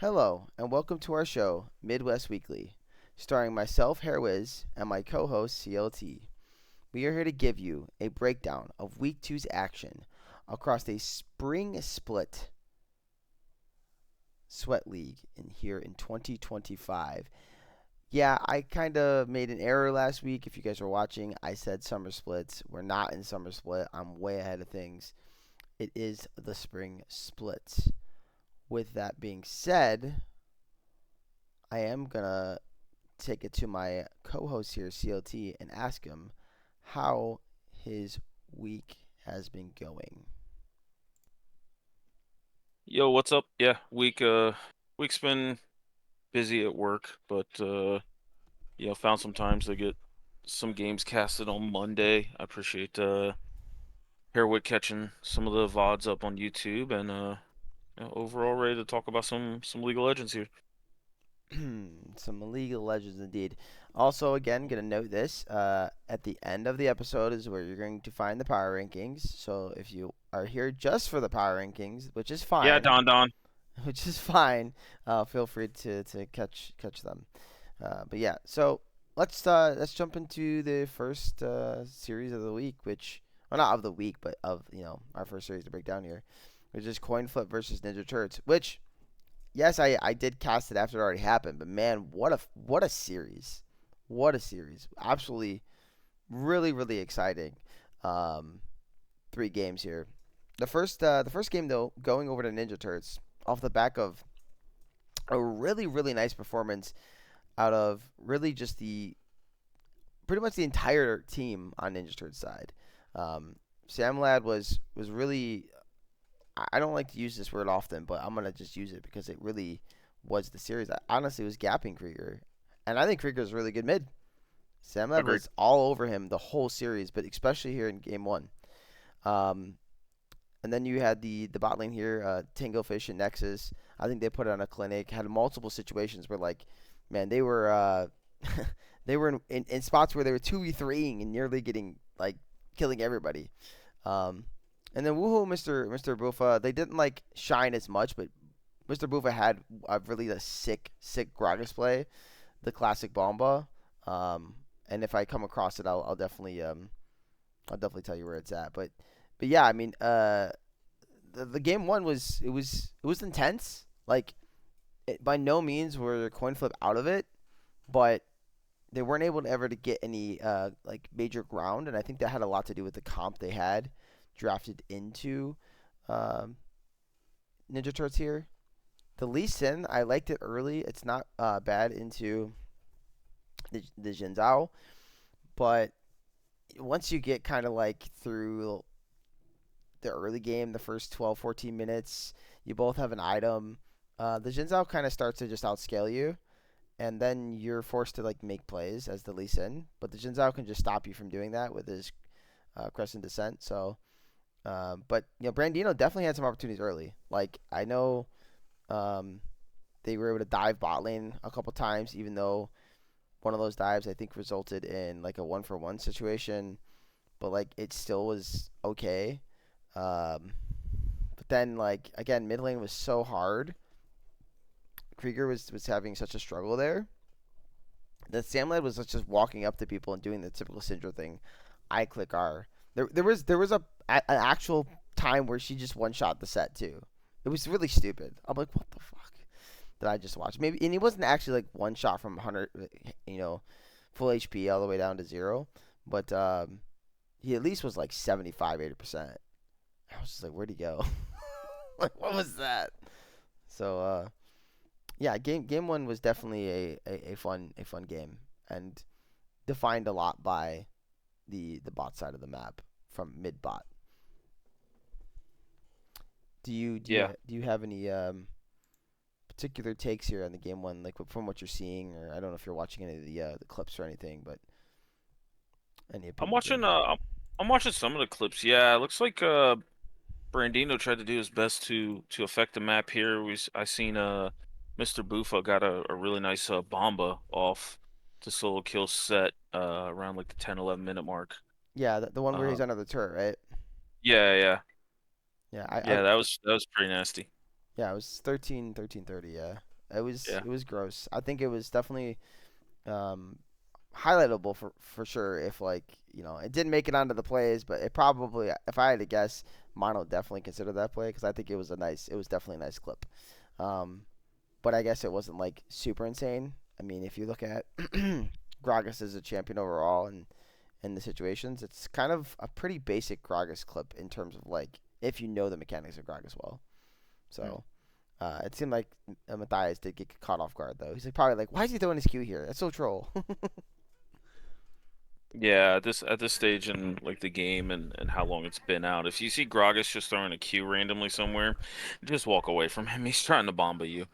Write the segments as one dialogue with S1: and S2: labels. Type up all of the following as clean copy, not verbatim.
S1: Hello, and welcome to our show, Midwest Weekly, starring myself, Hairwiz, and my co host, CLT. We are here to give you a breakdown of Week Two's action across a spring split sweat league in 2025. Yeah, I kind of made an error last week. If you guys were watching, I said summer splits. We're not in summer split. I'm way ahead of things. It is the spring splits. With that being said, I am gonna take it to my co-host here, CLT, and ask him how his week has been going.
S2: Yo, what's up? Yeah, week's been busy at work, but found some times to get some games casted on Monday. I appreciate Harewood catching some of the VODs up on YouTube and overall ready to talk about some League of Legends here.
S1: Some League of Legends indeed. Also, again, gonna note this: at the end of the episode is where you're going to find the power rankings. So if you are here just for the power rankings, which is
S2: Yeah,
S1: fine,
S2: Don.
S1: which is fine, feel free to catch them. But yeah, so let's jump into the first series of the week, which well not of the week, but of our first series to break down here, which is Coin Flip versus Ninja Turds. Which yes, I did cast it after it already happened, but man, what a series, what a series! Absolutely, really exciting. Um, 3 games here. The first game though, going over to Ninja Turds off the back of a really nice performance out of really just the pretty much the entire team on Ninja Turt's side. Um, Sam Ladd was really. I don't like to use this word often, but I'm gonna just use it because it really was the series. I honestly was gapping Krieger, and I think Krieger's really good mid. Sam Ladd
S2: Agreed.
S1: was all over him the whole series, but especially here in game one. Um, and then you had the bot lane here, Tango Fish and Nexus. I think they put on a clinic. Had multiple situations where like, man, they were they were in spots where they were 2v3ing and nearly getting like killing everybody. Um, and then woohoo, Mr. Bufa, they didn't like shine as much, but Mr. Bufa had a really sick Gragas play, the classic Bomba. Um, and if I come across it, I'll definitely tell you where it's at. But yeah, I mean, the game one was intense. Like by no means were coin flip out of it, but they weren't able to ever to get any like major ground, and I think that had a lot to do with the comp they had drafted into um, Ninja Turtles here. The Lee Sin, I liked it early. It's not bad into the Jin Zhao, but once you get kind of like through the early game, the first 12, 14 minutes, you both have an item. The Jin Zhao kind of starts to just outscale you, and then you're forced to like make plays as the Lee Sin. But the Jin Zhao can just stop you from doing that with his Crescent Descent. So, but Brandino definitely had some opportunities early. Like I know um, they were able to dive bot lane a couple times, even though one of those dives I think resulted in like a 1-for-1 situation. But like it still was okay. Um, but then like again, mid lane was so hard. Krieger was having such a struggle there that Samlad was just walking up to people and doing the typical Syndra thing. I click R. There was an actual time where she just one shot the set too. It was really stupid. I'm like, what the fuck did I just watch? Maybe and he wasn't actually like one shot from 100, full HP all the way down to zero, but he at least was like 75, 80%. I was just like, where'd he go? Like, what was that? So yeah, game one was definitely a fun game and defined a lot by the bot side of the map from mid bot.
S2: Yeah.
S1: Do you have any particular takes here on the game one, like from what you're seeing, or I don't know if you're watching any of the clips or anything, but any
S2: I'm
S1: opinions there?
S2: watching I'm watching some of the clips. Yeah, it looks like Brandino tried to do his best to affect the map here. I seen Mr. Bufa got a really nice bomba off to solo kill set around like the 10-11 minute mark.
S1: Yeah, the one where he's
S2: Um
S1: under the turret, right?
S2: yeah.
S1: Yeah,
S2: Yeah, that was pretty nasty.
S1: yeah, it was 13, 13:30. Yeah.
S2: Yeah.
S1: It was gross. I think it was definitely um, highlightable for sure. If like it didn't make it onto the plays, but it probably, if I had to guess, Mono definitely considered that play because I think it was definitely a nice clip. Um, but I guess it wasn't like super insane. I mean, if you look at Gragas as a champion overall and in the situations, it's kind of a pretty basic Gragas clip in terms of like if you know the mechanics of Gragas well.
S2: Mm.
S1: So it seemed like Matthias did get caught off guard though. He's like probably like, why is he throwing his Q here? That's so troll.
S2: Yeah, at this stage in like the game and how long it's been out, if you see Gragas just throwing a Q randomly somewhere, just walk away from him. He's trying to bomba you.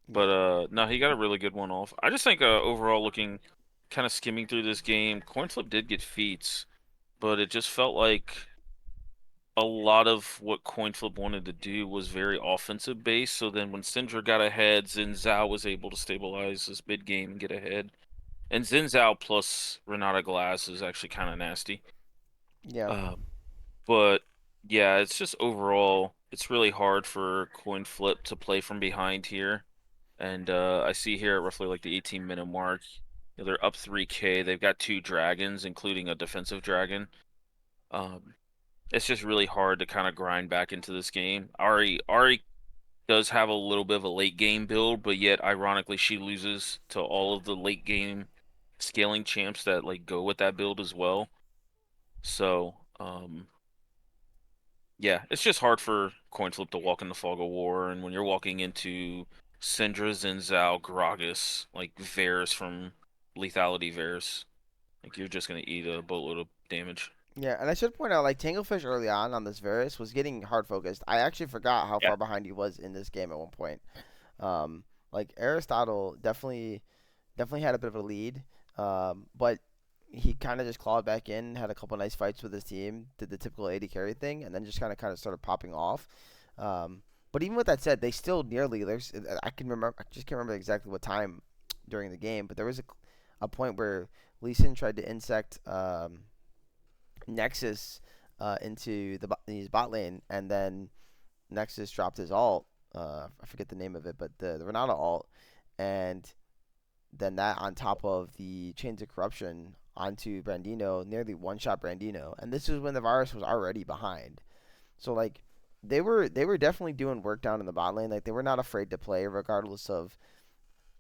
S1: Yeah,
S2: But no, he got a really good one off. I just think overall looking kind of skimming through this game, Coinflip did get feats, but it just felt like a lot of what Coinflip wanted to do was very offensive based. So then when Syndra got ahead, Xin Zhao was able to stabilize his mid game and get ahead. And Xin Zhao plus Renata Glass is actually kind of nasty.
S1: yeah,
S2: Um, but yeah, it's just overall, it's really hard for Coinflip to play from behind here. And I see here at roughly like the 18-minute mark, they're up 3K. They've got two dragons, including a defensive dragon. Um, it's just really hard to kind of grind back into this game. Ari does have a little bit of a late game build, but yet ironically she loses to all of the late game scaling champs that like go with that build as well. So, yeah, it's just hard for Coinflip to walk in the fog of war, and when you're walking into Syndra, Zhao, Gragas, like Varus from Lethality Varus, like you're just gonna eat a boatload of damage.
S1: yeah. And I should point out like Tanglefish early on this Varus was getting hard focused. I actually forgot how
S2: Yeah.
S1: far behind he was in this game at one point. Um, like Aristotle definitely had a bit of a lead, but he kind of just clawed back in, had a couple nice fights with his team, did the typical AD carry thing, and then just kind of started popping off. Um, but even with that said, they still nearly there's I just can't remember exactly what time during the game, but there was a point where Lee Sin tried to insect Nexus into his bot lane, and then Nexus dropped his ult. I forget the name of it, but the Renata ult, and then that on top of the Chains of Corruption onto Brandino, nearly one shot Brandino, and this is when the virus was already behind. So like they were definitely doing work down in the bot lane. Like they were not afraid to play regardless of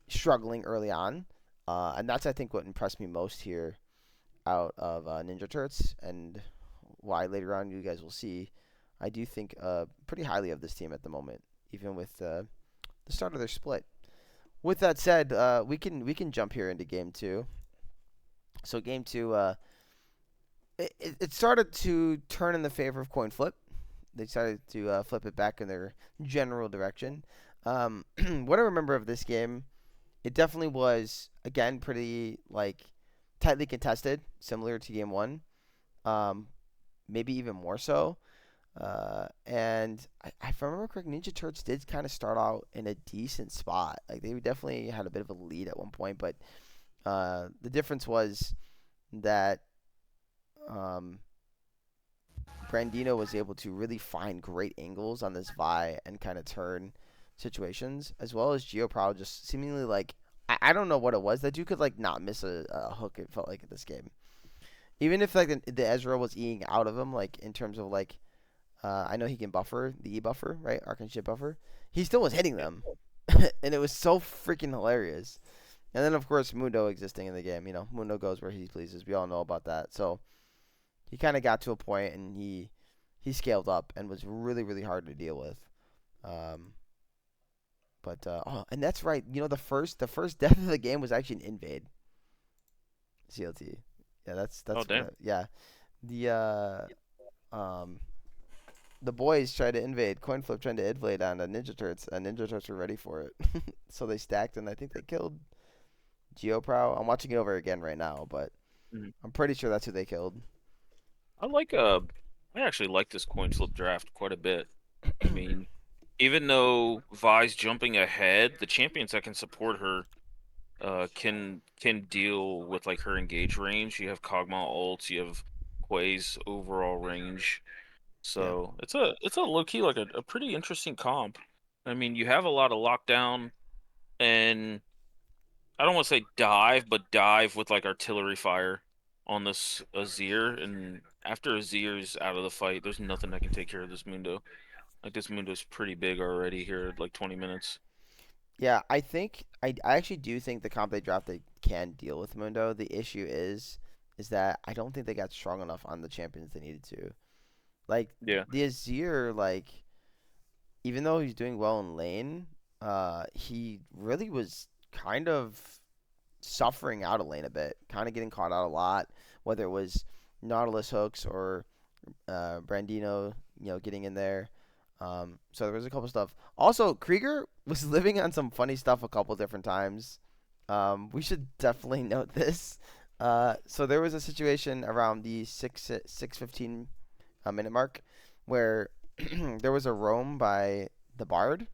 S1: struggling early on, and that's I think what impressed me most here out of Ninja Turts and why later on you guys will see. I do think pretty highly of this team at the moment, even with the start of their split. With that said, we can jump here into game two. So game two, it started to turn in the favor of coin flip. They started to flip it back in their general direction. What I remember of this game, it definitely was again pretty like tightly contested, similar to game one. Um, Maybe even more so. And if I remember correct, Ninja Turks did kind of start out in a decent spot. Like they definitely had a bit of a lead at one point, but the difference was that um, Brandino was able to really find great angles on this Vi and kind of turn situations, as well as GeoProw just seemingly like I don't know what it was. That dude could like not miss a hook. It felt like in this game, even if like the Ezra was eating out of him, like in terms of like I know he can buffer the E buffer, right? Arc and shit buffer. He still was hitting them, and it was so freaking hilarious. And then of course Mundo existing in the game. You know, Mundo goes where he pleases. We all know about that. So he kind of got to a point and he scaled up and was really hard to deal with. Um, but oh, and that's right. You know, the first death of the game was actually an invade. CLT. Yeah,
S2: Oh
S1: that's what.
S2: damn.
S1: Yeah, the um the boys tried to invade. Coinflip trying to invade on the Ninja Turts, and Ninja Turts were ready for it. So they stacked, and I think they killed GeoProw. I'm watching it over again right now, but
S2: Mhm.
S1: I'm pretty sure that's who they killed.
S2: I like I actually like this coin flip draft quite a bit. I mean, even though Vi's jumping ahead, the champions that can support her can deal with like her engage range. You have Kog'Maw ults, you have Quay's overall range.
S1: Yeah,
S2: So it's a low key like a pretty interesting comp. I mean, you have a lot of lockdown and I don't want to say dive, but dive with like artillery fire on this Azir. And after Azir's out of the fight, there's nothing that can take care of this Mundo. Like this Mundo's pretty big already here, like 20 minutes.
S1: Yeah, I think I actually do think the comp they drafted can deal with Mundo. The issue is that I don't think they got strong enough on the champions they needed to. Like
S2: Yeah.
S1: the Azir, like even though he's doing well in lane, he really was kind of suffering out of lane a bit, kind of getting caught out a lot, whether it was Nautilus hooks or Brandino, getting in there. So there was a couple stuff. Also, Krieger was living on some funny stuff a couple different times. We should definitely note this. So there was a situation around the 6:15 minute mark where there was a roam by the Bard.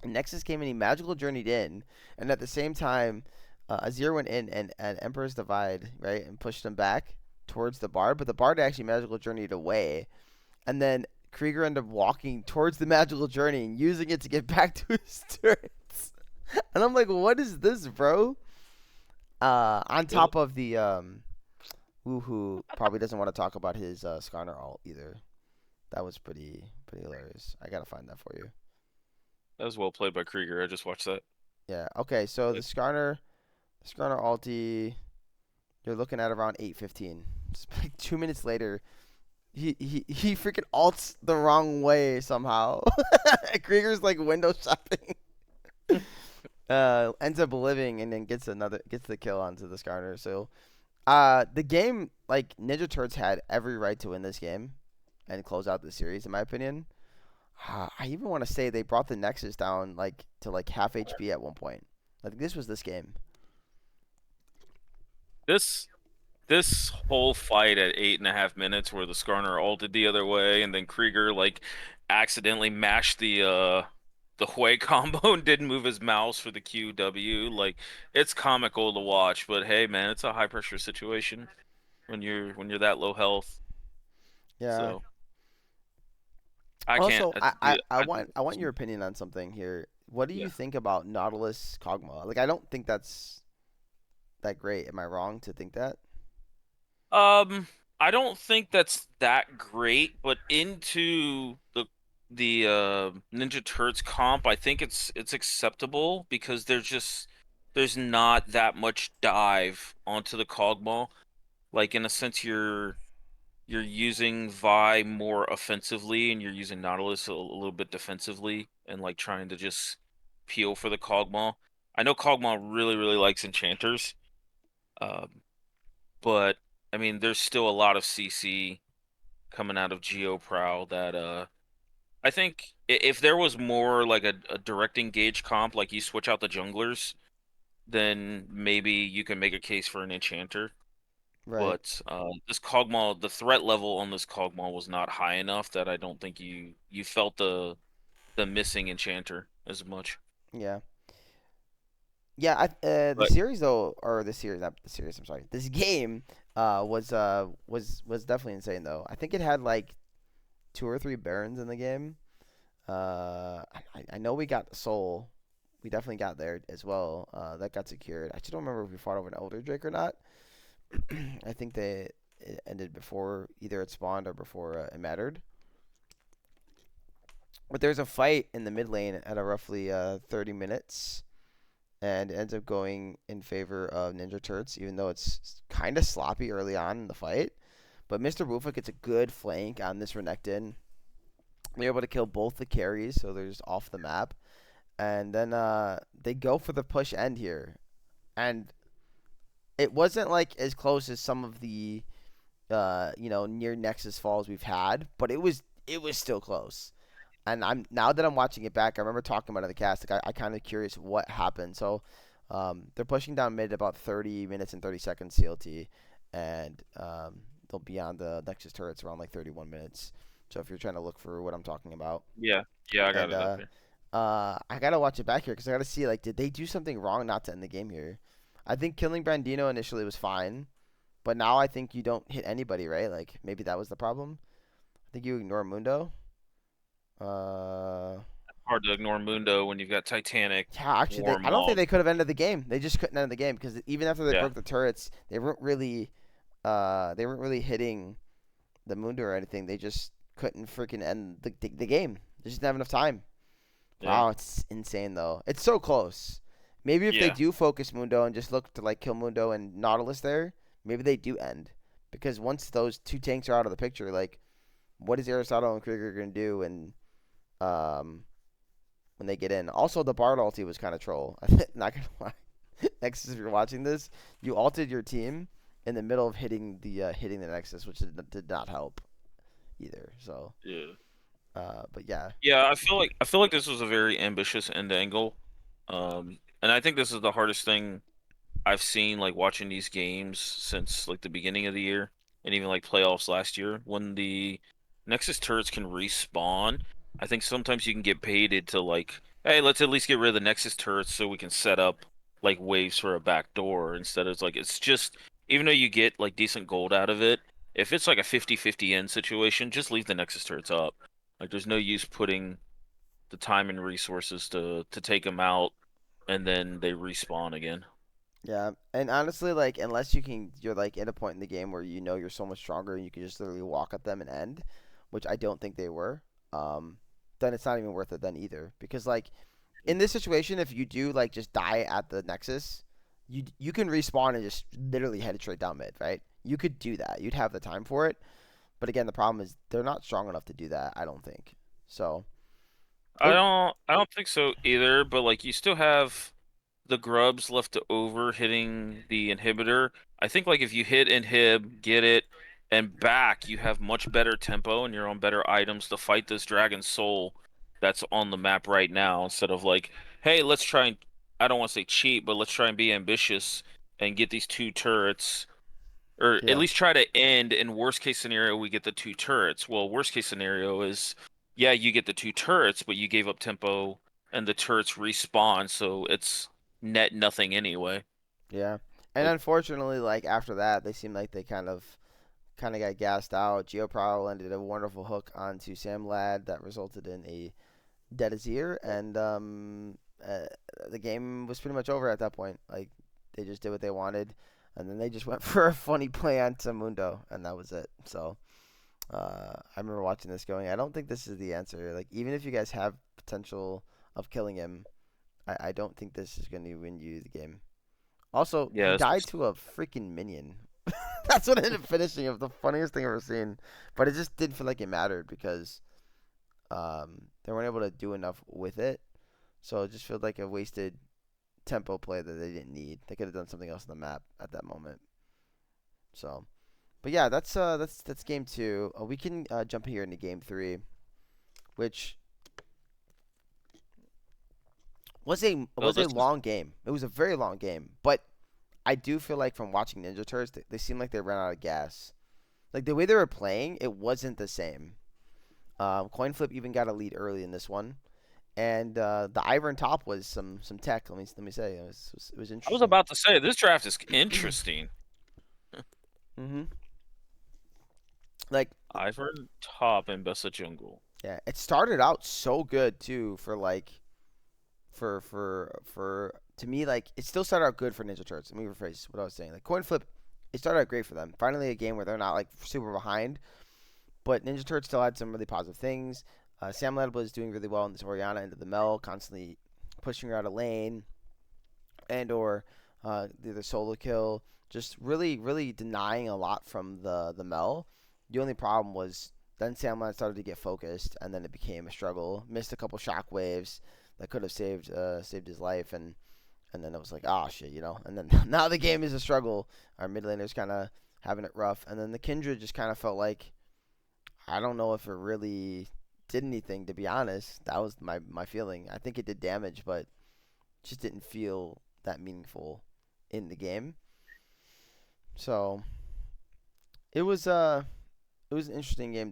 S1: And Nexus came and he magical journeyed in, and at the same time, Azir went in and Emperor's Divide, right, and pushed him back towards the Bard, but the Bard actually magical journeyed away, and then Krieger ended up walking towards the magical journey and using it to get back to his turrets. And I'm like, what is this, bro? On
S2: Really?
S1: top of the Woohoo probably doesn't want to talk about his Skarner ult either. That was pretty hilarious. I gotta find that for you.
S2: That was well played by Krieger. I just watched that.
S1: Yeah. Okay. So
S2: But
S1: the Skarner ulti, you're looking at around 8:15. Just like 2 minutes later, he freaking alts the wrong way somehow. Krieger's like window shopping. Ends up living and then gets the kill onto the Skarner. So the game, like Ninja Turds had every right to win this game and close out the series in my opinion. I even want to say they brought the Nexus down like to like half HP at one point. Like this was this game.
S2: this this whole fight at 8.5 minutes where the Skarner ulted the other way and then Krieger like accidentally mashed the Hui combo and didn't move his mouse for the QW. Like it's comical to watch, but hey man, it's a high pressure situation when you're that low health.
S1: Yeah.
S2: So I can't
S1: Also, I
S2: I,
S1: want your opinion on something here. What do
S2: yeah.
S1: you think about Nautilus Kog'Maw? Like, I don't think that's that great. Am I wrong to think that?
S2: Um, I don't think that's that great, but into the Ninja Turds comp, I think it's acceptable because there's not that much dive onto the Cogmaw. Like in a sense, you're using Vi more offensively, and you're using Nautilus a little bit defensively, and like trying to just peel for the Cogmaw. I know Cogmaw really likes enchanters. Um, but I mean, there's still a lot of CC coming out of GeoProw that I think if there was more like a direct engage comp, like you switch out the junglers, then maybe you can make a case for an enchanter.
S1: Right.
S2: But this Kog'Maw, the threat level on this Kog'Maw was not high enough that I don't think you felt the missing enchanter as much.
S1: Yeah. Yeah. The
S2: But
S1: series though, or the series, not the series. I'm sorry. This game was definitely insane though. I think it had like two or three Barons in the game. I know we got Soul. We definitely got there as well. That got secured. I just don't remember if we fought over an Elder Drake or not. I think it ended before either it spawned or before it mattered. But there's a fight in the mid lane at a roughly 30 minutes, and it ends up going in favor of Ninja Turts, even though it's kind of sloppy early on in the fight. But Mr. Wufa gets a good flank on this Renekton. They're able to kill both the carries, so they're just off the map. And then they go for the push end here. And it wasn't like as close as some of the near Nexus falls we've had, but it was still close. And now that I'm watching it back, I remember talking about it in the cast. Like I kind of curious what happened. So they're pushing down mid about 30 minutes and 30 seconds CLT, and they'll be on the Nexus turrets around like 31 minutes. So if you're trying to look for what I'm talking about,
S2: yeah, yeah, I got
S1: and
S2: it up here.
S1: I gotta watch it back here because I gotta see like did they do something wrong not to end the game here? I think killing Brandino initially was fine, but now I think you don't hit anybody, right? Like maybe that was the problem. I think you ignore Mundo. Uh,
S2: hard to ignore Mundo when you've got Titanic,
S1: Yeah, actually,
S2: Warm
S1: I don't think
S2: Mog.
S1: they could have ended the game. They just couldn't end the game because even after they
S2: Yeah,
S1: broke the turrets, they weren't really hitting the Mundo or anything. They just couldn't freaking end the game. They just didn't have enough time.
S2: yeah,
S1: Wow, it's insane though. It's so close. Maybe if they
S2: yeah.
S1: do focus Mundo and just look to like kill Mundo and Nautilus there, maybe they do end. Because once those two tanks are out of the picture, like what is Aristotle and Krieger gonna do um when they get in? Also, the Bard ulti was kind of troll. Not gonna lie. Nexus, if you're watching this, you ulted your team in the middle of hitting the Nexus, which did not help either. So,
S2: Yeah.
S1: but yeah,
S2: Yeah, I feel like this was a very ambitious end angle. And I think this is the hardest thing I've seen like watching these games since like the beginning of the year and even like playoffs last year when the Nexus turrets can respawn. I think sometimes you can get baited to like, hey, let's at least get rid of the Nexus turrets so we can set up like waves for a back door instead of like it's just even though you get like decent gold out of it, if it's like a 50-50 end situation, just leave the Nexus turrets up. Like there's no use putting the time and resources to take them out and then they respawn again.
S1: yeah, and honestly, like unless you're like at a point in the game where you know you're so much stronger and you can just literally walk at them and end, which I don't think they were. Um, then it's not even worth it then either because like in this situation, if you do like just die at the Nexus, you can respawn and just literally head straight down mid, right? You could do that. You'd have the time for it. But again, the problem is they're not strong enough to do that. I don't think. So
S2: I
S1: it
S2: don't think so either, but like you still have the grubs left over hitting the inhibitor. I think like if you hit inhib, get it, and back, you have much better tempo and you're on better items to fight this dragon soul that's on the map right now instead of like, hey, let's try and I don't want to say cheat, but let's try and be ambitious and get these two turrets or at
S1: yeah
S2: least try to end in worst case scenario we get the two turrets. Well, worst case scenario is yeah, you get the two turrets, but you gave up tempo and the turrets respawn, so it's net nothing anyway.
S1: yeah. And
S2: Like
S1: unfortunately, like after that, they seemed like they kind of got gassed out. Geoprowl ended a wonderful hook onto Sam Lad that resulted in a dead Azir, and the game was pretty much over at that point. Like they just did what they wanted, and then they just went for a funny play onto Mundo, and that was it. So I remember watching this going, I don't think this is the answer. Like even if you guys have potential of killing him, I don't think this is going to win you the game. Also, he
S2: yeah, this
S1: died
S2: was
S1: to a freaking minion. That's what ended up finishing him. The funniest thing I've ever seen. But it just didn't feel like it mattered because they weren't able to do enough with it. So it just felt like a wasted tempo play that they didn't need. They could have done something else on the map at that moment. So, but yeah, that's game two. We can jump here into game three, which
S2: oh
S1: was a
S2: this is
S1: long game. It was a very long game, but I do feel like from watching Ninja Turtles, they seem like they ran out of gas. Like the way they were playing, it wasn't the same. Coin flip even got a lead early in this one, and the Iron top was some tech. Let me say it was
S2: I was
S1: interesting.
S2: about to say this draft is interesting.
S1: hmm Like
S2: Ivern top and Bessa jungle.
S1: yeah, it started out so good too for like for to me like it still started out good for Ninja Turtles. Let me rephrase what I was saying. Like coin flip, it started out great for them. Finally, a game where they're not like super behind, but Ninja Turtles still had some really positive things. Sam Ladd was doing really well in this Oriana into the Mel, constantly pushing her out of lane, and or the solo kill, just really denying a lot from the Mel. The only problem was then Sam Ladd started to get focused, and then it became a struggle. Missed a couple shock waves that could have saved his life, and then it was like, ah, shit, you know. And then now the game is a struggle. Our mid laner's kind of having it rough, and then the Kindred just kind of felt like I don't know if it really did anything. To be honest, that was my feeling. I think it did damage, but just didn't feel that meaningful in the game. So it was it was an interesting game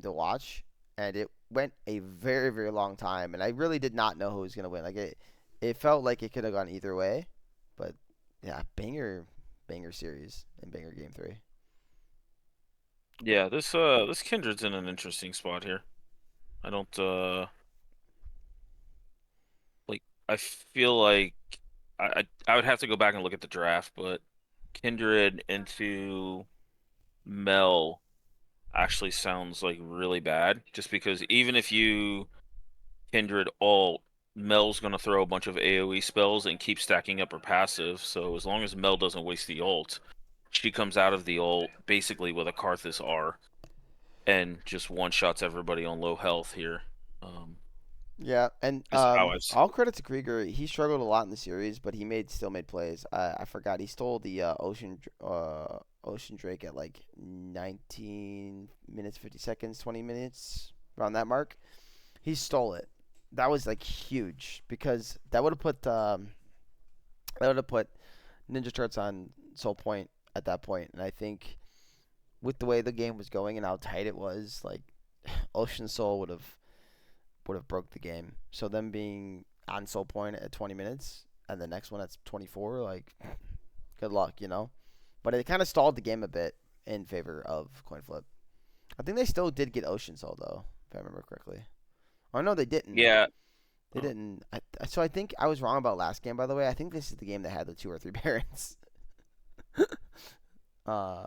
S1: to watch, and it went a very long time, and I really did not know who was gonna win. Like it felt like it could have gone either way, but yeah, banger series and banger game three.
S2: Yeah, this Kindred's in an interesting spot here. I don't I feel like I would have to go back and look at the draft, but Kindred into Mel actually sounds like really bad. Just because even if you Kindred ult, Mel's gonna throw a bunch of AoE spells and keep stacking up her passive. So as long as Mel doesn't waste the ult, she comes out of the ult basically with a Karthus R and just one shots everybody on low health here. Um,
S1: Yeah, and
S2: is how I've seen.
S1: all credit to Krieger. He struggled a lot in the series, but he still made plays. I forgot he stole the Ocean Drake at like 19 minutes 50 seconds, 20 minutes around that mark. He stole it. That was like huge because that would have put Ninja Turtles on Soul Point at that point, and I think with the way the game was going and how tight it was, like Ocean Soul would have broke the game. So them being on Soul Point at 20 minutes and the next one at 24, like good luck, you know. But it kind of stalled the game a bit in favor of Coin Flip. I think they still did get Ocean Soul though, if I remember correctly. Or no, they didn't.
S2: Yeah.
S1: They didn't. So I think I was wrong about last game, by the way. I think this is the game that had the 2 or 3 Barons. uh,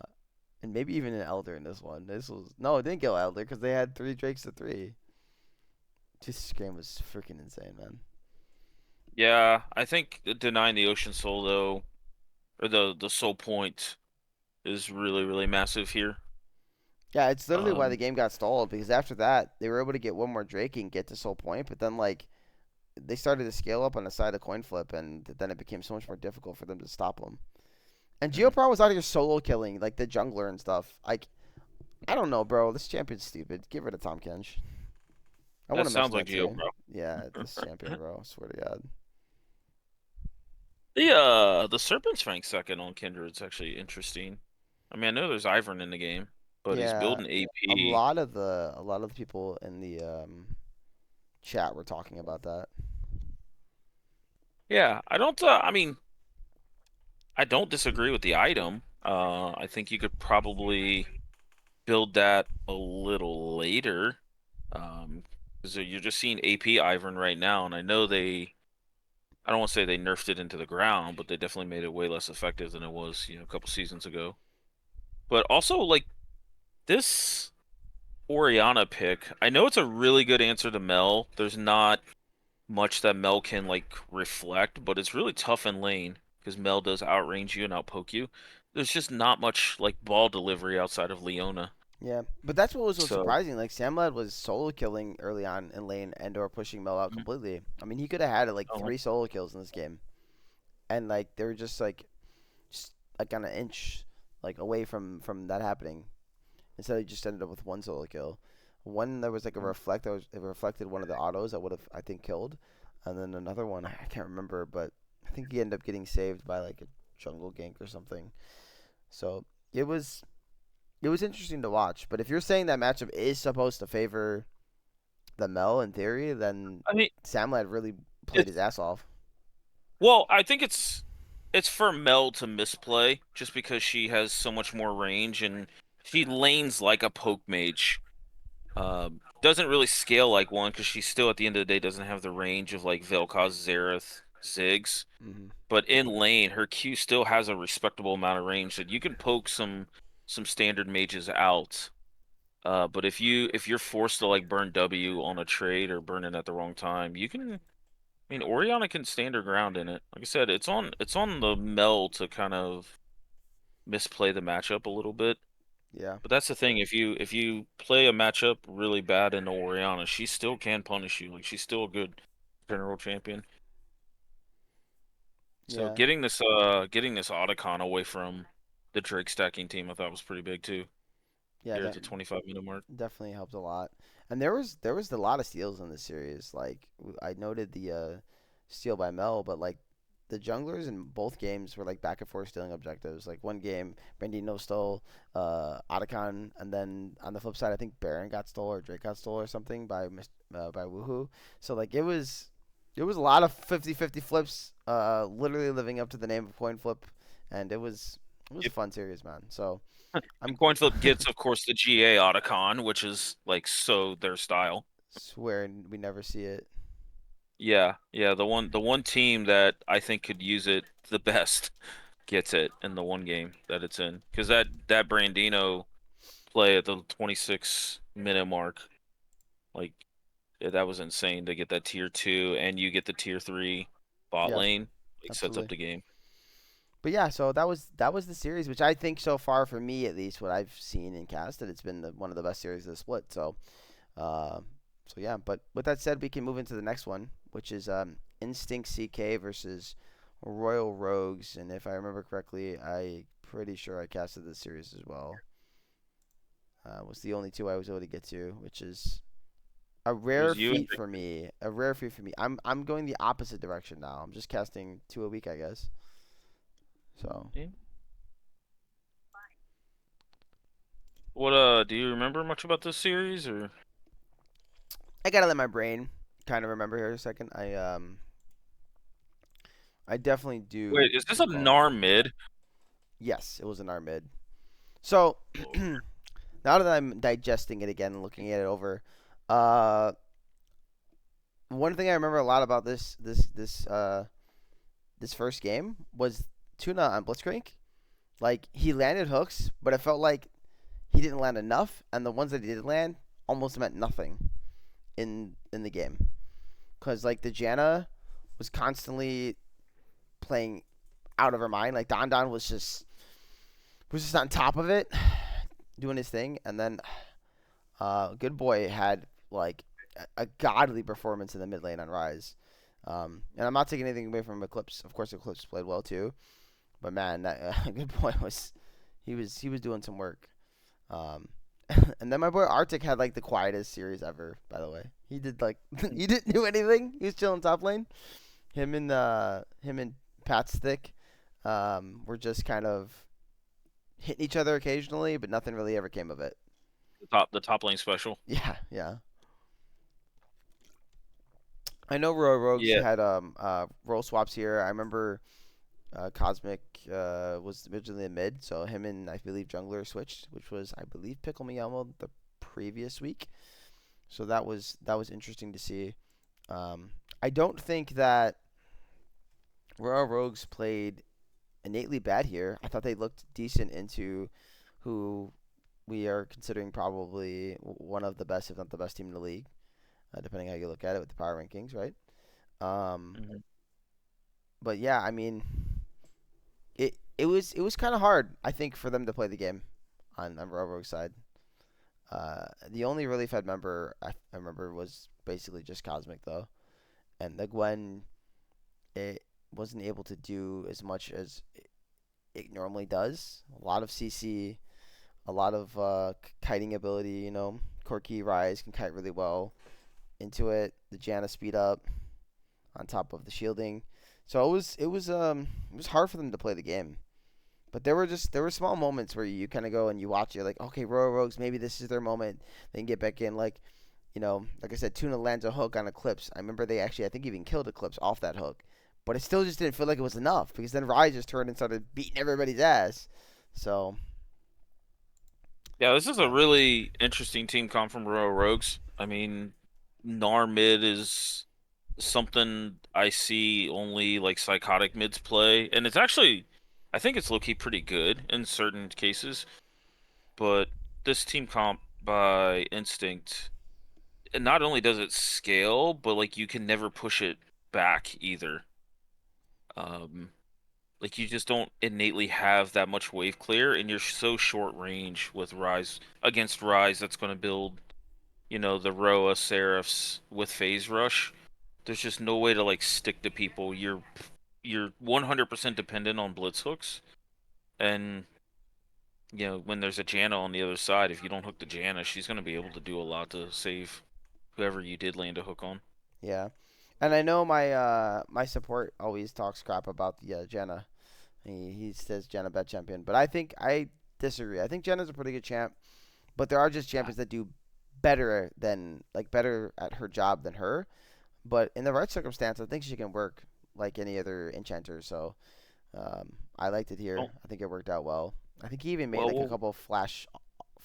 S1: and maybe even an Elder in this one. This was no, it didn't go Elder because they had 3 Drakes to 3. This game was freaking insane, man.
S2: Yeah, I think denying the Ocean Soul though, or the Soul Point, is really massive here.
S1: Yeah, it's literally why the
S2: Um,
S1: game got stalled because after that they were able to get one more Drake and get to Soul Point, but then like they started to scale up on the side of Coin Flip, and then it became so much more difficult for them to stop them. And
S2: mhm.
S1: Geopro was out here solo killing like the jungler and stuff. Like I don't know, bro. This champion's stupid. Get rid of Tom Kench. I want
S2: That
S1: to mess
S2: sounds
S1: with
S2: like
S1: that
S2: Geo,
S1: trade.
S2: bro.
S1: Yeah, this champion, bro. I swear to God.
S2: The Serpent's Fang second on Kindred's actually interesting. I mean, I know there's Ivern in the game, but he's
S1: Yeah,
S2: building
S1: a
S2: AP.
S1: lot of the people in the chat were talking about that.
S2: Yeah, I don't. I mean, I don't disagree with the item. I think you could probably build that a little later. Because you're just seeing AP Ivern right now, and I know they. I don't want to say they nerfed it into the ground, but they definitely made it way less effective than it was, a couple seasons ago. But also, like this Oriana pick, I know it's a really good answer to Mel. There's not much that Mel can like reflect, but it's really tough in lane because Mel does outrange you and outpoke you. There's just not much like ball delivery outside of Leona.
S1: Yeah, but that's what was so
S2: So,
S1: surprising. Like Samlad was solo killing early on in lane and or pushing Mel out
S2: mhm.
S1: completely. I mean, he could have had like
S2: Oh,
S1: 3 solo kills in this game, and like they were just like on an inch like away from that happening. Instead, he just ended up with 1 solo kill. One there was like a
S2: mhm.
S1: reflect that was it reflected one of the autos that would have I think killed, and then another one I can't remember, but I think he ended up getting saved by like a jungle gank or something. So it was it was interesting to watch. But if you're saying that matchup is supposed to favor the Mel in theory, then
S2: I mean,
S1: Samlad really played his
S2: it's
S1: ass off.
S2: well, I think it's for Mel to misplay just because she has so much more range and she lanes like a poke mage. Doesn't really scale like one because she still at the end of the day doesn't have the range of like Vel'Koz, Xerath, Ziggs.
S1: Hmm.
S2: But in lane, her Q still has a respectable amount of range that you can poke some standard mages out. But if you're forced to like burn W on a trade or burn it at the wrong time, you can. I mean, Oriana can stand her ground in it. Like I said, it's on the Mel to kind of misplay the matchup a little bit.
S1: Yeah,
S2: But that's the thing. If you play a matchup really bad in Oriana, she still can punish you. Like she's still a good general champion. So
S1: yeah,
S2: getting this Otacon away from the Drake stacking team, I thought was pretty big too.
S1: yeah.
S2: Here at
S1: That
S2: the 25-minute mark.
S1: definitely helped a lot. And there was a lot of steals in this series. Like I noted the steal by Mel, but like the junglers in both games were like back and forth stealing objectives. Like one game, Brandino stole Otacon, and then on the flip side, I think Baron got stole or Drake got stole or something by Woohoo. So like it was a lot of 50-50 flips, literally living up to the name of coin flip, and it was a
S2: Yep.
S1: fun series, man. So
S2: And
S1: I'm
S2: coin flip gets, of course, the GA Otacon, which is like so their style.
S1: swearing we never see it.
S2: Yeah, the one team that I think could use it the best gets it in the one game that it's in. Because that Brandino play at the 26-minute mark, like yeah, that was insane to get that tier 2 and you get the tier 3 bot
S1: Yeah,
S2: lane. Like sets up
S1: absolutely.
S2: the game.
S1: But yeah, so that was the series, which I think so far for me at least, what I've seen in casted, it's been one of the best series of the split. Uh, so yeah. But with that said, we can move into the next one, which is Instinct CK versus Royal Rogues, and if I remember correctly, I pretty sure I casted this series as well. Was the only two I was able to get to, which is a
S2: It
S1: rare
S2: was you and
S1: feat for me. A rare feat for me. I'm going the opposite direction now. I'm just casting two a week, I guess. So
S2: yeah. What do you remember much about this series or
S1: I gotta let my brain kind of remember here a second. I definitely do
S2: wait, is this a
S1: recall.
S2: Gnar mid?
S1: Yes, it was an R mid. So
S2: Oh,
S1: now that I'm digesting it again and looking at it over, uh, one thing I remember a lot about this first game was Tuna on Blitzcrank. Like he landed hooks, but it felt like he didn't land enough, and the ones that he did land almost meant nothing in the game. Cause like the Janna was constantly playing out of her mind. Like Don Don was just on top of it, doing his thing, and then Good Boy had like a godly performance in the mid lane on Rise. And I'm not taking anything away from Eclipse. Of course, Eclipse played well too, but man, that Good Boy was doing some work. Um, and then my boy Arctic had like the quietest series ever. By the way, he did like he didn't do anything. He was chilling top lane. Him and Pat Stick were just kind of hitting each other occasionally, but nothing really ever came of it.
S2: the top lane special.
S1: Yeah, yeah. I know Royal Rogues
S2: Yeah.
S1: had role swaps here. I remember Cosmic was originally a mid, so him and I believe Jungler switched, which was I believe Pickle Me Elmo the previous week. So that was interesting to see. Um, I don't think that Royal Rogues played innately bad here. I thought they looked decent into who we are considering probably one of the best, if not the best team in the league, depending how you look at it with the power rankings, right? Um,
S2: Mhm.
S1: but yeah, I mean, it was kind of hard, I think, for them to play the game on Royal Rogue's side. The only really fed member I remember was basically just Cosmic though, and the Gwen it wasn't able to do as much as it normally does. A lot of CC, a lot of kiting ability. Corki Rise can kite really well into it. The Janna speed up on top of the shielding. So it was hard for them to play the game. But there were small moments where you kind of go and you watch. You're like, okay, Royal Rogues, maybe this is their moment. They can get back in. Like I said, Tuna lands a hook on Eclipse. I remember they actually, I think, even killed Eclipse off that hook. But it still just didn't feel like it was enough because then Rise just turned and started beating everybody's ass. So
S2: Yeah, this is a
S1: yeah,
S2: really interesting team comp from Royal Rogues. I mean, Gnar mid is something I see only like psychotic mids play, and it's actually, I think it's low-key pretty good in certain cases. But this team comp by Instinct, and not only does it scale, but like you can never push it back either. Um, like you just don't innately have that much wave clear, and you're so short range with Rise against Rise that's going to build, the Roa Seraphs with Phase Rush. There's just no way to like stick to people. You're 100% dependent on blitz hooks, and when there's a Janna on the other side, if you don't hook the Janna, she's going to be able to do a lot to save whoever you did land a hook on.
S1: yeah. And I know my support always talks crap about the Jenna. He says Jenna bad champion, but I think I disagree. I think Jenna's a pretty good champ, but there are just champions that do better at her job than her. But in the right circumstance, I think she can work like any other enchanter. So I liked it here.
S2: Oh,
S1: I think it worked out well. I think he even made like a
S2: well,
S1: couple of flash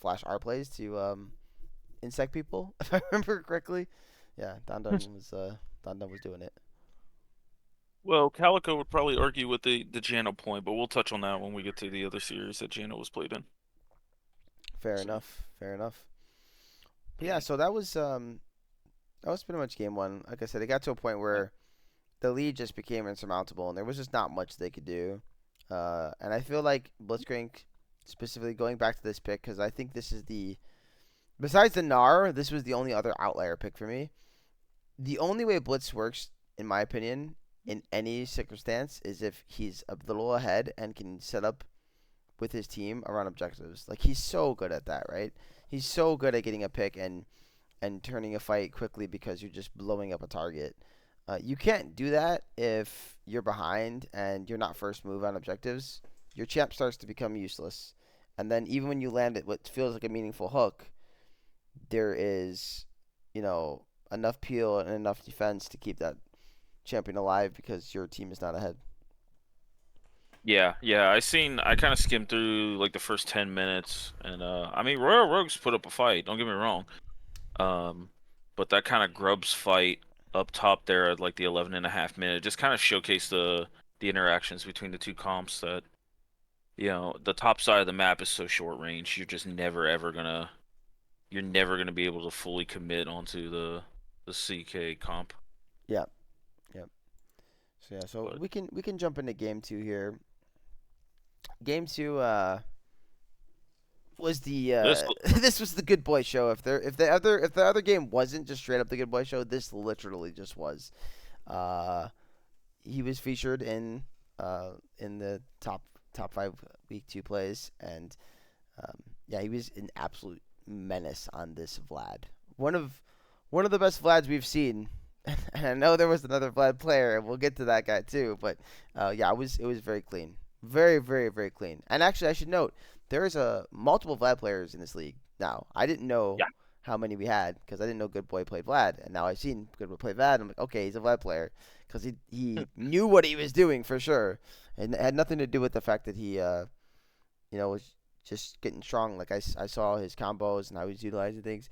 S1: R plays to insect people, if I remember correctly. Yeah, Don Don was. Thunder was doing it.
S2: Well, Calico would probably argue with the Jano point, but we'll touch on that when we get to the other series that Jano was played in.
S1: Fair
S2: So
S1: enough. Fair enough. But yeah, so that was pretty much game one. Like I said, it got to a point
S2: yeah,
S1: where the lead just became insurmountable, and there was just not much they could do. And I feel like Blitzcrank, specifically going back to this pick, because I think this is besides the Gnar, this was the only other outlier pick for me. The only way Blitz works, in my opinion, in any circumstance, is if he's a little ahead and can set up with his team around objectives. Like he's so good at that, right? He's so good at getting a pick and turning a fight quickly because you're just blowing up a target. You can't do that if you're behind and you're not first move on objectives. Your champ starts to become useless. And then even when you land it, what feels like a meaningful hook, there is, you know, enough peel and enough defense to keep that champion alive because your team is not ahead.
S2: yeah. I kind of skimmed through like the first 10 minutes, and I mean Royal Rogues put up a fight. Don't get me wrong. Um, but that kind of Grubs fight up top there at like the 11.5 minute just kind of showcased the interactions between the two comps that the top side of the map is so short range. You're never gonna be able to fully commit onto the CK comp.
S1: Yep, yep. So yeah, so
S2: But
S1: we can jump into game two here. Game two was the
S2: this
S1: this was the good boy show. If the other game wasn't just straight up the good boy show, this literally just was. Uh, he was featured in the top five week two plays, and yeah, he was an absolute menace on this Vlad. One of one of the best Vlads we've seen. And I know there was another Vlad player, and we'll get to that guy too. But yeah, it was very clean, very clean. And actually, I should note there is a multiple Vlad players in this league now. I didn't know
S2: Yeah.
S1: how many we had because I didn't know Good Boy played Vlad, and now I've seen Good Boy play Vlad. I'm like, okay, he's a Vlad player because he knew what he was doing for sure, and it had nothing to do with the fact that he was just getting strong. Like I saw his combos and how he's utilizing things,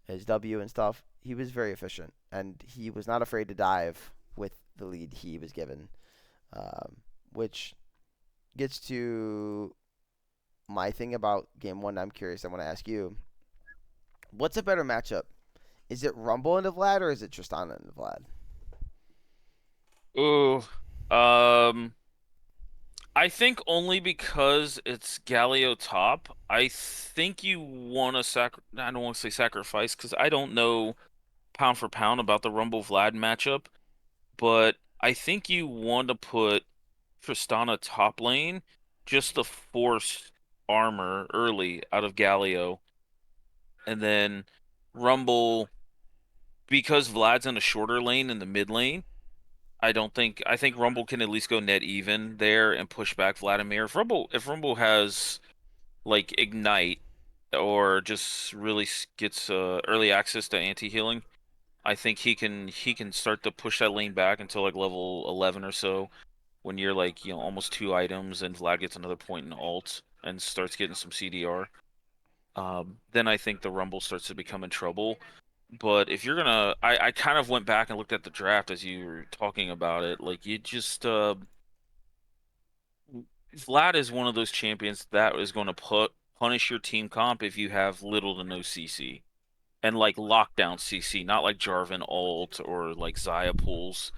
S1: his W and stuff. He was very efficient, and he was not afraid to dive with the lead he was given, which gets to my thing about game one. I'm curious. I want to ask you, what's a better matchup? Is it Rumble into Vlad or is it Tristana into Vlad?
S2: Ooh. Um. I think only because it's Galio top. I think you want to I don't want to say sacrifice because I don't know pound for pound about the Rumble Vlad matchup, but I think you want to put Tristana top lane just to force armor early out of Galio, and then Rumble because Vlad's in a shorter lane in the mid lane. I think Rumble can at least go net even there and push back Vladimir. If Rumble has like Ignite or just really gets early access to anti-healing, I think he can start to push that lane back until like level 11 or so when you're like, almost two items and Vlad gets another point in ult and starts getting some CDR. Then I think the Rumble starts to become in trouble. But if you're gonna, I kind of went back and looked at the draft as you were talking about it. Like you just, Vlad is one of those champions that is going to punish your team comp if you have little to no CC and like lockdown CC, not like Jarvan ult or like Xayah pulls,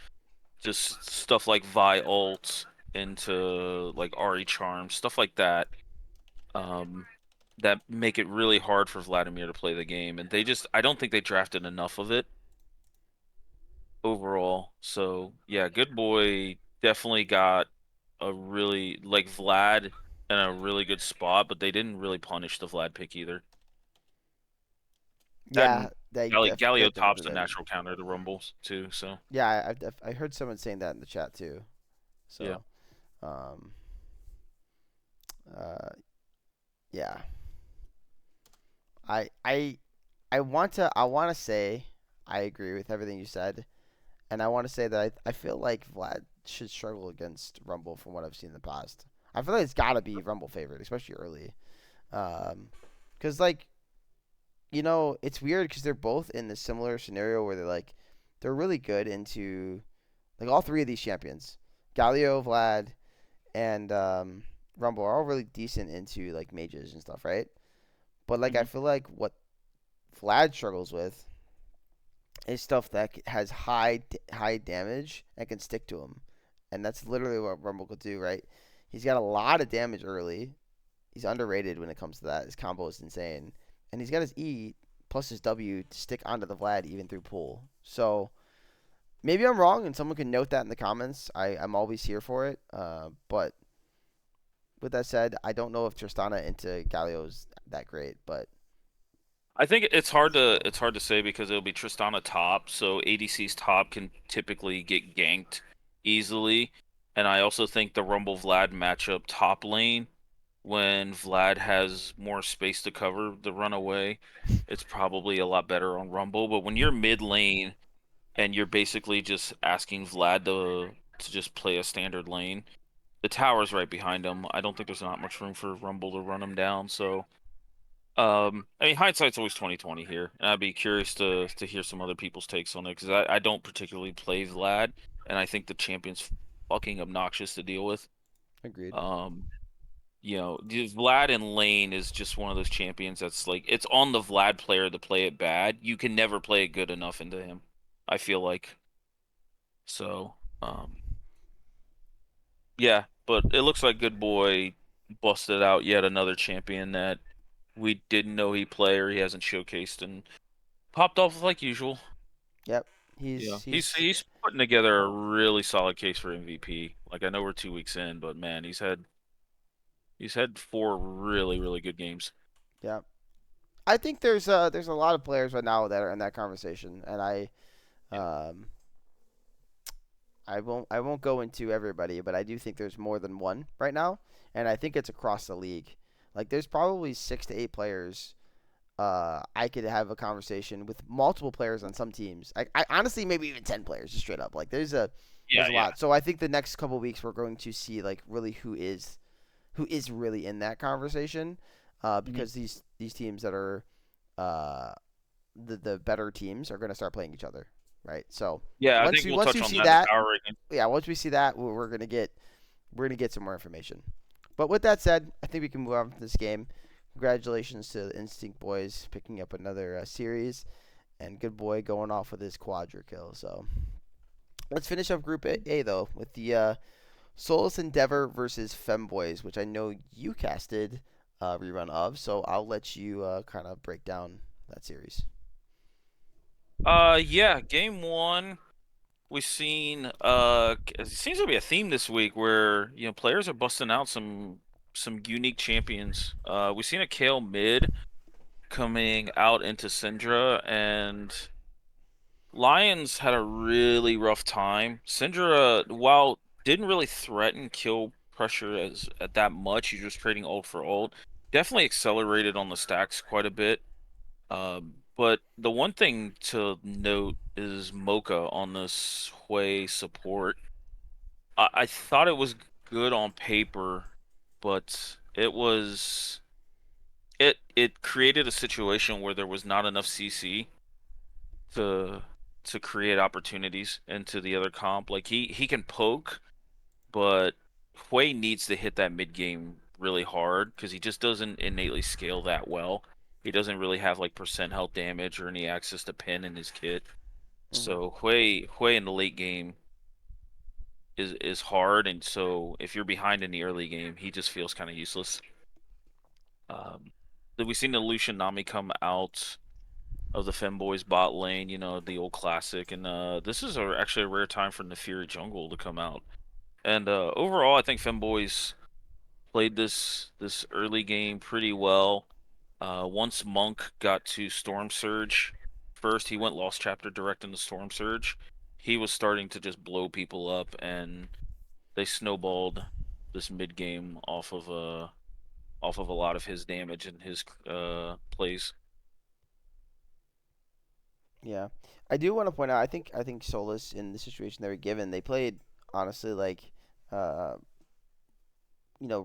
S2: just stuff like Vi ult into like Ari charm, stuff like that. Um, that make it really hard for Vladimir to play the game, and I don't think they drafted enough of it overall. So yeah, good boy definitely got a really like Vlad in a really good spot, but they didn't really punish the Vlad pick either. That
S1: Yeah,
S2: and Galio
S1: they
S2: tops
S1: definitely
S2: the
S1: didn't.
S2: natural counter the Rumbles too. So
S1: Yeah, I heard someone saying that in the chat too.
S2: yeah,
S1: So, um, uh, yeah, I I I want to say I agree with everything you said, and I want to say that I feel like Vlad should struggle against Rumble from what I've seen in the past. I feel like it's got to be Rumble favorite, especially early. Because like it's weird because they're both in this similar scenario where they're like they're really good into like all three of these champions, Galio, Vlad, and Rumble are all really decent into like mages and stuff, right? But like I
S2: Hmm.
S1: feel like what Vlad struggles with is stuff that has high damage and can stick to him, and that's literally what Rumble could do, right? He's got a lot of damage early. He's underrated when it comes to that. His combo is insane, and he's got his E plus his W to stick onto the Vlad even through pool. So maybe I'm wrong, and someone can note that in the comments. I'm always here for it. But with that said, I don't know if Tristana into Galio is that great, but
S2: I think it's
S1: it's
S2: hard to
S1: possible.
S2: it's hard to say because it'll be Tristana top, so ADC's top can typically get ganked easily. And I also think the Rumble Vlad matchup top lane, when Vlad has more space to cover the runaway, it's probably a lot better on Rumble. But when you're mid lane and you're basically just asking Vlad to just play a standard lane, the tower's right behind him. I don't think there's not much room for Rumble to run him down. So, I mean, hindsight's always 2020 here, and I'd be curious to hear some other people's takes on it because I don't particularly play Vlad, and I think the champion's fucking obnoxious to deal with.
S1: Agreed.
S2: Um, Vlad in lane is just one of those champions that's like it's on the Vlad player to play it bad. You can never play it good enough into him. I feel like so. Yeah, but it looks like Good Boy busted out yet another champion that we didn't know he play or he hasn't showcased and popped off like usual.
S1: Yep.
S2: Yeah,
S1: He's
S2: he's
S1: he's
S2: he's putting together a really solid case for MVP. Like I know we're 2 weeks in, but man, he's had four really good games.
S1: yeah. I think there's a lot of players right now that are in that conversation, and
S2: Yeah,
S1: um I won't go into everybody, but I do think there's more than one right now, and I think it's across the league. Like there's probably 6 to 8 players. I could have a conversation with multiple players on some teams. I honestly maybe even 10 players, just straight up. Like
S2: yeah,
S1: there's a
S2: yeah.
S1: lot. So I think the next couple weeks we're going to see like really who is really in that conversation,
S2: Hmm.
S1: because these teams that are uh the better teams are going to start playing each other, right? So
S2: Yeah, I
S1: once
S2: think
S1: we
S2: we'll
S1: once
S2: touch
S1: we
S2: on
S1: see
S2: that in the
S1: that,
S2: power ranking.
S1: yeah, once we see that, we're gonna get some more information. But with that said, I think we can move on from this game. Congratulations to the Instinct Boys picking up another series, and Good Boy going off with his quadra kill. So let's finish up Group A though with the Soulless Endeavor versus Femboys, which I know you casted a rerun of. So I'll let you kind of break down that series.
S2: Yeah, game one. We've seen it seems to be a theme this week where players are busting out some unique champions. We've seen a Kale mid coming out into Syndra, and Lions had a really rough time. Syndra, while didn't really threaten kill pressure as at that much, you're just trading ult for ult. Definitely accelerated on the stacks quite a bit. But the one thing to note is Mocha on this Hui support. I thought it was good on paper, but it created a situation where there was not enough CC to to create opportunities into the other comp. Like he can poke, but Hui needs to hit that mid game really hard because he just doesn't innately scale that well. He doesn't really have like percent health damage or any access to pin in his kit.
S1: Hmm.
S2: So Hui in the late game is hard, and so if you're behind in the early game, he just feels kind of useless. Um, we've seen the Lucian Nami come out of the Femboys bot lane, the old classic, and this is actually a rare time for Nefiri jungle to come out. And overall, I think Femboys played this early game pretty well. Once Monk got to Storm Surge, first he went Lost Chapter direct into Storm Surge. He was starting to just blow people up, and they snowballed this mid game off of a lot of his damage and his plays.
S1: Yeah, I do want to point out. I think Solus in the situation they were given, they played honestly like uh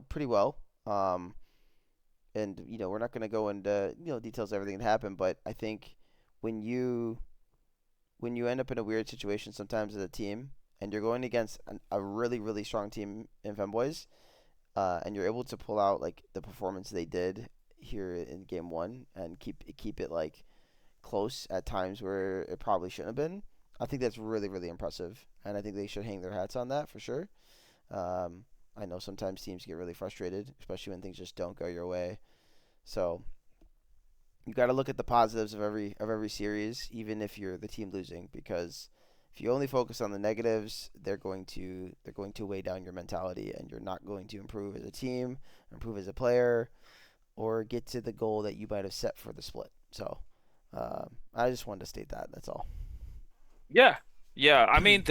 S1: pretty well. Um, and we're not gonna go into details of everything that happened, but I think when you when you end up in a weird situation sometimes as a team, and you're going against a really really strong team in Femboys, and you're able to pull out like the performance they did here in game one and keep it like close at times where it probably shouldn't have been. I think that's really really impressive, and I think they should hang their hats on that for sure. Um, I know sometimes teams get really frustrated, especially when things just don't go your way. So you got to look at the positives of every series, even if you're the team losing, because if you only focus on the negatives, they're going to weigh down your mentality, and you're not going to improve as a team, improve as a player, or get to the goal that you might have set for the split. So I just wanted to state that. That's all.
S2: Yeah. Yeah. I mean,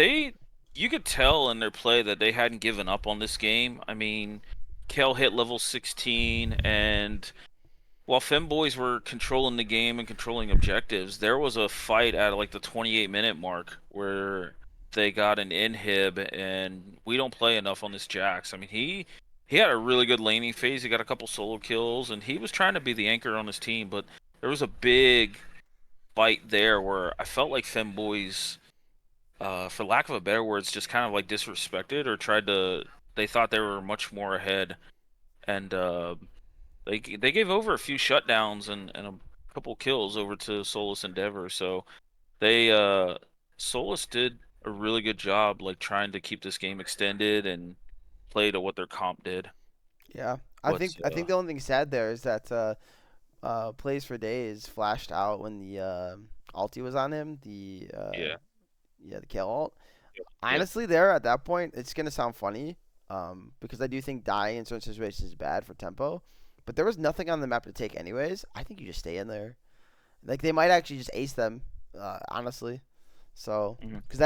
S2: you could tell in their play that they hadn't given up on this game. I mean, Kel hit level 16, and while Femboys were controlling the game and controlling objectives, there was a fight at like the 28-minute mark where they got an inhib, and we don't play enough on this Jax. I mean, he had a really good laning phase. He got a couple solo kills, and he was trying to be the anchor on his team, but there was a big fight there where I felt like Femboys, for lack of a better words, just kind of like disrespected or tried to. They thought they were much more ahead, and they gave over a few shutdowns and a couple kills over to Solus Endeavor. So they Solus did a really good job, like trying to keep this game extended and play to what their comp did.
S1: Yeah,
S2: But
S1: I think the only thing sad there is that plays for days flashed out when the ulti was on him.
S2: yeah,
S1: Yeah, the kill ult.
S2: yeah,
S1: Honestly, there at that point, it's gonna sound funny, because I do think dying in certain situations is bad for tempo. But there was nothing on the map to take anyways. I think you just stay in there. Like they might actually just ace them, honestly. So,
S2: hmm
S1: because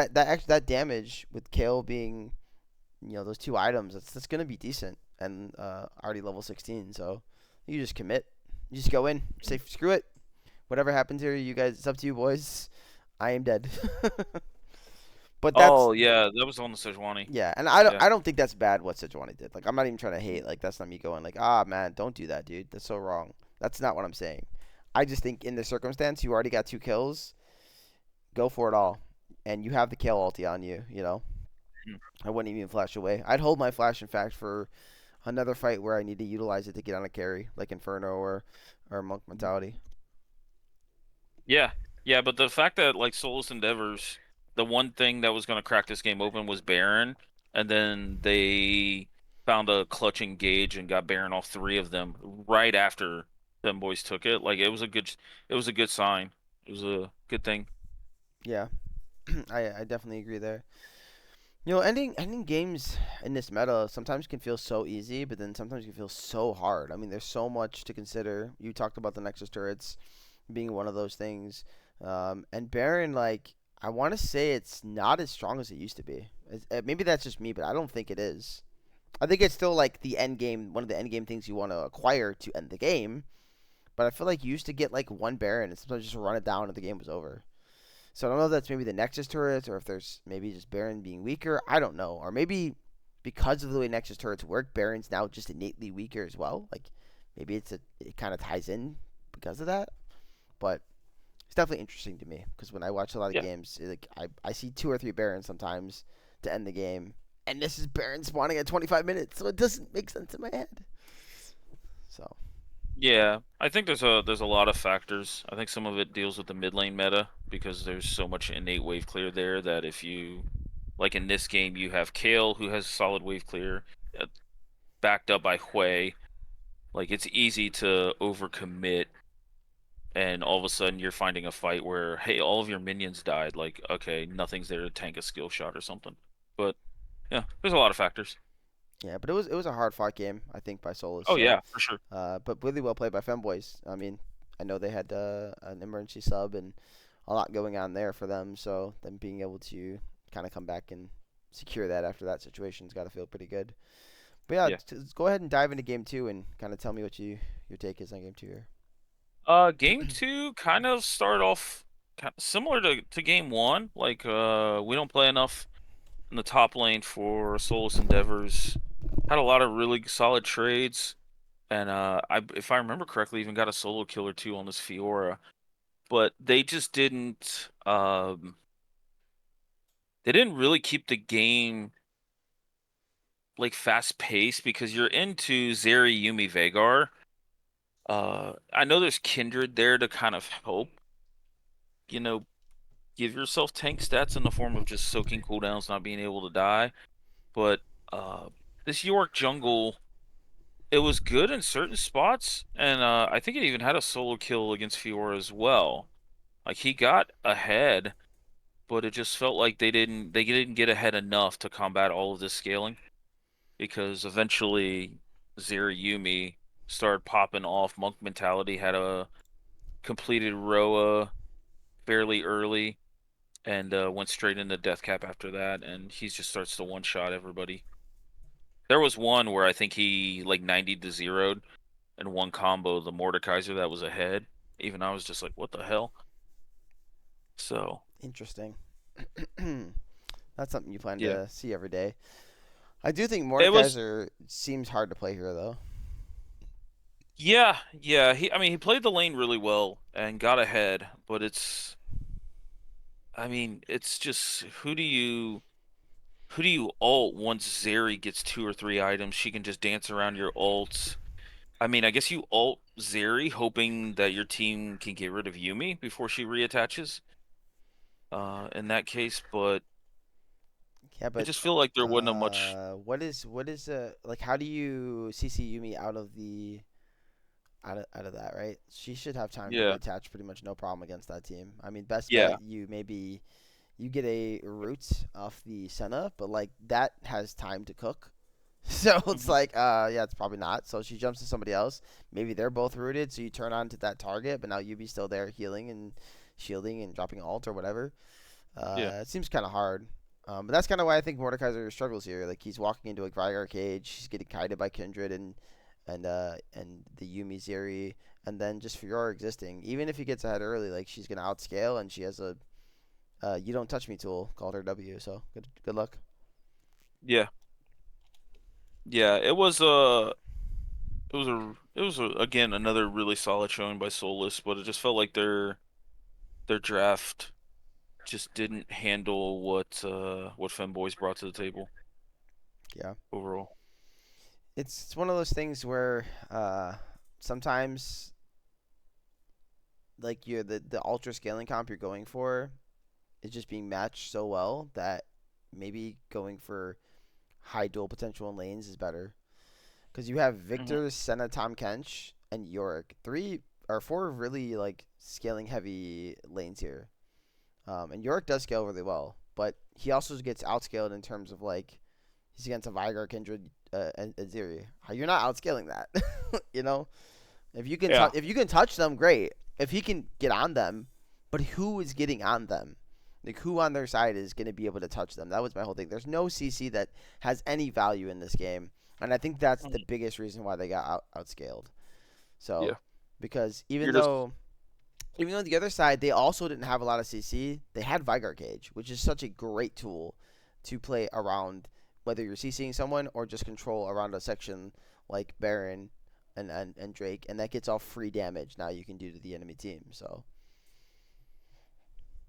S1: that damage with kill being, those two items, that's gonna be decent and already level 16. So you just commit. You just go in. Say screw it. Whatever happens here, you guys, it's up to you, boys. I am dead. But that's
S2: Oh yeah, that was on the Sejuani.
S1: yeah, and
S2: Yeah.
S1: I don't think that's bad what Sejuani did. Like I'm not even trying to hate. Like that's not me going like, ah man, don't do that, dude. That's so wrong. That's not what I'm saying. I just think in the circumstance, you already got two kills. Go for it all, and you have the kill ulti on you.
S2: Mhm.
S1: I wouldn't even flash away. I'd hold my flash, in fact, for another fight where I need to utilize it to get on a carry, like Inferno or Monk mentality.
S2: Yeah, yeah, but the fact that like Solus Endeavors, the one thing that was going to crack this game open was Baron, and then they found a clutch engage and got Baron off three of them right after them boys took it. Like it was a good sign. It was a good thing.
S1: Yeah, I definitely agree there. Ending games in this meta sometimes can feel so easy, but then sometimes can feel so hard. I mean, there's so much to consider. You talked about the Nexus turrets being one of those things, and Baron, like, I want to say it's not as strong as it used to be. Maybe that's just me, but I don't think it is. I think it's still like the end game, one of the end game things you want to acquire to end the game. But I feel like you used to get like one Baron and sometimes just run it down and the game was over. So I don't know if that's maybe the Nexus turrets or if there's maybe just Baron being weaker. I don't know. Or maybe because of the way Nexus turrets work, Baron's now just innately weaker as well. Like maybe it kind of ties in because of that. But it's definitely interesting to me because when I watch a lot of
S2: Yeah.
S1: games, like I see two or three Barons sometimes to end the game, and this is Baron spawning at 25 minutes, so it doesn't make sense in my head. So
S2: Yeah, I think there's a lot of factors. I think some of it deals with the mid lane meta because there's so much innate wave clear there that if you like in this game you have Kale who has solid wave clear, backed up by Hui. Like it's easy to overcommit, and all of a sudden you're finding a fight where hey, all of your minions died. Like okay, nothing's there to tank a skill shot or something. But yeah, there's a lot of factors.
S1: yeah, but it was a hard fought game I think by Solus.
S2: Oh
S1: So
S2: yeah, for sure.
S1: but really well played by Femboys. I mean, I know they had an emergency sub and a lot going on there for them. So them being able to kind of come back and secure that after that situation's got to feel pretty good. But yeah,
S2: Yeah.
S1: go ahead and dive into game two and kind of tell me what your take is on game two here.
S2: Game two kind of started off kind of similar to game one. Like we don't play enough in the top lane for Solus Endeavors. Had a lot of really solid trades, and if I remember correctly, even got a solo kill or two on this Fiora. But they just didn't. they didn't really keep the game like fast paced because you're into Zeri Yumi Vagar. I know there's Kindred there to kind of help, you know, give yourself tank stats in the form of just soaking cooldowns, not being able to die. But uh, this York jungle, it was good in certain spots, and I think it even had a solo kill against Fiora as well. Like he got ahead, but it just felt like they didn't get ahead enough to combat all of this scaling because eventually Zeri Yumi started popping off. Monk Mentality had a completed Roa fairly early and went straight into Death Cap after that, and he just starts to one shot everybody. There was one where I think he like 90 to zeroed in one combo the Mordekaiser that was ahead. Even I was just like, what the hell? So
S1: Interesting. That's something you plan
S2: yeah,
S1: to see every day. I do think
S2: it was
S1: Mordekaiser seems hard to play here, though.
S2: yeah. I mean, he played the lane really well and got ahead, but I mean, it's just who do you ult once Zeri gets two or three items? She can just dance around your ults. I mean, I guess you ult Zeri hoping that your team can get rid of Yumi before she reattaches. In that case, but
S1: Yeah,
S2: I
S1: but
S2: just feel like there wasn't a much.
S1: what is like? How do you CC Yumi out of the out of that? Right, she should have time to
S2: Yeah,
S1: reattach pretty much no problem against that team. I mean, best
S2: yeah,
S1: bet you maybe you get a root off the Senna, but like that has time to cook. So it's
S2: hmm
S1: like, yeah, it's probably not. So she jumps to somebody else. Maybe they're both rooted, so you turn on to that target, but now Yubi's still there healing and shielding and dropping ult or whatever.
S2: yeah,
S1: It seems kind of hard. But that's kind of why I think Mordekaiser struggles here. Like he's walking into a Vigar cage, he's getting kited by Kindred and the Yumi Zeri, and then just Fiora existing. Even if he gets ahead early, like she's gonna outscale, and she has a you don't touch me tool called her W. So good luck.
S2: yeah, yeah. It was again another really solid showing by Soulless, but it just felt like their draft just didn't handle what Femboys brought to the table
S1: Yeah.
S2: overall.
S1: It's one of those things where sometimes like the ultra scaling comp you're going for is just being matched so well that maybe going for high dual potential in lanes is better. Because you have
S2: hmm
S1: Victor, Senna, Tom Kench, and Yorick. Three or four really like scaling heavy lanes here. And Yorick does scale really well, but he also gets outscaled in terms of like he's against a Vigar, Kindred, and Zeri. You're not outscaling that, you know.
S2: Yeah.
S1: If you can touch them, great. If he can get on them, but who is getting on them? Like who on their side is going to be able to touch them? That was my whole thing. There's no CC that has any value in this game, and I think that's the
S2: Mhm.
S1: biggest reason why they got outscaled. So,
S2: Yeah.
S1: because
S2: You're just
S1: even though the other side they also didn't have a lot of CC, they had Vigar Cage, which is such a great tool to play around whether you're CCing someone or just control around a section like Baron and Drake, and that gets all free damage now you can do to the enemy team. So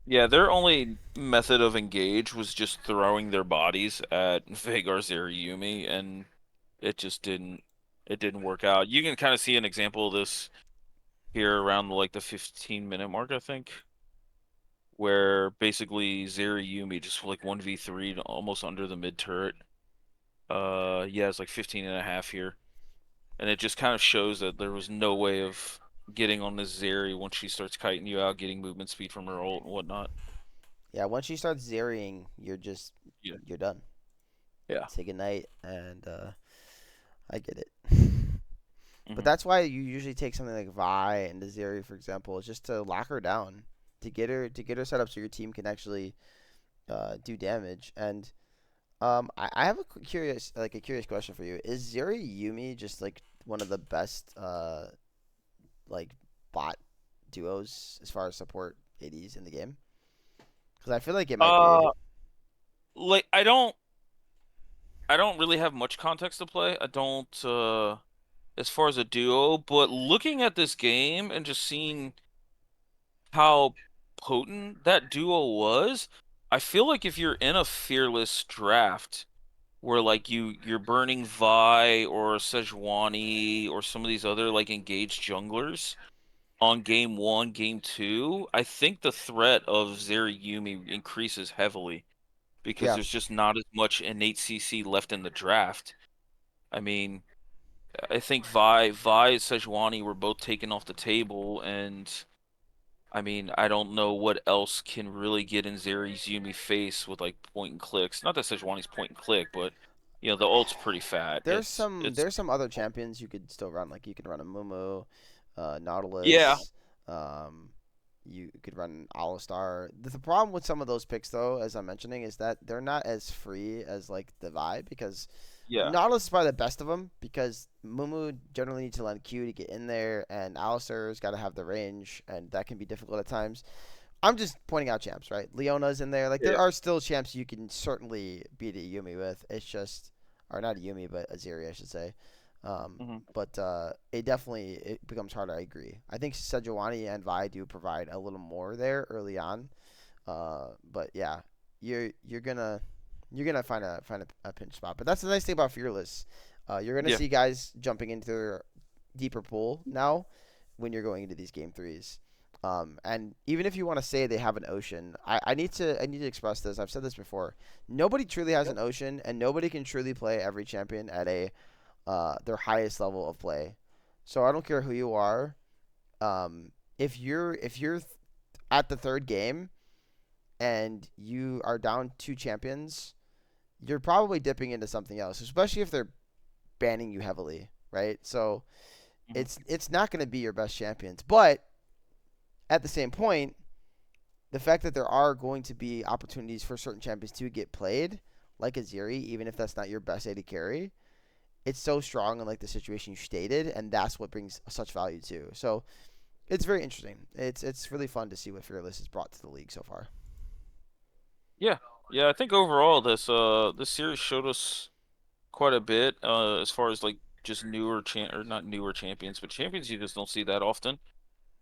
S2: yeah, their only method of engage was just throwing their bodies at Vagar Yumi, and it just didn't work out. You can kind of see an example of this here around like the 15-minute mark, I think, where basically Yumi just like 1v3 almost under the mid turret. Yeah, it's like 15 and a half here. And it just kind of shows that there was no way of getting on this Zeri once she starts kiting you out, getting movement speed from her ult and whatnot.
S1: yeah, once you start zeroing,
S2: Yeah.
S1: you're done.
S2: Yeah.
S1: Say goodnight, and I get it. But
S2: hmm
S1: that's why you usually take something like Vi and the Zeri, for example, is just to lock her down, to get her set up so your team can actually do damage. And I have a curious question for you. Is Zeri Yumi just like one of the best like bot duos as far as support ADs in the game? Because I feel like it might be.
S2: Uh, like I don't really have much context to play. I don't as far as a duo, but looking at this game and just seeing how potent that duo was, I feel like if you're in a fearless draft where like you're burning Vi or Sejuani or some of these other like engaged junglers on game one, game two, I think the threat of Zeri increases heavily because
S1: Yeah,
S2: there's just not as much innate CC left in the draft. I mean, I think Vi and Sejuani were both taken off the table, and I mean, I don't know what else can really get in Zeri's Yumi face with like point and clicks. Not that Sejuani's point and click, but the ult's pretty fat. It's
S1: there's some other champions you could still run. Like you can run a Mumu,
S2: yeah,
S1: Nautilus. Um, you could run Alistar. The problem with some of those picks, though, as I'm mentioning, is that they're not as free as like the Vibe because
S2: yeah.
S1: Nautilus is probably the best of them because Mumu generally needs to land Q to get in there, and Alistar's got to have the range, and that can be difficult at times. I'm just pointing out champs, right? Leona's in there. Like
S2: Yeah,
S1: there
S2: yeah.
S1: are still champs you can certainly beat a Yumi with. It's just, or not a Yumi, but a Zeri, I should say.
S2: Hmm.
S1: But it becomes harder. I agree. I think Sejuani and Vi do provide a little more there early on. But yeah, you're gonna you're gonna find a pinch spot. But that's the nice thing about Fearless. You're gonna
S2: Yeah.
S1: see guys jumping into their deeper pool now when you're going into these game threes. And even if you want to say they have an ocean, I need to express this. I've said this before. Nobody truly has
S2: Yep.
S1: an ocean, and nobody can truly play every champion at a their highest level of play. So I don't care who you are. If you're at the third game and you are down two champions, you're probably dipping into something else, especially if they're banning you heavily, right? So
S2: Hmm.
S1: it's not going to be your best champions, but at the same point, the fact that there are going to be opportunities for certain champions to get played, like Aziri, even if that's not your best AD carry, it's so strong in like the situation you stated, and that's what brings such value too. So it's very interesting. It's really fun to see what Fearless has brought to the league so far.
S2: Yeah. Yeah, I think overall this series showed us quite a bit as far as like just newer champ or not newer champions, but champions you just don't see that often.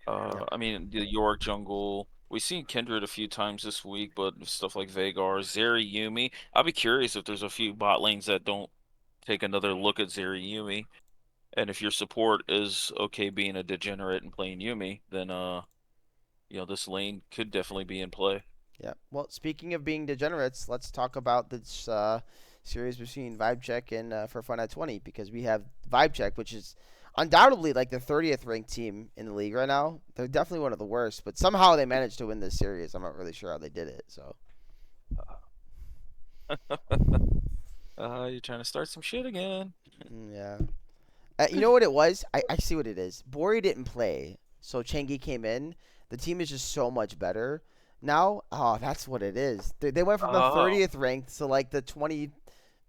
S1: Yep.
S2: I mean the York jungle. We've seen Kindred a few times this week, but stuff like Veigar, Zeri, Yumi. I'll be curious if there's a few bot lanes that don't take another look at Zeri Yumi. And if your support is okay being a degenerate and playing Yumi, then this lane could definitely be in play.
S1: Yeah. Well, speaking of being degenerates, let's talk about this series between Vibe Check and For Fun at 20 because we have Vibe Check, which is undoubtedly like the 30th ranked team in the league right now. They're definitely one of the worst, but somehow they managed to win this series. I'm not really sure how they did it. So,
S2: You're trying to start some shit again.
S1: yeah. You know what it was? I see what it is. Bori didn't play, so Changi came in. The team is just so much better now. Oh, that's what it is. They went from the
S2: Oh,
S1: 30th ranked to like the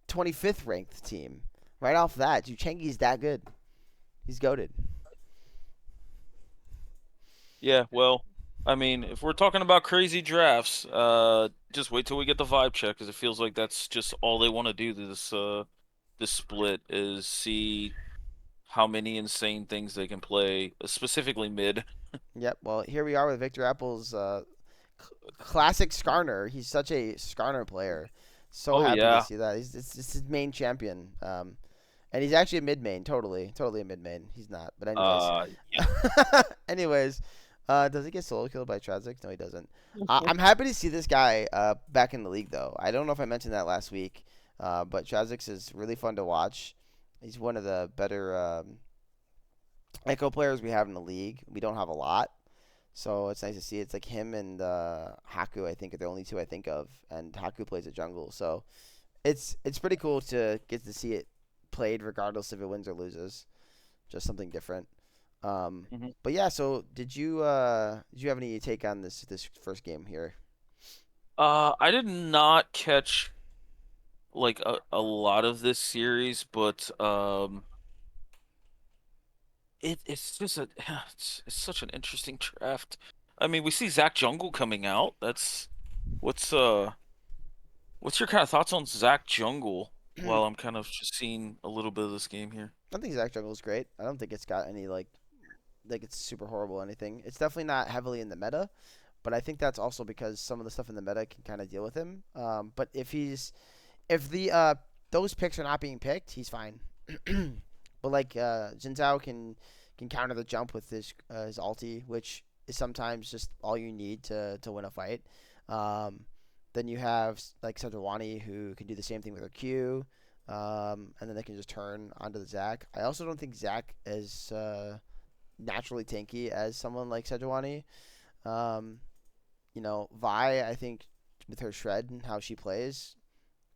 S1: 25th ranked team. Right off that, dude, Changi's that good. He's goaded.
S2: yeah. Well, I mean, if we're talking about crazy drafts, just wait till we get the vibe check because it feels like that's just all they want to do this split is see how many insane things they can play, specifically mid.
S1: Yep. Well, here we are with Victor Apple's classic Skarner. He's such a Skarner player. So
S2: Oh
S1: happy to
S2: yeah.
S1: see that. It's his main champion. And he's actually a mid main, totally a mid main. He's not, but anyways,
S2: Yeah.
S1: anyways, does he get solo killed by Tragic? No, he doesn't. I'm happy to see this guy back in the league though. I don't know if I mentioned that last week, but Tragic is really fun to watch. He's one of the better Echo players we have in the league. We don't have a lot, so it's nice to see. It's like him and Haku. I think are the only two I think of, and Haku plays a jungle, so it's pretty cool to get to see it played regardless if it wins or loses. Just something different. Um,
S2: Mhm.
S1: but yeah, so did you have any take on this first game here?
S2: I did not catch like a lot of this series, but it's just it's such an interesting draft. I mean, we see Zach Jungle coming out. That's what's uh what's your kind of thoughts on Zach Jungle
S1: I
S2: while I'm kind of just seeing a little bit of this game here?
S1: think Zach Jungle is great. I don't think it's got any like it's super horrible or anything. It's definitely not heavily in the meta, but I think that's also because some of the stuff in the meta can kind of deal with him. But if the those picks are not being picked, he's fine. But like Jin Zhao can counter the jump with his ulti, which is sometimes just all you need to win a fight. Um, then you have like Sejuani who can do the same thing with her Q, and then they can just turn onto the Zac. I also don't think Zac is naturally tanky as someone like Sejuani. Um, Vi, I think with her shred and how she plays,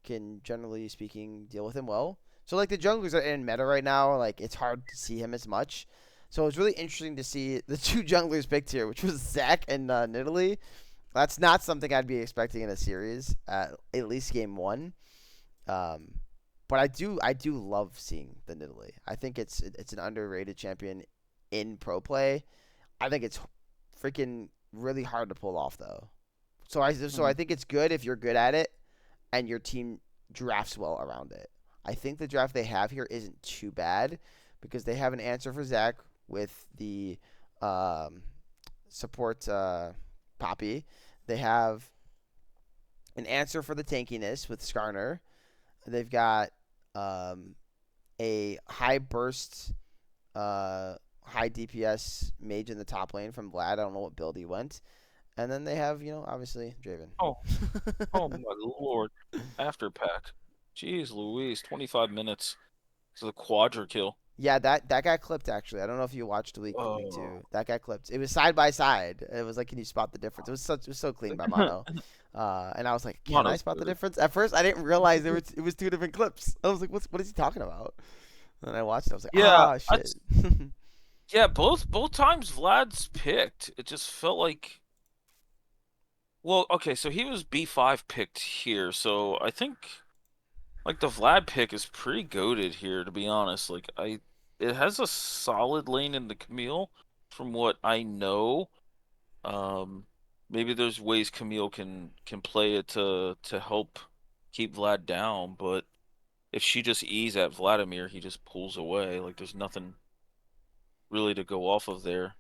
S1: can generally speaking deal with him well. So like the junglers are in meta right now, like it's hard to see him as much. So it's really interesting to see the two junglers picked here, which was Zac and Nidalee. That's not something I'd be expecting in a series at least game one. Um, but I do love seeing the Nidalee. I think it's an underrated champion in pro play. I think it's freaking really hard to pull off though. So I
S2: Mhm.
S1: think it's good if you're good at it and your team drafts well around it. I think the draft they have here isn't too bad because they have an answer for Zac with the um, support Poppy. They have an answer for the tankiness with Skarner. They've got um, a high burst, high DPS mage in the top lane from Vlad. I don't know what build he went. And then they have, obviously Draven.
S2: Oh, oh my lord. After pack. Jeez Louise, 25 minutes. It's a quadra kill.
S1: Yeah, that got clipped actually. I don't know if you watched week
S2: Oh.
S1: two. That got clipped. It was side by side. It was like, can you spot the difference? It was so clean by Mono. And I was like, can I
S2: Mono's
S1: spot the
S2: good.
S1: difference? At first, I didn't realize it was two different clips. I was like, what is he talking about? And I watched it. I was like,
S2: Yeah,
S1: shit.
S2: that's yeah, both times Vlad's picked. It just felt like well, okay, so he was B5 picked here, so I think like the Vlad pick is pretty goated here, to be honest. It has a solid lane in the Camille from what I know. Um, Maybe there's ways Camille can play it to help keep Vlad down, but if she just E's at Vladimir, he just pulls away. Like there's nothing really to go off of there.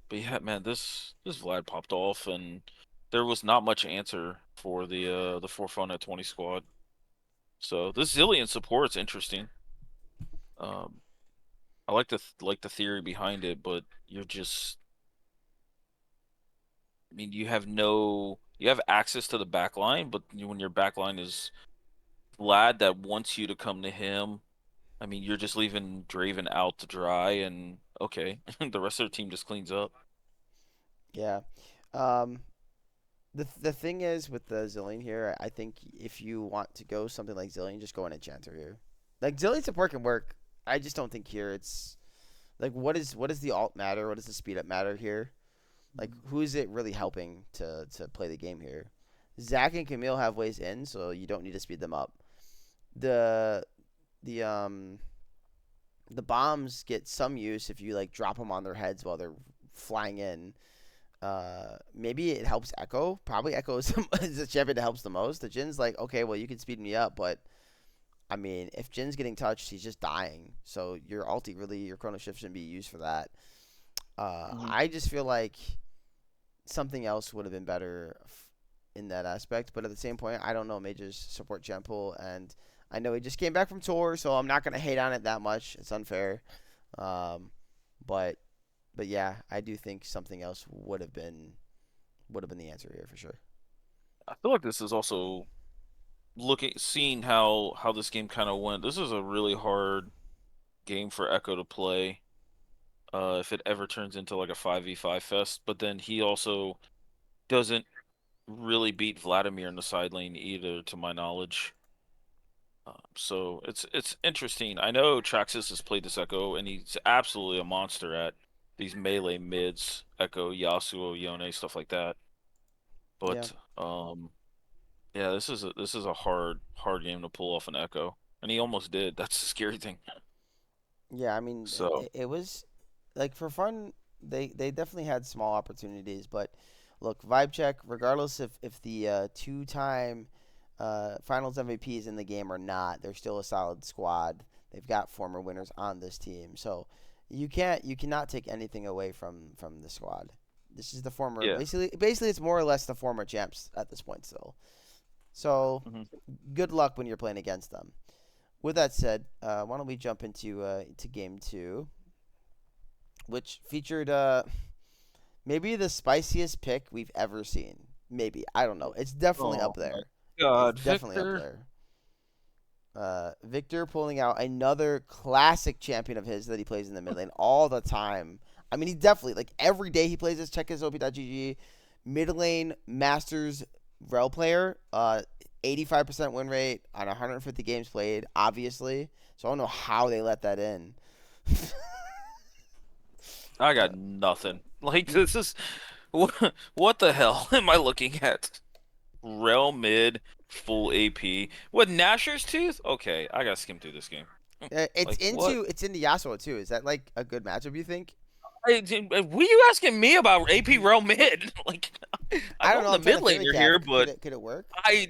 S2: But yeah, man, this Vlad popped off, and there was not much answer for the 4 Fun at 20 squad. So this Zillion support's interesting. Um, I like the theory behind it, but you're just, I mean, you have access to the back line, but when your back line is Vlad that wants you to come to him, I mean, you're just leaving Draven out to dry, and okay, the rest of the team just cleans up.
S1: Yeah. Um, the thing is with the Zillion here, I think if you want to go something like Zillion, just go an Enchanter here. Like Zillion support can work. I just don't think here it's like what is the alt matter? What does the speed up matter here? Like who is it really helping to play the game here? Zac and Camille have ways in, so you don't need to speed them up. The the um the bombs get some use if you like drop them on their heads while they're flying in. Maybe it helps Echo. Probably Echo is, is the champion that helps the most. The Jin's like, okay, well you can speed me up, but I mean, if Jin's getting touched, he's just dying. So your ulti really, your chrono shift shouldn't be used for that.
S2: Mhm.
S1: I just feel like something else would have been better in that aspect. But at the same point, I don't know. Mages support Gempool, and I know he just came back from tour, so I'm not gonna hate on it that much. It's unfair. Um, but but yeah, I do think something else would have been the answer here for sure.
S2: I feel like this is also seeing how this game kind of went. This is a really hard game for Echo to play. If it ever turns into like a 5v5 fest, but then he also doesn't really beat Vladimir in the side lane either, to my knowledge. So it's interesting. I know Traxxas has played this Echo, and he's absolutely a monster at these melee mids, Echo, Yasuo, Yone, stuff like that.
S1: Yeah,
S2: But yeah, this is a hard game to pull off an Echo, and he almost did. That's the scary thing.
S1: yeah. I mean,
S2: So
S1: it was like for fun. They definitely had small opportunities, but look, vibe check. Regardless if the two-time Finals MVP is in the game or not, they're still a solid squad. They've got former winners on this team, so you cannot take anything away from the squad. This is the former.
S2: Yeah.
S1: Basically, it's more or less the former champs at this point still. So
S2: Hmm.
S1: good luck when you're playing against them. With that said, why don't we jump into game two, which featured maybe the spiciest pick we've ever seen. Maybe, I don't know. It's definitely
S2: Oh
S1: up
S2: my
S1: there. It's
S2: God,
S1: definitely up
S2: Victor.
S1: there. Victor pulling out another classic champion of his that he plays in the mid lane all the time. I mean, he definitely, like, every day he plays this. Check his op.gg. Mid lane Masters rel player. 85% win rate on 150 games played, obviously. So I don't know how they let that in.
S2: I
S1: uh,
S2: got nothing. Like this is what the hell am I looking at? Rel mid, full AP with Nasher's tooth. Okay, I gotta skim through this game.
S1: it's
S2: Like what?
S1: into Yasuo too. Is that like a good matchup? You think?
S2: Were you asking me about AP Rel mid? Like I
S1: I
S2: know
S1: don't
S2: I'm
S1: know.
S2: the
S1: I'm trying
S2: mid
S1: to
S2: laner
S1: handicap.
S2: here,
S1: Could
S2: but
S1: it work?
S2: I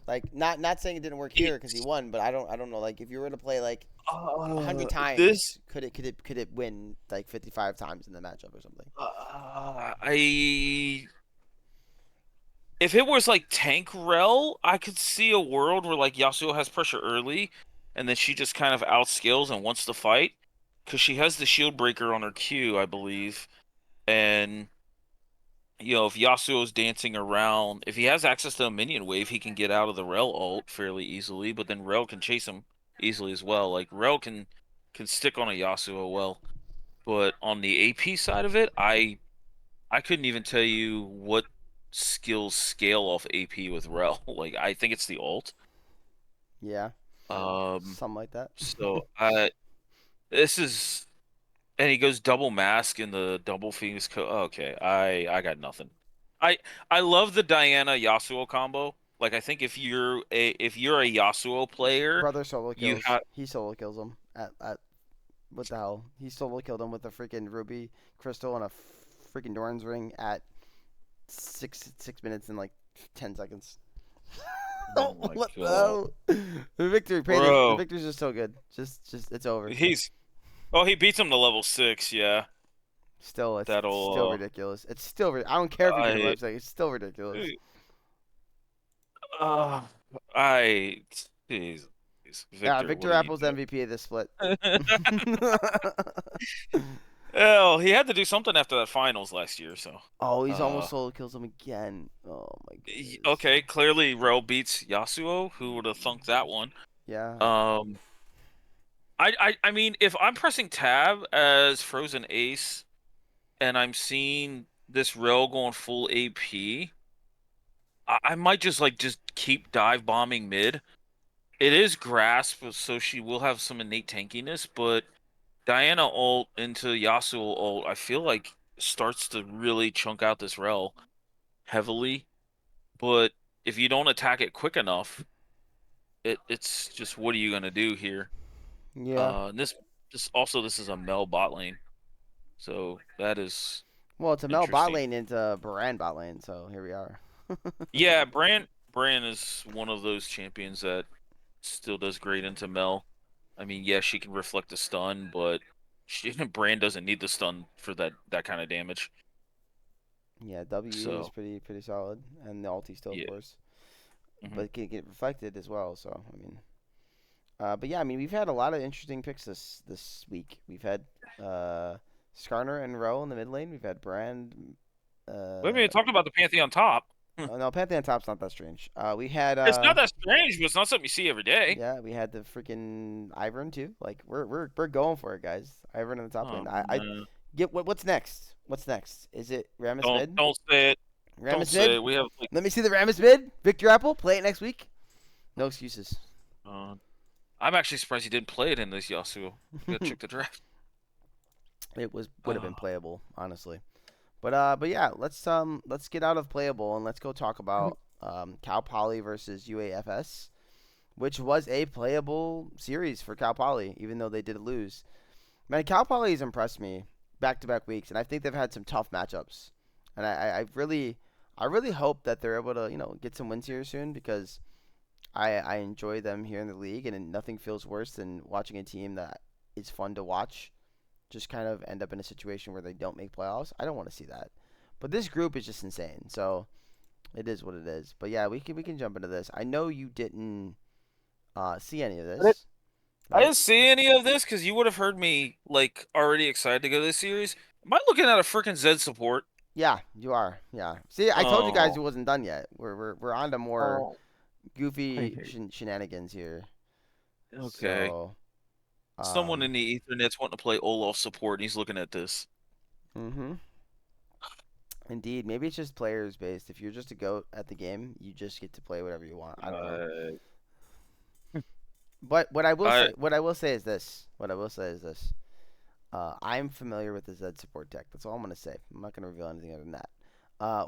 S1: Like not saying it didn't work here because he
S2: it's
S1: won, but I don't know. Like if you were to play like 100
S2: this
S1: times, could it win like 55 times in the matchup or something?
S2: I if it was like tank Rel, I could see a world where like Yasuo has pressure early, and then she just kind of outskills and wants to fight, because she has the shield breaker on her Q, I believe. And if Yasuo's dancing around, if he has access to a minion wave, he can get out of the Rel ult fairly easily. But then Rel can chase him easily as well. Like Rel can stick on a Yasuo well. But on the AP side of it, I couldn't even tell you what skills scale off AP with Rel. Like I think it's the ult.
S1: Yeah,
S2: Um,
S1: something like that.
S2: so this is, and he goes double mask in the double Phoenix okay, I got nothing. I I love the Diana Yasuo combo. Like I think if you're a Yasuo player,
S1: Brother solo
S2: you
S1: kills.
S2: have
S1: He solo kills him at what the hell? He solo killed him with a freaking ruby crystal and a freaking Doran's ring at 6 minutes and like 10 seconds.
S2: oh my
S1: What the
S2: God,
S1: hell? The victory, the
S2: bro,
S1: victory's just so good. Just it's over.
S2: he's he beats him to level 6. Yeah,
S1: Still, it's still
S2: that'll
S1: ridiculous. It's still. I don't care if you get a
S2: I
S1: website. It's still ridiculous.
S2: uh I jeez,
S1: Yeah,
S2: Victor, what
S1: Victor
S2: are you
S1: Apple's MVP of this split.
S2: doing? Well, he had to do something after that finals last year, so.
S1: Oh, he's
S2: Uh,
S1: almost solo kills him again. Oh my goodness.
S2: okay, clearly Rel beats Yasuo. Who would have thunk that one?
S1: Yeah,
S2: Um, I mean, if I'm pressing tab as Frozen Ace and I'm seeing this Rel going full AP, I might just keep dive bombing mid. It is grasp, so she will have some innate tankiness, but Diana ult into Yasuo ult, I feel like starts to really chunk out this Rel heavily. But if you don't attack it quick enough, it's just what are you gonna do here?
S1: yeah.
S2: And this is a Mel bot lane, so that is
S1: Well, it's a Mel bot
S2: interesting.
S1: lane into Baran bot lane, so here we are.
S2: Yeah, Bran is one of those champions that still does great into Mel. I mean, yes, she can reflect the stun, but Bran doesn't need the stun for that kind of damage.
S1: Yeah, W is
S2: So
S1: pretty solid, and the ulti still, of
S2: yeah.
S1: course, but
S2: Hmm.
S1: it can get reflected as well. So I mean, but yeah, I mean, we've had a lot of interesting picks this week. We've had Skarner and Rowe in the mid lane. We've had Brand.
S2: We haven't even
S1: Uh,
S2: talked about the Pantheon top.
S1: oh no, Pantheon top's not that strange. We had
S2: It's not that strange, but it's not something you see every day.
S1: yeah, we had the freaking Ivern too. Like we're going for it, guys. Ivern in the top
S2: Oh
S1: lane. I
S2: man.
S1: get what's next? What's next? Is it Rammus
S2: Don't
S1: mid?
S2: don't say it. Don't
S1: Rammus
S2: say
S1: mid?
S2: it. We have like
S1: Let me see the Rammus mid. Victor Apple, play it next week. No excuses.
S2: uh, I'm actually surprised he didn't play it in this Yasuo. You gotta check the draft.
S1: It would have
S2: Uh,
S1: been playable, honestly. But yeah, let's get out of playable and let's go talk about Cal Poly versus UAFS, which was a playable series for Cal Poly, even though they did lose. Man, Cal Poly has impressed me back to back weeks, and I think they've had some tough matchups. And I really hope that they're able to get some wins here soon because I enjoy them here in the league, and nothing feels worse than watching a team that is fun to watch just kind of end up in a situation where they don't make playoffs. I don't want to see that. But this group is just insane. So it is what it is. But yeah, we can jump into this. I know you didn't see any of this,
S2: I
S1: right?
S2: didn't see any of this because you would have heard me like already excited to go to this series. Am I looking at a freaking Zed support?
S1: Yeah, you are. Yeah. See, I told you guys it
S2: Oh,
S1: wasn't done yet. We're on to more
S2: oh, I
S1: goofy
S2: hate.
S1: shenanigans here.
S2: Okay,
S1: So,
S2: someone
S1: um,
S2: in the Ethernet's wanting to play Olaf support, and he's looking at this.
S1: mhm. Indeed, maybe it's just players based. If you're just a goat at the game, you just get to play whatever you want. I don't know.
S2: Uh,
S1: But
S2: I
S1: what I will say is this. What I will say is this. I'm familiar with the Zed support tech. That's all I'm gonna say. I'm not gonna reveal anything other than that.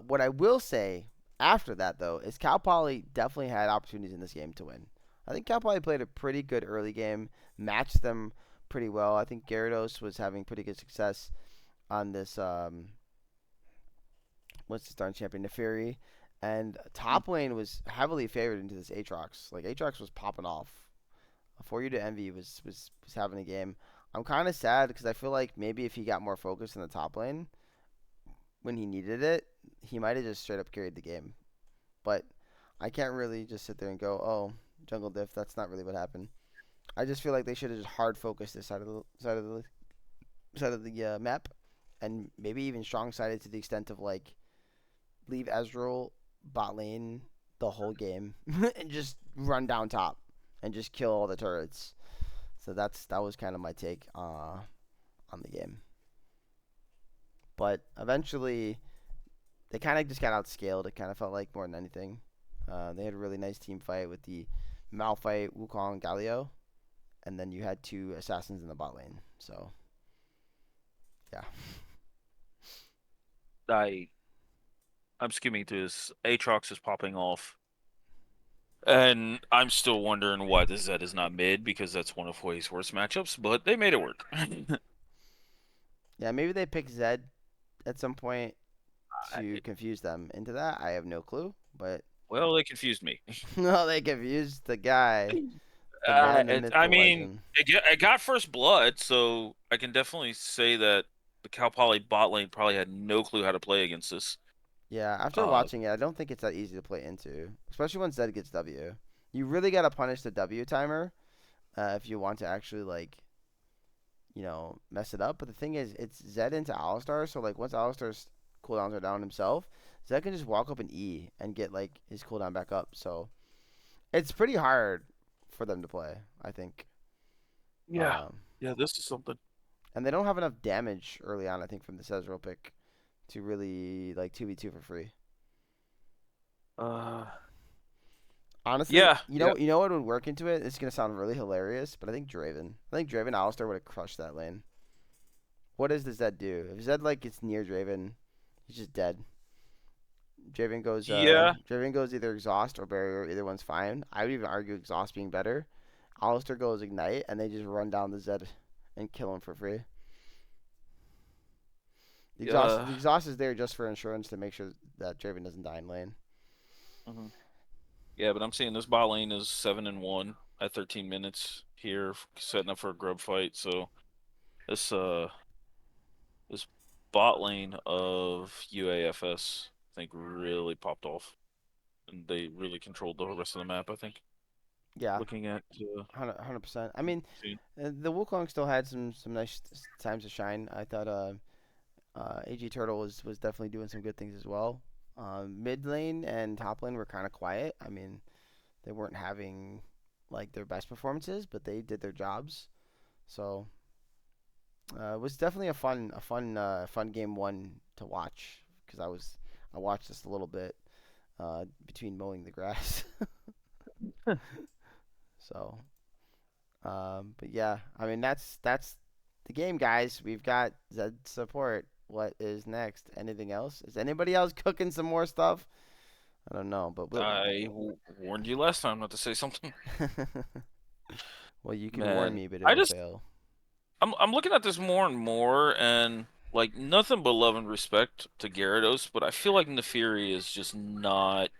S1: What I will say after that though is Cal Poly definitely had opportunities in this game to win. I think Cal Poly played a pretty good early game, matched them pretty well. I think Gyarados was having pretty good success on this. What's the starting champion? Neferi. And top lane was heavily favored into this Aatrox. Like Aatrox was popping off. For you to envy was having a game. I'm kind of sad because I feel like maybe if he got more focus in the top lane when he needed it, he might have just straight up carried the game. But I can't really just sit there and go, "Oh, jungle diff." That's not really what happened. I just feel like they should have just hard focused this side of the map, and maybe even strong sided to the extent of like leave Ezreal bot lane the whole game and just run down top and just kill all the turrets. So that was kind of my take on the game. But eventually, they kind of just got outscaled. It kind of felt like more than anything. They had a really nice team fight with the Malphite, Wukong, Galio, and then you had two assassins in the bot lane. So yeah,
S2: I I'm skimming through this. Aatrox is popping off, and I'm still wondering why the Zed is not mid because that's one of Huey's worst matchups. But they made it work.
S1: yeah. Maybe they picked Zed at some point to
S2: I,
S1: confuse them into that. I have no clue, but
S2: well, they confused me.
S1: no, they confused the guy, the man, the myth,
S2: I
S1: the
S2: mean,
S1: legend.
S2: it got first blood, so I can definitely say that the Cal Poly bot lane probably had no clue how to play against this.
S1: Yeah, after
S2: Uh,
S1: watching it, I don't think it's that easy to play into, especially when Zed gets W. You really gotta punish the W timer if you want to actually like mess it up. But the thing is, it's Zed into Alistar, so like once Alistar's cooldowns are down himself, Zed can just walk up and E and get like his cooldown back up. So it's pretty hard for them to play, I think.
S2: yeah,
S1: Um,
S2: yeah, this is something.
S1: and they don't have enough damage early on, I think, from the Ezreal pick to really like 2v2 for free.
S2: Uh,
S1: Honestly,
S2: yeah, yeah,
S1: you know what would work into it? It's gonna sound really hilarious, but I think Draven. I think Draven Alistar would have crushed that lane. What does the Zed do? If Zed like gets near Draven, he's just dead.
S2: yeah.
S1: Draven goes either exhaust or barrier, either one's fine. I would even argue exhaust being better. Alistar goes ignite and they just run down the Zed and kill him for free.
S2: Uh,
S1: The exhaust is there just for insurance to make sure that Draven doesn't die in lane.
S2: mhm. Yeah, but I'm seeing this bot lane is 7-1 at 13 minutes here, setting up for a grub fight. So this this bot lane of UAFS, I think, really popped off, and they really controlled the rest of the map. I think.
S1: Yeah,
S2: Looking at
S1: 100%. I mean,
S2: scene.
S1: the Wukong still had some nice times to shine. I thought AG Turtle was definitely doing some good things as well. Mid lane and top lane were kind of quiet. I mean, they weren't having like their best performances, but they did their jobs. So it was definitely fun game one to watch because I watched this a little bit between mowing the grass. So, but yeah, I mean that's the game, guys. We've got Zed support. What is next? Anything else? Is anybody else cooking some more stuff? I don't know, but we'll.
S2: Warned you last time not to say something.
S1: Well, you can warn
S2: Man,
S1: me, but
S2: I
S1: it'll
S2: just
S1: fail.
S2: I'm looking at this more and more, and like nothing but love and respect to Gyarados, but I feel like Neferi is just not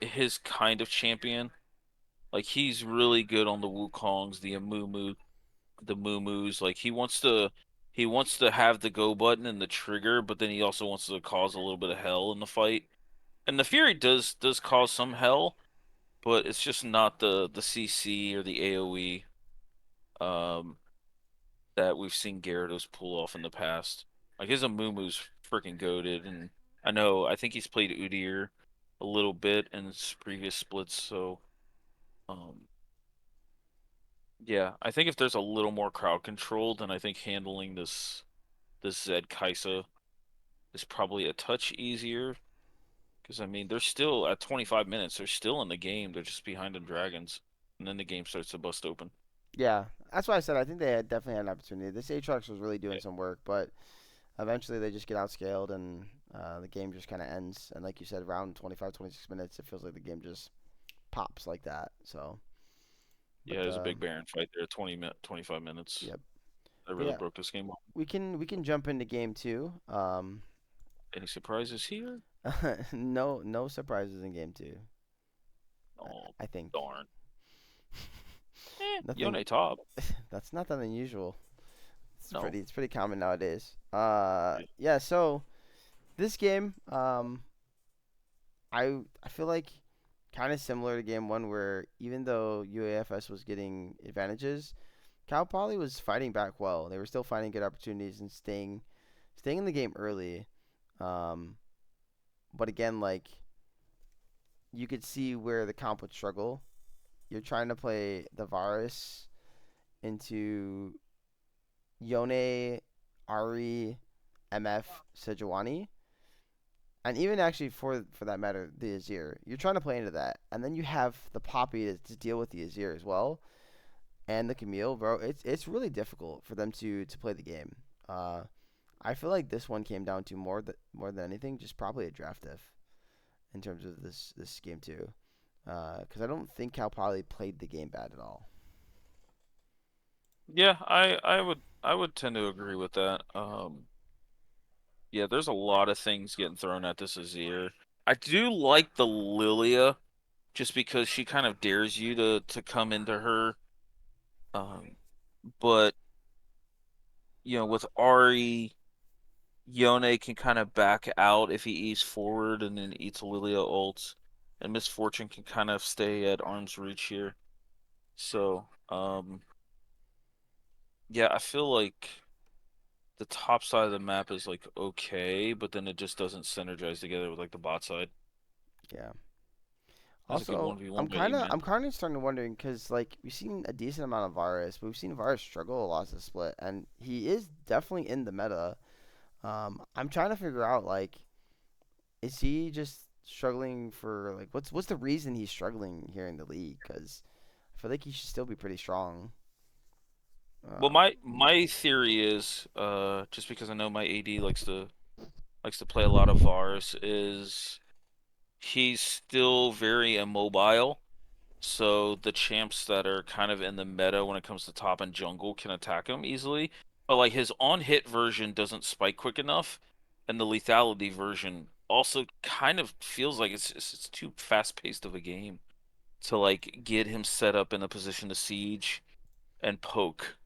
S2: his kind of champion. Like he's really good on the Wukongs, the Amumu, the moo like he wants to have the go button and the trigger, but then he also wants to cause a little bit of hell in the fight. And the Fury does cause some hell, but it's just not the CC or the AoE um that we've seen Gyarados pull off in the past. Like his Amumu's freaking goated, and I think he's played Udyr a little bit in his previous splits, so um yeah, I think if there's a little more crowd control, then I think handling this Zed Kaisa is probably a touch easier. Because I mean, they're still at 25 minutes. They're still in the game. They're just behind the Dragons, and then the game starts to bust open.
S1: Yeah, that's why I said I think they had definitely had an opportunity. This Aatrox was really doing
S2: Yeah,
S1: some work, but eventually they just get outscaled and the game just kind of ends. And like you said, around 25, 26 minutes, it feels like the game just pops like that. So,
S2: yeah,
S1: but
S2: there's a big Baron fight there. 25 minutes.
S1: yep.
S2: That
S1: But
S2: really
S1: yeah,
S2: broke this game up.
S1: we can jump into game two.
S2: Any surprises here?
S1: No surprises in game two.
S2: Oh,
S1: I think
S2: darn.
S1: nothing.
S2: Yone top.
S1: That's not that unusual.
S2: No.
S1: It's pretty common nowadays.
S2: Yeah.
S1: Yeah. So this game, I feel like kind of similar to game one, where even though UAFS was getting advantages, Cal Poly was fighting back well. They were still finding good opportunities and staying in the game early. Um, but again, like you could see where the comp would struggle. You're trying to play the Varus into Yone, Ari, MF, Sejuani, and even actually for that matter, the Azir. You're trying to play into that, and then you have the Poppy to deal with the Azir as well, and the Camille, bro. It's really difficult for them to play the game. Uh, I feel like this one came down to more than anything, just probably a draft diff in terms of this game too, because I don't think Cal Poly played the game bad at all.
S2: Yeah, I would tend to agree with that. Yeah, there's a lot of things getting thrown at this Azir. I do like the Lilia just because she kind of dares you to come into her. Um, but with Ari, Yone can kind of back out if he eats forward and then eats Lilia ult, and Misfortune can kind of stay at arm's reach here. So, yeah, I feel like the top side of the map is like okay, but then it just doesn't synergize together with like the bot side.
S1: Yeah.
S2: That's a good
S1: Also,
S2: 1v1 by E-Man.
S1: I'm kind of starting to wondering because like we've seen a decent amount of Varus, but we've seen Varus struggle a lot to split, and he is definitely in the meta. I'm trying to figure out like, is he just struggling for like what's the reason he's struggling here in the league? Because I feel like he should still be pretty strong.
S2: Well,
S1: Um,
S2: my theory is, just because I know my AD likes to play a lot of Varus, is he's still very immobile. So the champs that are kind of in the meta when it comes to top and jungle can attack him easily. But like his on-hit version doesn't spike quick enough, and the lethality version also kind of feels like it's too fast-paced of a game to like get him set up in a position to siege and poke.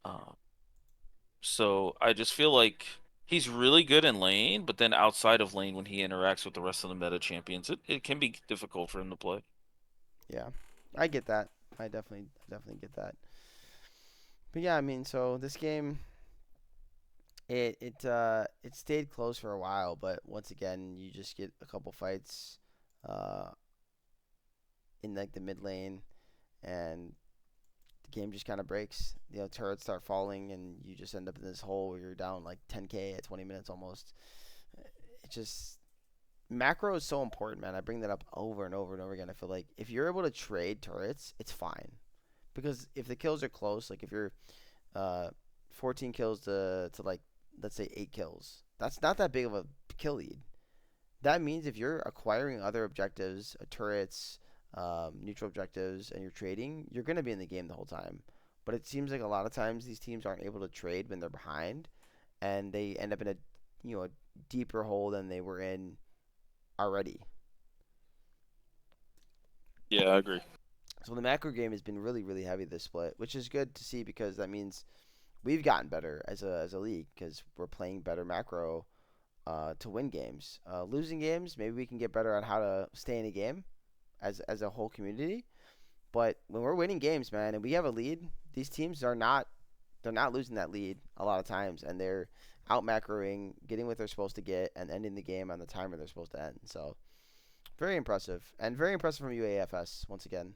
S2: Uh, so I just feel like he's really good in lane, but then outside of lane when he interacts with the rest of the meta champions, it can be difficult for him to play.
S1: yeah, I get that. I definitely get that. But yeah, I mean, so this game, it stayed close for a while, but once again, you just get a couple fights, uh, in like the mid lane, and the game just kind of breaks. You know, turrets start falling, and you just end up in this hole where you're down like 10k at 20 minutes almost. It just macro is so important, man. I bring that up over and over and over again. I feel like if you're able to trade turrets, it's fine because if the kills are close, like if you're uh 14 kills to like let's say 8 kills, that's not that big of a kill lead. That means if you're acquiring other objectives, turrets, neutral objectives, and you're trading, you're going to be in the game the whole time. But it seems like a lot of times these teams aren't able to trade when they're behind, and they end up in a deeper hole than they were in already.
S2: Yeah, I agree.
S1: So the macro game has been really, really heavy this split, which is good to see because that means we've gotten better as a league because we're playing better macro to win games. Losing games, maybe we can get better on how to stay in a game as a whole community. But when we're winning games, man, and we have a lead, these teams are not they're not losing that lead a lot of times, and they're out macroing, getting what they're supposed to get, and ending the game on the timer they're supposed to end. So very impressive, and very impressive from UAFS once again.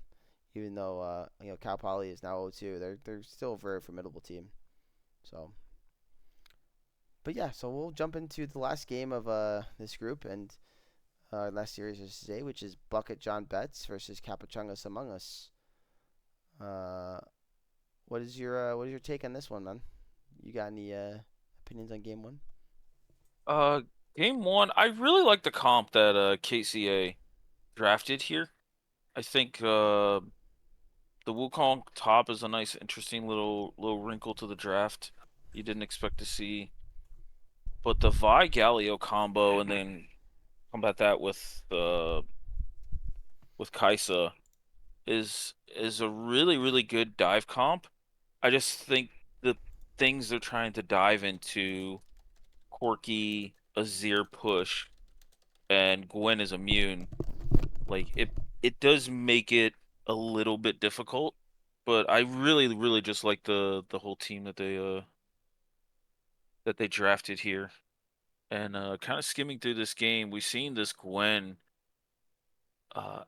S1: Even though Cal Poly is now 0-2, they're still a very formidable team. So, but yeah, so we'll jump into the last game of this group and last series of today, which is Bucket John Betts versus Capuchungus Among Us. Uh, what is your take on this one, man? You got any opinions on game one?
S2: Uh, Game one, I really like the comp that KCA drafted here. I think the Wukong top is a nice, interesting little wrinkle to the draft you didn't expect to see. But the Vi Galio combo and then combat that with Kaisa is a really good dive comp. I just think the things they're trying to dive into, Corky, Azir push, and Gwen is immune, like it does make it a little bit difficult. But I really just like the whole team that they drafted here. And kind of skimming through this game, we've seen this Gwen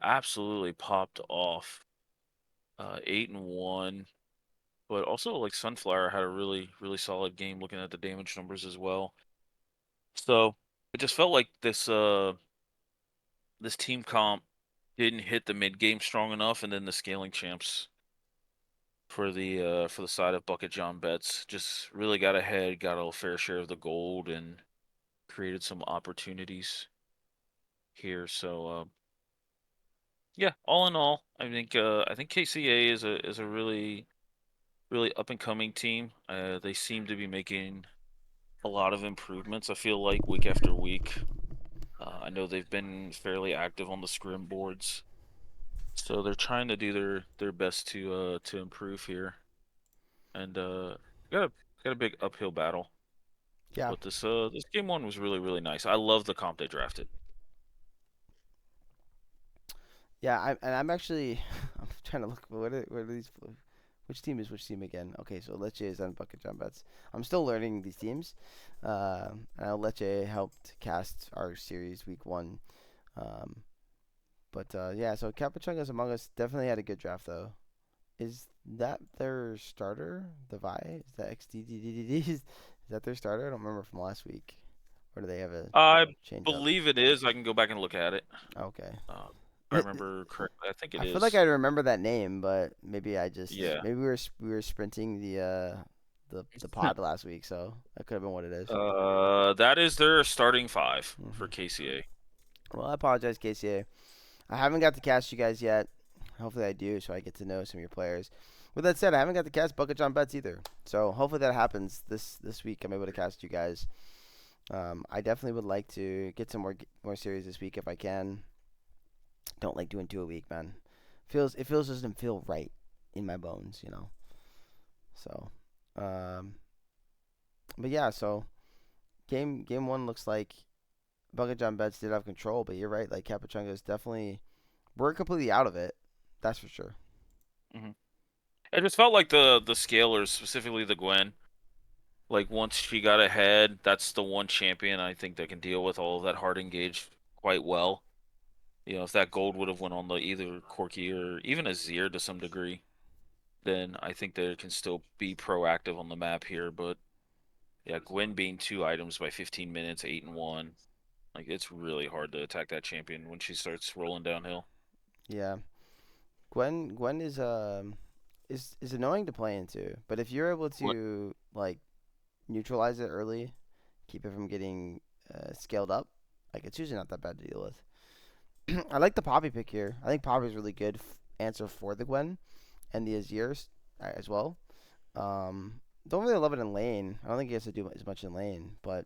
S2: absolutely popped off. 8-1. But also like Sunflower had a really solid game looking at the damage numbers as well. So it just felt like this team comp didn't hit the mid game strong enough, and then the scaling champs for the side of Bucket John Betts just really got ahead, got a fair share of the gold, and created some opportunities here. So yeah, all in all, I think KCA is a really up and coming team. They seem to be making a lot of improvements. I feel like week after week. I know they've been fairly active on the scrim boards, so they're trying to do their best to improve here. And got a got a big uphill battle.
S1: Yeah,
S2: But this game one was really nice. I love the comp they drafted.
S1: yeah. I'm actually I'm trying to look. What are these? Which team is which team again? Okay, so Lecce is on Bucket Jump Bets. I'm still learning these teams. Lecce helped cast our series week one. Um, but yeah, so Capuchungas Among Us definitely had a good draft though. Is that their starter? The Vi? Is that XDDDD? Is that their starter? I don't remember from last week. Or do they have a
S2: I
S1: change up?
S2: believe it is. I can go back and look at it.
S1: Okay.
S2: If I remember correctly, I think it
S1: I feel like
S2: is.
S1: I remember that name, but maybe I just
S2: Yeah.
S1: maybe we were sprinting the pod last week, so that could have been what it is.
S2: That is their starting five for
S1: Hmm.
S2: KCA.
S1: Well, I apologize, KCA. I haven't got to cast you guys yet. Hopefully, I do, so I get to know some of your players. With that said, I haven't got to cast Bucket John Betts either. So hopefully that happens this week. I'm able to cast you guys. I definitely would like to get some more series this week if I can. Don't like doing two a week, man. It feels doesn't feel right in my bones, you know. So, um, but yeah, so game one looks like Bucket John Betts did have control, but you're right. Like Capuchunga is definitely we're completely out of it. That's for sure.
S2: Hmm. It just felt like the scalers, specifically the Gwen, like once she got ahead, that's the one champion I think that can deal with all of that hard engage quite well. You know, if that gold would have went on the either Corki or even Azir to some degree, then I think that it can still be proactive on the map here. But yeah, Gwen being two items by 15 minutes, 8-1, like it's really hard to attack that champion when she starts rolling downhill.
S1: Yeah, Gwen is annoying to play into, but if you're able
S2: Gwen,
S1: to like neutralize it early, keep it from getting scaled up, like it's usually not that bad to deal with. I like the Poppy pick here. I think Poppy's really good answer for the Gwen and the Azirs as well. Don't really love it in lane. I don't think he has to do as much in lane, but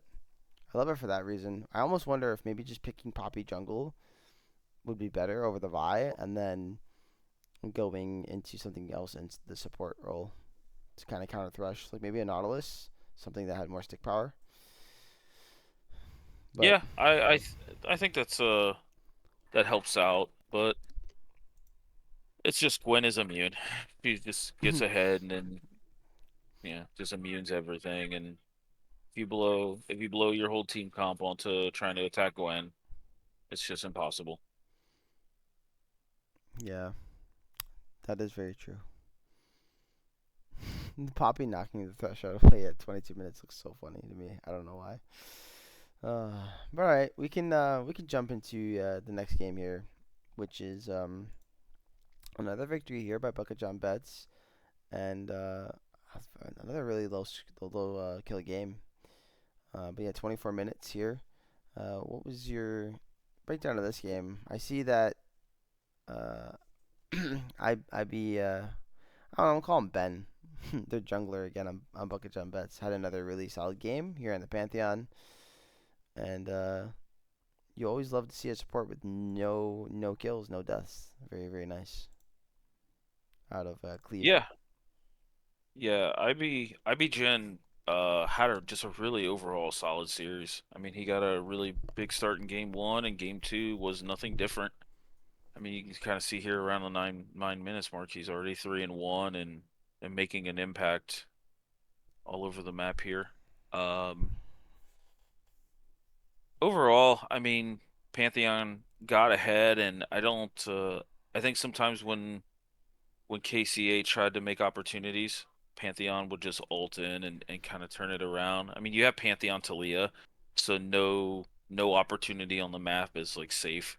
S1: I love it for that reason. I almost wonder if maybe just picking Poppy jungle would be better over the Vi, and then going into something else into the support role to kind of counter thrush, like maybe a Nautilus, something that had more stick power. But
S2: Yeah, I think that helps out, but it's just Gwen is immune. She just gets ahead and then yeah, just immunes everything. And if you blow your whole team comp onto trying to attack Gwen, it's just impossible.
S1: yeah, that is very true. Poppy knocking the thrush out away at 22 minutes looks so funny to me. I don't know why. Uh, but all right, we can jump into the next game here, which is another victory here by Bucket John Betts, and another really low kill game. But yeah, 24 minutes here. What was your breakdown of this game? I see that uh, I be I don't know, I'm calling Ben. Their jungler again on Bucket Jump Bets had another really solid game here in the Pantheon, and you always love to see a support with no kills, no deaths. Very nice out of Cleve.
S2: Yeah, yeah. IB Jen had just a really overall solid series. I mean, he got a really big start in game one, and game two was nothing different. I mean, you can kind of see here around the nine minutes mark, he's already 3-1 and making an impact all over the map here. Um, Overall, I mean, Pantheon got ahead, and I don't. I think sometimes when KCA tried to make opportunities, Pantheon would just ult in and kind of turn it around. I mean, you have Pantheon Talia, so no opportunity on the map is like safe.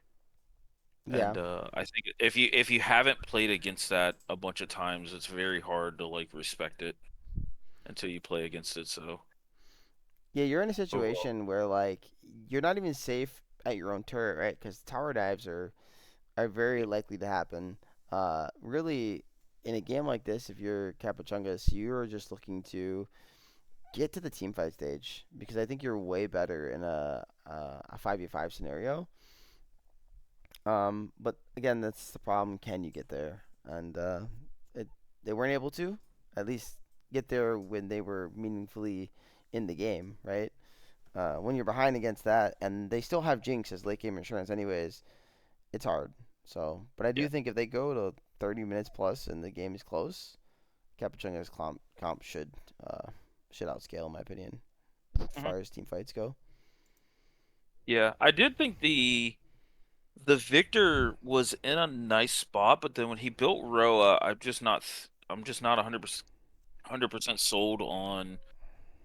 S1: Yeah,
S2: And I think if you haven't played against that a bunch of times, it's very hard to like respect it until you play against it. So
S1: yeah, you're in a
S2: overall,
S1: situation where like you're not even safe at your own turret, right? Because tower dives are very likely to happen. Really, in a game like this, if you're Capuchungus, you're just looking to get to the team fight stage because I think you're way better in a 5v5 scenario. But again, that's the problem. Can you get there? And it, they weren't able to, at least get there when they were meaningfully in the game, right? When you're behind against that, and they still have Jinx as late game insurance, anyways, it's hard. So, but I
S2: yeah.
S1: do think if they go to 30 minutes plus and the game is close, Capuchunga's comp should outscale, in my opinion, as
S2: Mhm.
S1: far as team fights go.
S2: Yeah, I did think the Victor was in a nice spot, but then when he built Roa, I'm just not 100% sold on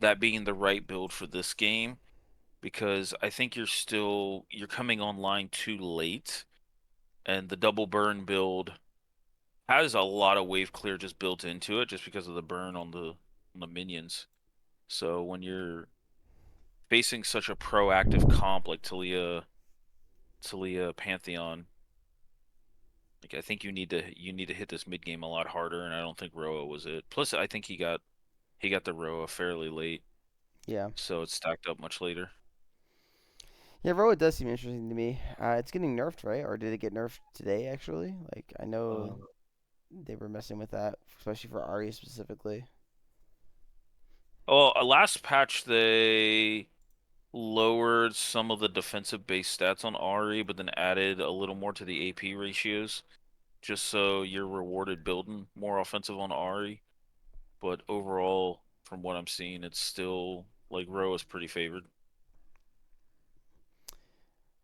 S2: that being the right build for this game because I think you're coming online too late, and the double burn build has a lot of wave clear just built into it just because of the burn on the minions. So when you're facing such a proactive comp like Talia Pantheon, like I think you need to hit this mid game a lot harder, and I don't think Roa was it. Plus, I think he got the Roa fairly late,
S1: Yeah.
S2: so it stacked up much later.
S1: Yeah, Roa does seem interesting to me. It's getting nerfed, right? Or did it get nerfed today, actually? Like, I know
S2: Uh,
S1: they were messing with that, especially for Ari specifically.
S2: well, last patch they lowered some of the defensive based stats on Ari, but then added a little more to the AP ratios, just so you're rewarded building more offensive on Ari. But overall, from what I'm seeing, it's still like Roa's pretty favored.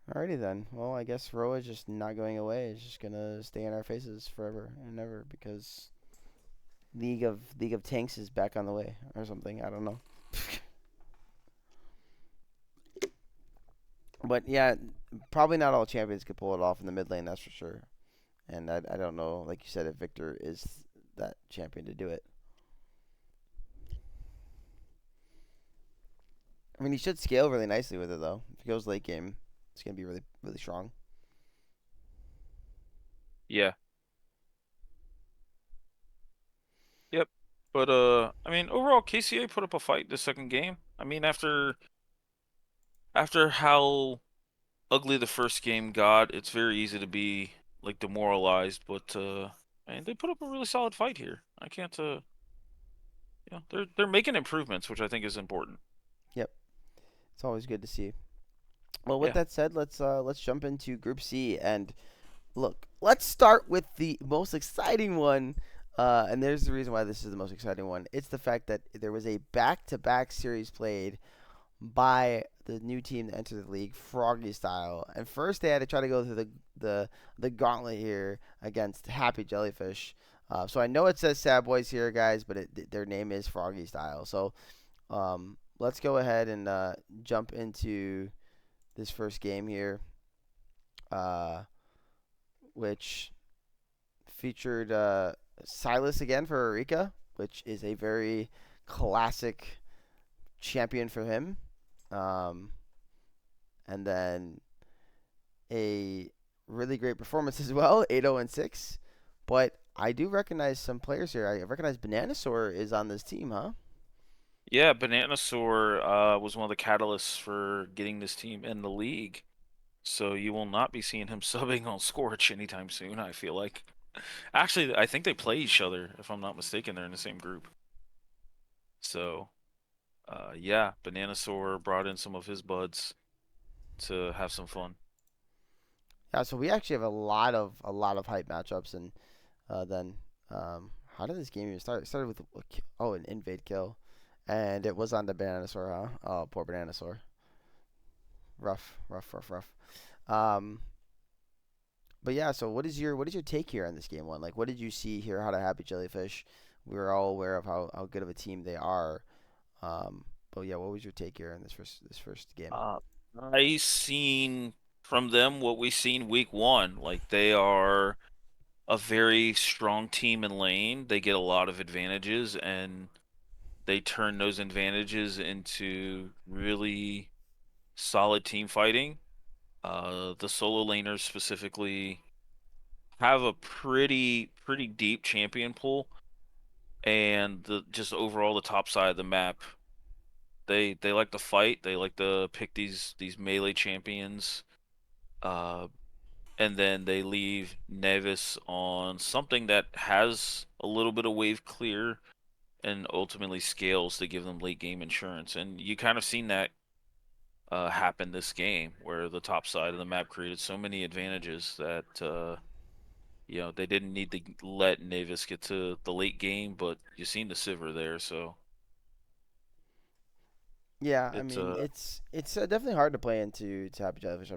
S1: Alrighty then. Well, I guess Roa's just not going away. It's just gonna stay in our faces forever and ever because League of Tanks is back on the way or something. I don't know. But yeah, probably not all champions could pull it off in the mid lane. That's for sure. And I don't know, like you said, if Victor is that champion to do it. I mean, he should scale really nicely with it though. If he goes late game, it's gonna be really strong.
S2: Yeah. Yep. But I mean, overall, KCA put up a fight the second game. I mean, after how ugly the first game got, it's very easy to be like demoralized. But and they put up a really solid fight here. I can't, they're making improvements, which I think is important.
S1: Yep, it's always good to see. Well, with
S2: Yeah,
S1: that said, let's jump into Group C and look. Let's start with the most exciting one. And there's the reason why this is the most exciting one. It's the fact that there was a back-to-back series played by the new team that entered the league, Froggy style. And first they had to try to go through the gauntlet here against Happy Jellyfish. So I know it says Sad Boys here, guys, but their name is Froggy style. So let's go ahead and jump into this first game here, uh, which featured Silas again for Eureka, which is a very classic champion for him. Um, and then a really great performance as well, 8-0 and 6. But I do recognize some players here. I recognize Bananasaur is on this team, huh?
S2: yeah. Bananasaur was one of the catalysts for getting this team in the league. So you will not be seeing him subbing on Scorch anytime soon, I feel like. Actually, I think they play each other, if I'm not mistaken. They're in the same group. So, yeah, Bananasaur brought in some of his buds to have some fun.
S1: Yeah, so we actually have a lot of hype matchups, and then how did this game even start? It started with an invade kill, and it was on the Bananasaur, huh? Oh, poor Bananasaur. Rough, rough, rough, rough. Um, but yeah, so what is your take here on this game one? Like, what did you see here? How to Happy Jellyfish? We were all aware of how good of a team they are. But yeah, what was your take here on this first game?
S2: Uh, I seen from them what we seen week one. Like they are a very strong team in lane. They get a lot of advantages and they turn those advantages into really solid team fighting. The solo laners specifically have a pretty deep champion pool, and the just overall the top side of the map, they like to fight. They like to pick these melee champions, uh, and then they leave Nevis on something that has a little bit of wave clear and ultimately scales to give them late game insurance. And you kind of seen that happen this game, where the top side of the map created so many advantages that they didn't need to let Navis get to the late game, but you seen the Sivir there, so
S1: Yeah, I
S2: it's
S1: mean it's definitely hard to play into to Happy Jellyfish.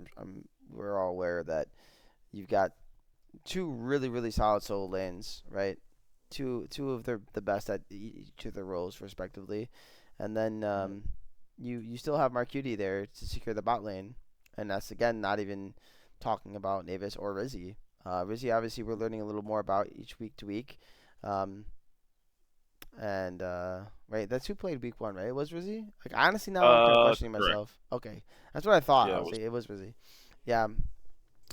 S1: We're all aware that you've got two really solid solo lanes, right? Two of the best at each of their roles respectively, and then
S2: Mhm.
S1: you still have Marcuti there to secure the bot lane, and that's again not even talking about Navis or Rizzy. Rizzy obviously we're learning a little more about each week to week, um, and right that's who played week one, right? It was Rizzy. Like honestly now I'm kind of questioning
S2: Correct.
S1: myself. Okay, that's what I thought. I
S2: Yeah, it
S1: was
S2: was.
S1: like it was Rizzy. Yeah,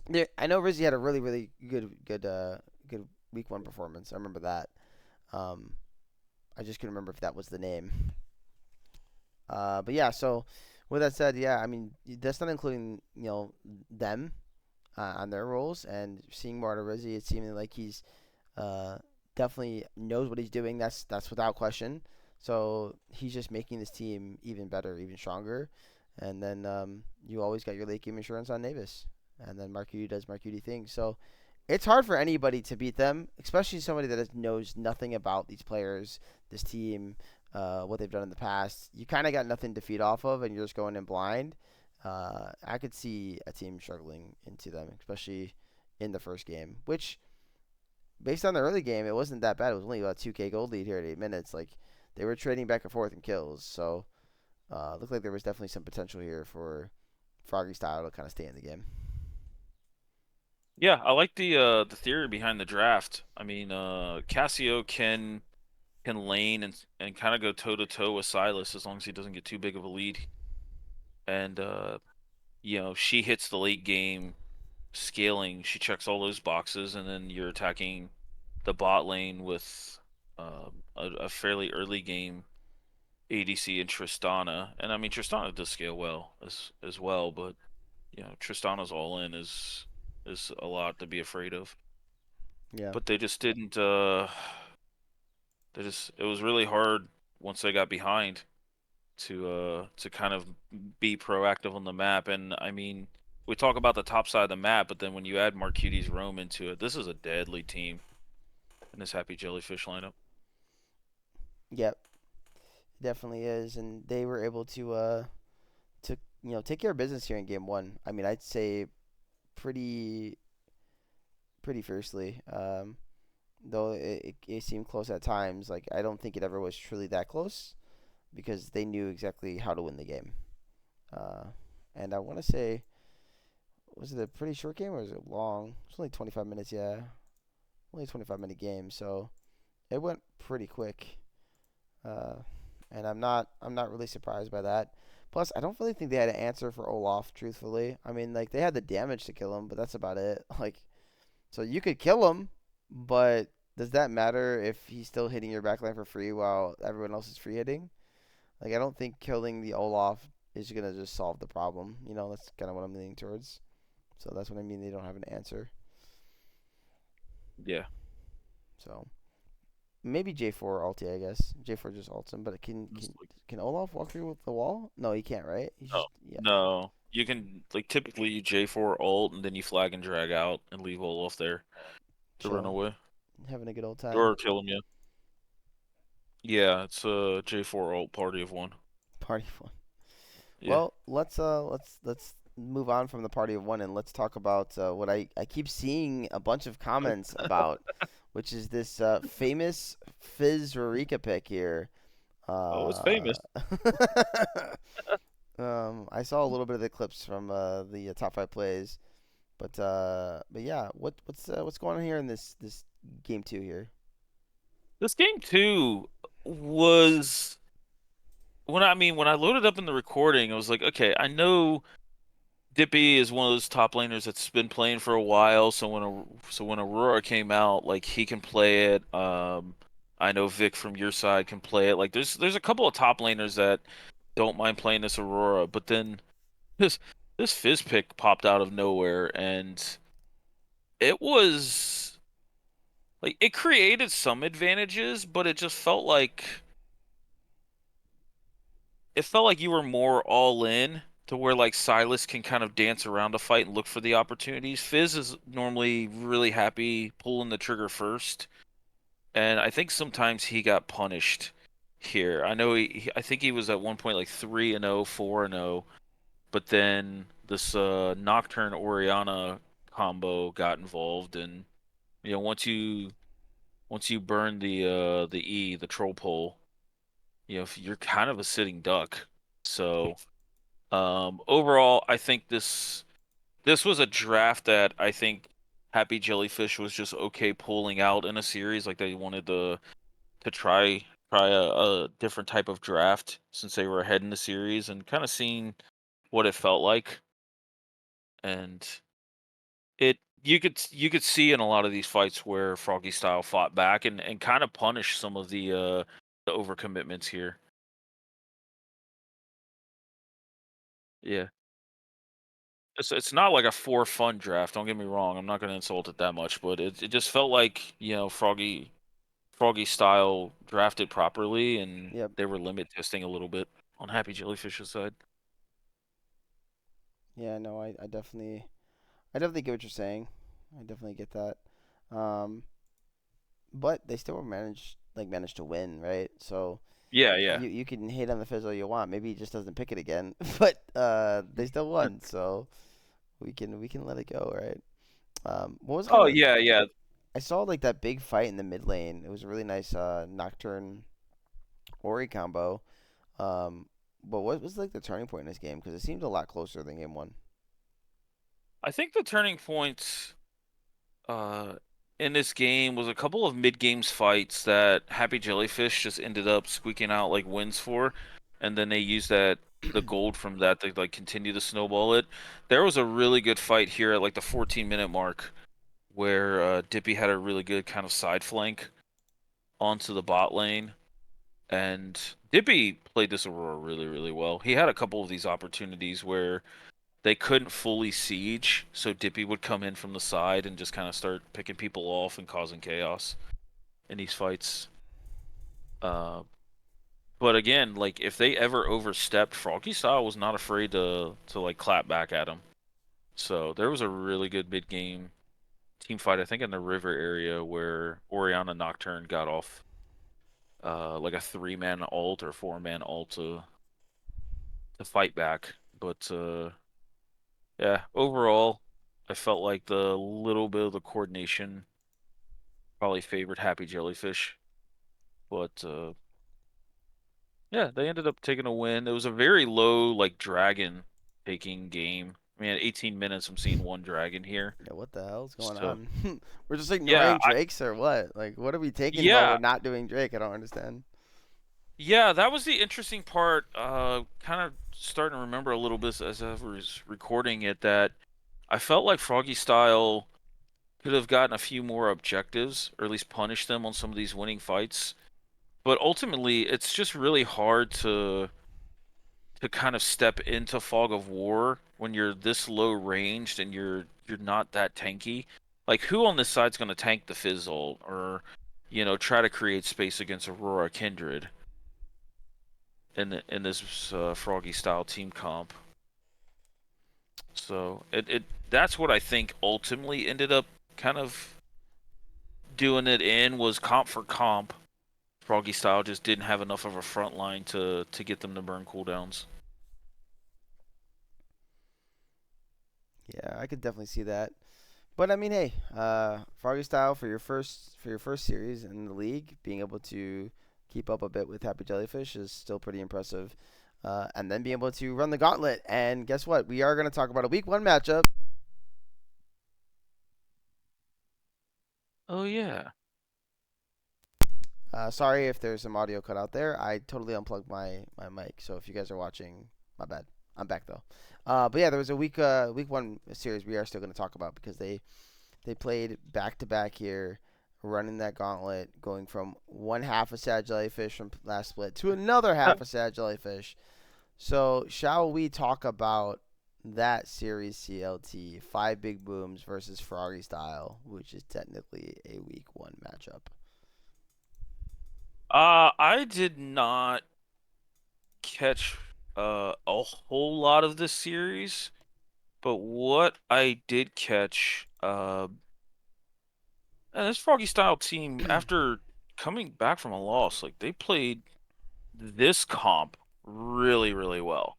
S1: yeah, I know Rizzy had a really good week one performance. I remember that. Um, I just couldn't remember if that was the name. But yeah, so with that said, yeah, I mean that's not including them on their roles and seeing more out of Rizzy. It's seeming like he's uh, definitely knows what he's doing. That's without question. So he's just making this team even better, even stronger. And then you always got your late game insurance on Navis. And then Marcuti does Marcuti things. So it's hard for anybody to beat them, especially somebody that knows nothing about these players, this team, what they've done in the past. You kind of got nothing to feed off of, and you're just going in blind. I could see a team struggling into them, especially in the first game, which based on the early game, it wasn't that bad. It was only about 2K gold lead here at 8 minutes. Like they were trading back and forth in kills, so looked like there was definitely some potential here for Froggy style to kind of stay in the game.
S2: Yeah, I like the theory behind the draft. I mean, Cassio can lane and kind of go toe to toe with Silas as long as he doesn't get too big of a lead. And she hits the late game scaling. She checks all those boxes, and then you're attacking the bot lane with a fairly early game ADC and Tristana. And I mean Tristana does scale well as well, but Tristana's all in is a lot to be afraid of.
S1: Yeah.
S2: but they just didn't. It was really hard once they got behind to kind of be proactive on the map. And I mean, we talk about the top side of the map, but then when you add Marcuti's Rome into it, this is a deadly team in this Happy Jellyfish lineup.
S1: Yep. Definitely is, and they were able to take care of business here in game one. I mean, I'd say pretty pretty fiercely. Though it seemed close at times. Like I don't think it ever was truly that close because they knew exactly how to win the game. Uh, and I want to say, was it a pretty short game or was it long? It's only 25 minutes. Yeah, only a 25-minute game, so it went pretty quick. Uh, and I'm not really surprised by that. Plus, I don't really think they had an answer for Olaf. Truthfully, I mean, like they had the damage to kill him, but that's about it. Like, so you could kill him, but does that matter if he's still hitting your backline for free while everyone else is free hitting? Like, I don't think killing the Olaf is gonna just solve the problem. That's kind of what I'm leaning towards. So that's what I mean. They don't have an answer.
S2: Yeah.
S1: So maybe J4 ulti, I guess. J4 just ults him, but it can
S2: It's
S1: can
S2: like,
S1: can Olaf walk through with the wall? No, he can't, right? He's
S2: no,
S1: just yeah,
S2: no. You can like typically you J4 ult and then you flag and drag out and leave Olaf there to run
S1: chilling,
S2: away
S1: having a good old time.
S2: or kill him. Yeah. Yeah, it's a J4 ult party of one.
S1: Party fun.
S2: Yeah.
S1: Well, let's move on from the party of one and let's talk about what I keep seeing a bunch of comments about, which is this famous Fizz Rurika pick here.
S2: Oh, it's
S1: Uh,
S2: famous.
S1: I saw a little bit of the clips from the top five plays, but yeah, what's going on here in this game two here?
S2: This game too was when I loaded up in the recording, I was like, okay, I know Dippy is one of those top laners that's been playing for a while, so when Aurora came out, like he can play it. I know Vic from your side can play it. Like there's a couple of top laners that don't mind playing this Aurora, but then this this Fizz pick popped out of nowhere, and it was like it created some advantages, but it felt like you were more all in to where like Silas can kind of dance around a fight and look for the opportunities. Fizz is normally really happy pulling the trigger first, and I think sometimes he got punished here. I know I think he was at one point like 3-0, 4-0, but then this Nocturne Oriana combo got involved, and you know once you burn the troll pole, you know you're kind of a sitting duck. So overall, I think this was a draft that I think Happy Jellyfish was just okay pulling out in a series. Like they wanted to try a different type of draft since they were ahead in the series and kind of seeing what it felt like. And it you could see in a lot of these fights where Froggy Style fought back and kind of punished some of the overcommitments here. Yeah. It's not like a for fun draft. Don't get me wrong. I'm not going to insult it that much, but it just felt like Froggy style drafted properly, and
S1: Yep.
S2: they were limit testing a little bit on Happy Jellyfish's side.
S1: Yeah, no, I definitely get what you're saying. I definitely get that. Um, but they still managed to win, right? So
S2: Yeah, yeah.
S1: you can hate on the Fizz all you want. Maybe he just doesn't pick it again, but they still won, so we can let it go, right? What was kind
S2: Oh
S1: of
S2: yeah, yeah.
S1: I saw like that big fight in the mid lane. It was a really nice Nocturne Ori combo. Um, but what was like the turning point in this game? Because it seemed a lot closer than game one.
S2: I think the turning point uh in this game was a couple of mid games fights that Happy Jellyfish just ended up squeaking out like wins for, and then they used the gold from that to like continue to snowball it. There was a really good fight here at like the 14-minute mark where Dippy had a really good kind of side flank onto the bot lane. And Dippy played this Aurora really, really well. He had a couple of these opportunities where they couldn't fully siege, so Dippy would come in from the side and just kind of start picking people off and causing chaos in these fights. Uh, but again, like if they ever overstepped, Froggy Style was not afraid to like clap back at him. So there was a really good mid game team fight, I think in the river area where Oriana Nocturne got off like a 3-man ult or 4-man ult to fight back. But yeah, overall, I felt like the little bit of the coordination probably favored Happy Jellyfish. But yeah, they ended up taking a win. It was a very low like dragon taking game. I mean, at 18 minutes, I'm seeing one dragon here.
S1: Yeah, what the hell's going
S2: So
S1: on? We're just
S2: yeah,
S1: ignoring Drakes or what? Like, what are we taking while we're
S2: yeah,
S1: not doing Drake? I don't understand.
S2: yeah. That was the interesting part. Kind of starting to remember a little bit as I was recording it that I felt like Froggy Style could have gotten a few more objectives, or at least punished them on some of these winning fights. But ultimately, it's just really hard to kind of step into Fog of War when you're this low ranged and you're not that tanky. Like who on this side's going to tank the Fizzle or try to create space against Aurora Kindred in this Froggy style team comp. So it that's what I think ultimately ended up kind of doing it in was comp for comp. Froggy style just didn't have enough of a front line to get them to burn cooldowns.
S1: Yeah, I could definitely see that. But I mean, hey, Froggy Style for your first series in the league, being able to keep up a bit with Happy Jellyfish is still pretty impressive. And then being able to run the gauntlet. And guess what? We are going to talk about a week one matchup.
S2: Oh yeah.
S1: Sorry if there's some audio cut out there. I totally unplugged my mic, so if you guys are watching, my bad. I'm back though. But yeah, there was a week one series we are still going to talk about because they played back to back here, running that gauntlet, going from one half of Sad Jellyfish from last split to another half of Sad Jellyfish. So shall we talk about that series CLT, Five Big Booms versus Froggy Style, which is technically a week one matchup.
S2: I did not catch a whole lot of this series, but what I did catch, and this Froggy Style team, after coming back from a loss, like they played this comp really, really well.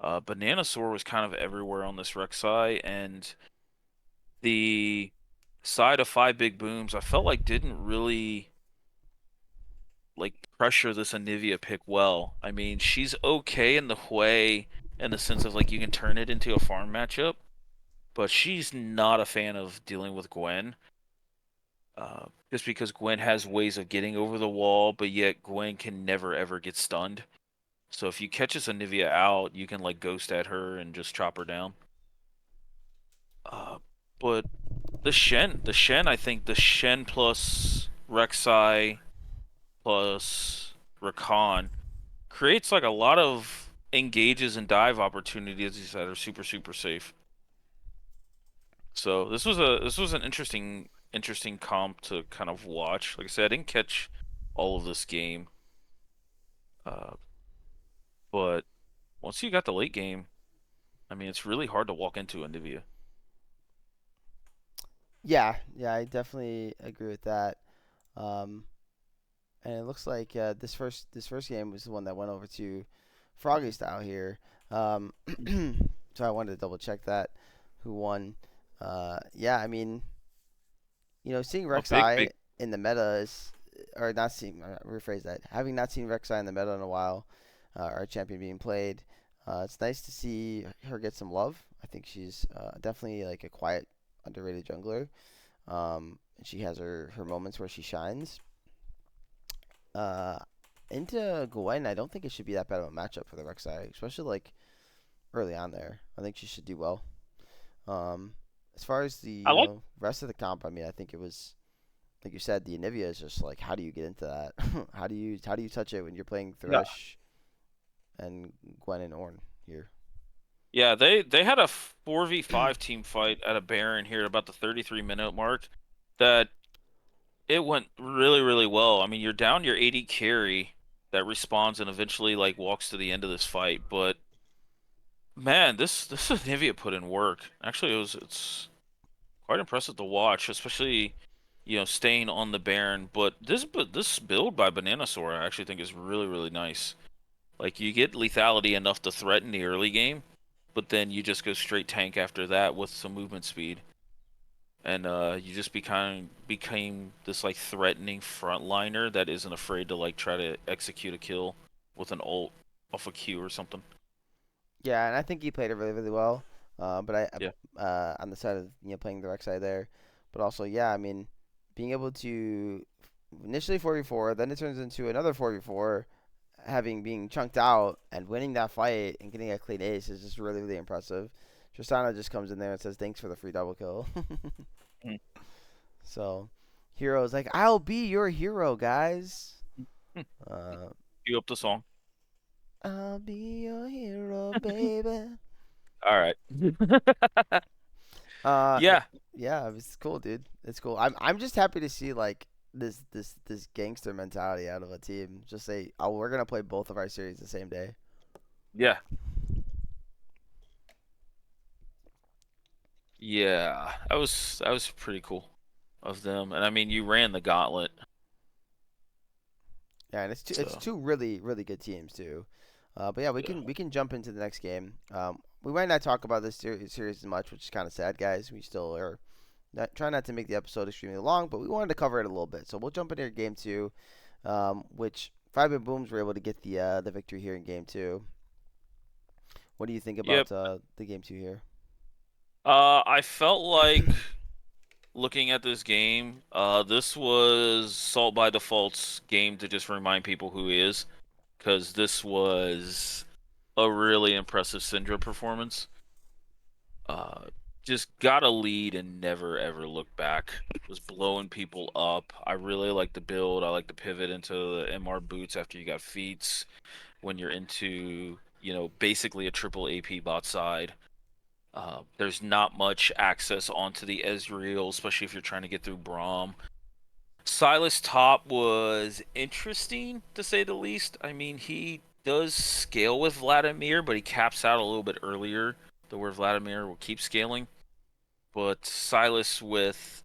S2: Bananasaur was kind of everywhere on this Rek'Sai, and the side of Five Big Booms, I felt like didn't really like pressure this Anivia pick well. I mean, she's okay in the way in the sense of like you can turn it into a farm matchup, but she's not a fan of dealing with Gwen. Just because Gwen has ways of getting over the wall, but yet Gwen can never ever get stunned. So if you catch this Anivia out, you can like ghost at her and just chop her down. Uh, but I think the Shen plus Rek'Sai plus Rakan creates like a lot of engages and dive opportunities that are super super safe. So this was an interesting comp to kind of watch. Like I said, I didn't catch all of this game, uh, but once you got the late game, I mean, it's really hard to walk into Anivia.
S1: Yeah, I definitely agree with that. Um, and it looks like this first game was the one that went over to Froggy Style here. Um, so I wanted to double check that who won. Yeah, I mean, seeing
S2: Oh, big
S1: Rek'Sai
S2: big.
S1: in the meta is, or not seeing, rephrase that, having not seen Rek'Sai in the meta in a while, our champion being played, it's nice to see her get some love. I think she's definitely like a quiet, underrated jungler. And she has her moments where she shines. Uh, into Gwen, I don't think it should be that bad of a matchup for the Rek'Sai, especially like early on there. I think she should do well. Um, as far as the
S2: I like.
S1: rest of the comp, I mean, I think it was like you said, the Anivia is just like how do you get into that? How do you touch it when you're playing
S2: Yeah,
S1: Thresh and Gwen and Ornn here?
S2: Yeah, they had a 4v5 team fight at a Baron here at about the 33-minute mark that it went really, really well. I mean, you're down your 80 carry that respawns and eventually like walks to the end of this fight, but man, this Nivea put in work. Actually, it's quite impressive to watch, especially staying on the Baron. But this build by Bananasaur I actually think is really, really nice. Like you get lethality enough to threaten the early game, but then you just go straight tank after that with some movement speed. And you just became this like threatening frontliner that isn't afraid to like try to execute a kill with an ult off a Q or something.
S1: Yeah, and I think he played it really, really well. But
S2: Yeah.
S1: on the side of playing the rec side there, but also yeah, I mean, being able to initially 4v4, then it turns into another 4v4, having being chunked out and winning that fight and getting a clean ace is just really, really impressive. Tristana just comes in there and says thanks for the free double kill.
S2: Mhm.
S1: So, Hero's like, I'll be your hero, guys. Uh,
S2: You up the song.
S1: I'll be your hero, baby.
S2: All right.
S1: Uh,
S2: Yeah.
S1: yeah, it's cool, dude. It's cool. I'm just happy to see like this gangster mentality out of a team. Just say, oh, we're gonna play both of our series the same day.
S2: Yeah. Yeah. That was pretty cool of them. And I mean, you ran the gauntlet.
S1: Yeah, and it's
S2: So,
S1: two really really good teams too. But yeah, we
S2: yeah.
S1: can jump into the next game. We might not talk about this series as much, which is kind of sad, guys. We still are try not to make the episode extremely long, but we wanted to cover it a little bit. So we'll jump into game two, which Five and Booms were able to get the victory here in game two. What do you think
S2: Yep.
S1: about the game two here?
S2: I felt like looking at this game, this was Salt by Default's game to just remind people who he is, because this was a really impressive Syndra performance. Uh, just got a lead and never ever looked back. Was blowing people up. I really like the build. I like the pivot into the MR boots after you got feats when you're into, basically a triple AP bot side. There's not much access onto the Ezreal, especially if you're trying to get through Braum. Silas top was interesting to say the least. I mean, he does scale with Vladimir, but he caps out a little bit earlier to where Vladimir will keep scaling. But Silas with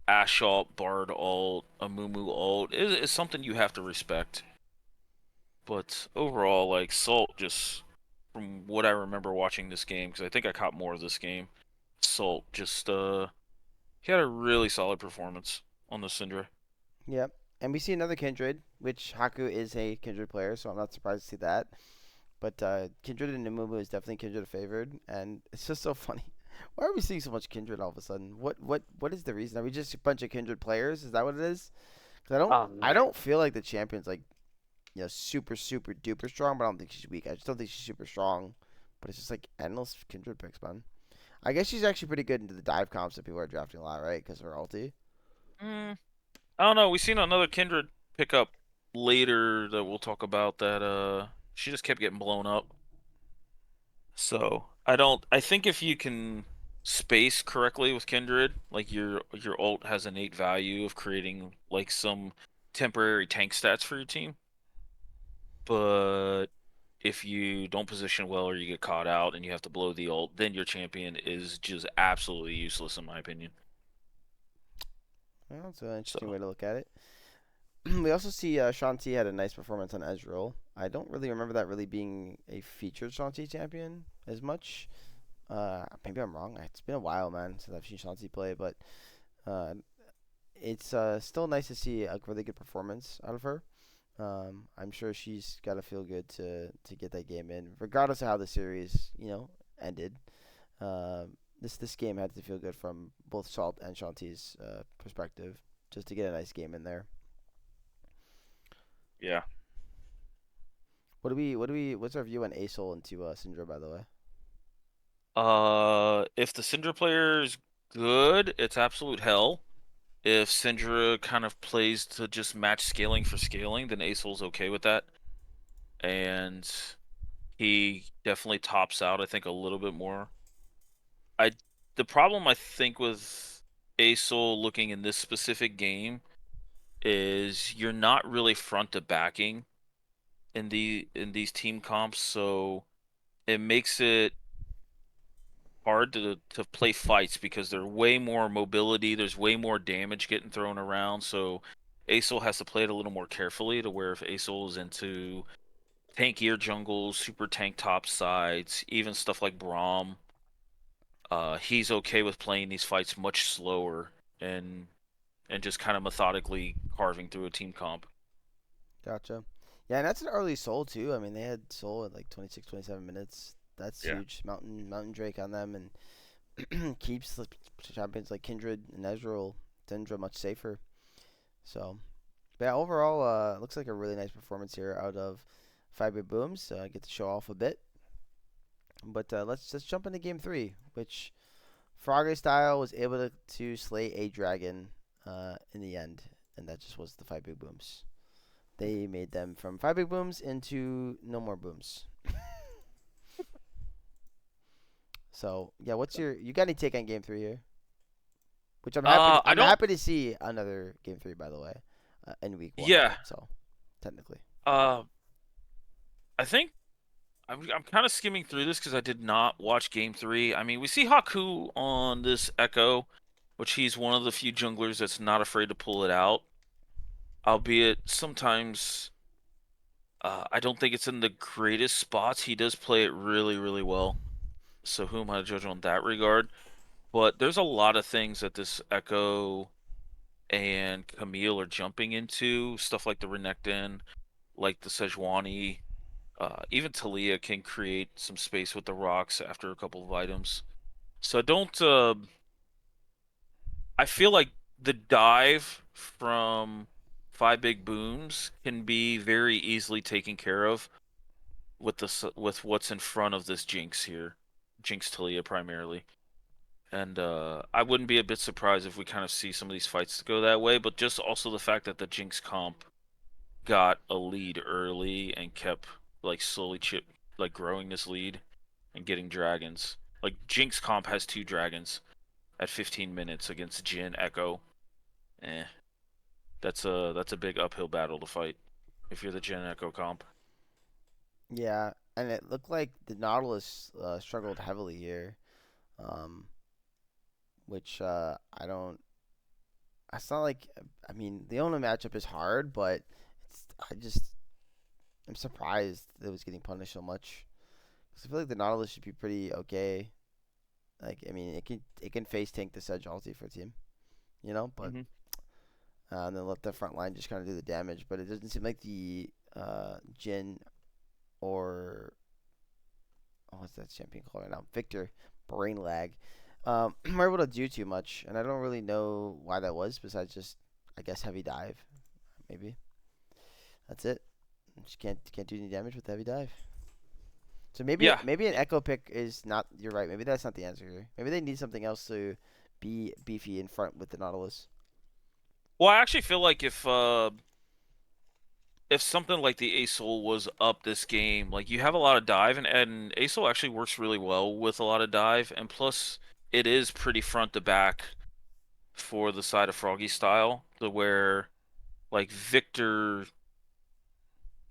S2: Ashalt, Bard ult, Amumu ult is something you have to respect. But overall, like Salt, just from what I remember watching this game, because I think I caught more of this game, Salt just he had a really solid performance on the Syndra.
S1: Yep. And we see another Kindred, which Haku is a Kindred player, so I'm not surprised to see that. But Kindred and Numumu is definitely Kindred favored, and it's just so funny. Why are we seeing so much Kindred all of a sudden? What is the reason? Are we just a bunch of Kindred players? Is that what it is? Because I don't feel like the champion's like super super duper strong, but I don't think she's weak. I just don't think she's super strong. But it's just like endless Kindred picks, man. I guess she's actually pretty good into the dive comps that people are drafting a lot, right? Because of her ulti.
S2: Mm, I don't know. We seen another Kindred pickup later that we'll talk about that she just kept getting blown up. So I think if you can space correctly with Kindred, like your ult has innate value of creating like some temporary tank stats for your team. But if you don't position well or you get caught out and you have to blow the ult, then your champion is just absolutely useless in my opinion.
S1: Well, that's an interesting
S2: So
S1: way to look at it. We also see Shanti had a nice performance on Ezreal. I don't really remember that really being a featured Shanti champion as much. Maybe I'm wrong. It's been a while, man, since I've seen Shanti play, but uh, it's still nice to see a really good performance out of her. I'm sure she's got to feel good to get that game in, regardless of how the series ended. This game had to feel good from both Salt and Shanti's perspective, just to get a nice game in there.
S2: yeah.
S1: What's our view on Asol into Syndra, by the way?
S2: If the Syndra player is good, it's absolute hell. If Syndra kind of plays to just match scaling for scaling, then Asol's okay with that. And He definitely tops out, I think, a little bit more. I the problem I think with Asol looking in this specific game is you're not really front to backing in these team comps, so it makes it hard to play fights because there's way more mobility, there's way more damage getting thrown around, so Asol has to play it a little more carefully to where if Asol is into tankier jungles, super tank top sides, even stuff like Braum, he's okay with playing these fights much slower and and just kind of methodically carving through a team comp.
S1: Gotcha. Yeah, and that's an early Soul too. I mean, they had Soul at like 26, 27 minutes. That's
S2: Yeah.
S1: huge. Mountain Drake on them, and keeps the champions like Kindred and Ezreal, Dendra much safer. So, but yeah, overall, looks like a really nice performance here out of Fiber Booms. Get to show off a bit. But let's jump into game three, which Froggy Style was able to slay a dragon in the end, and that just was the five big booms. They made them from five big booms into no more booms. So yeah, what's you got any take on game three here? Which
S2: I
S1: I'm
S2: don't.
S1: happy to see another game three, by the way, in week one.
S2: Yeah.
S1: So technically,
S2: Uh, I think I'm kind of skimming through this because I did not watch Game Three. I mean, we see Haku on this Echo, which he's one of the few junglers that's not afraid to pull it out. Albeit sometimes I don't think it's in the greatest spots. He does play it really, really well. So who am I to judge on that regard? But there's a lot of things that this Echo and Camille are jumping into. Stuff like the Renekton, like the Sejuani. Even Talia can create some space with the rocks after a couple of items. So I don't. I feel like the dive from Five Big Booms can be very easily taken care of with with what's in front of this Jinx here, Jinx Talia primarily. And I wouldn't be a bit surprised if we kind of see some of these fights go that way. But just also the fact that the Jinx comp got a lead early and kept like slowly like growing this lead and getting dragons. Like Jinx comp has two dragons at 15 minutes against Jin Echo. Eh, that's a big uphill battle to fight if you're the Jin Echo comp.
S1: yeah, and it looked like the Nautilus struggled heavily here, um, which I don't. It's not like I mean the Ona matchup is hard, but I just I'm surprised that it was getting punished so much. 'Cause I feel like the Nautilus should be pretty okay. Like I mean it can face tank the Sedge ulti for a team, but
S2: Mm-hmm.
S1: and then let the front line just kind of do the damage. But it doesn't seem like the Jin or what's that champion called right now? Victor brain lag. Were able to do too much, and I don't really know why that was. Besides just I guess heavy dive, maybe that's it. Just can't do any damage with heavy dive. So maybe
S2: Yeah.
S1: maybe an echo pick is not. You're right. Maybe that's not the answer here. Maybe they need something else to be beefy in front with the Nautilus.
S2: Well, I actually feel like if something like the Asol was up this game, like you have a lot of dive, and Asol actually works really well with a lot of dive, and plus it is pretty front to back for the side of Froggy style, to where like Victor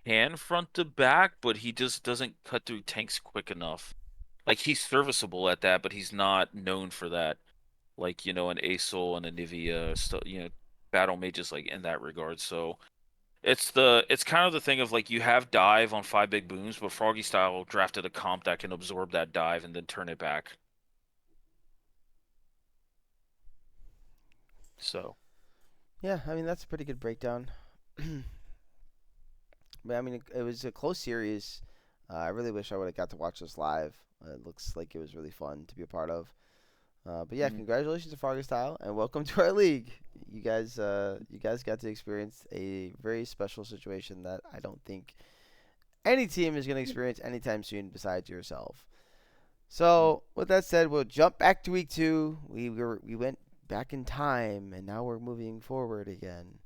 S2: can front to back, but he just doesn't cut through tanks quick enough. Like he's serviceable at that, but he's not known for that. Like an Asol and a Nivea, battle mages like in that regard. So it's kind of the thing of like you have dive on five big booms, but Froggy style drafted a comp that can absorb that dive and then turn it back. So.
S1: Yeah, I mean that's a pretty good breakdown. But I mean it was a close series. I really wish I would have got to watch this live. It looks like it was really fun to be a part of. But yeah,
S2: Mhm.
S1: congratulations to Frogger Style and welcome to our league. You guys got to experience a very special situation that I don't think any team is going to experience anytime soon besides yourself. So with that said, we'll jump back to week two. We went back in time and now we're moving forward again.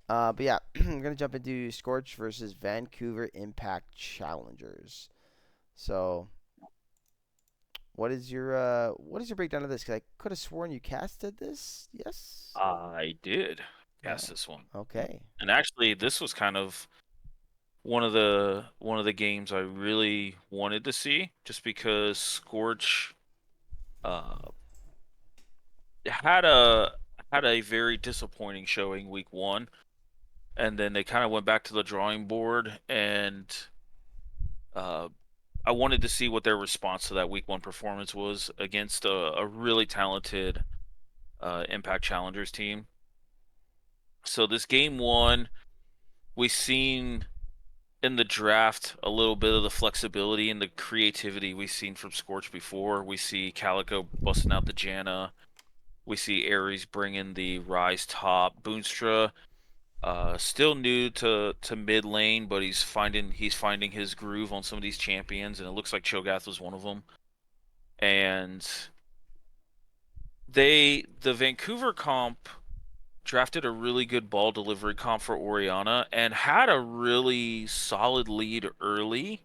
S1: But yeah, we're gonna jump into Scorch versus Vancouver Impact Challengers. So, what is your breakdown of this? Because I could have sworn you casted this. Yes.
S2: I did
S1: Oh,
S2: cast this one.
S1: okay.
S2: And actually this was kind of one of the games I really wanted to see just because Scorch uh had a had a very disappointing showing week 1, and then they kind of went back to the drawing board, and uh I wanted to see what their response to that week 1 performance was against a really talented Impact Challengers team. So this game 1, we seen in the draft a little bit of the flexibility and the creativity we've seen from Scorch before. We see Calico busting out the Janna. We see Ares bringing the Rise top. Boonstra, still new to mid lane, but he's finding his groove on some of these champions, and it looks like Cho'Gath was one of them. And the Vancouver comp drafted a really good ball delivery comp for Orianna and had a really solid lead early,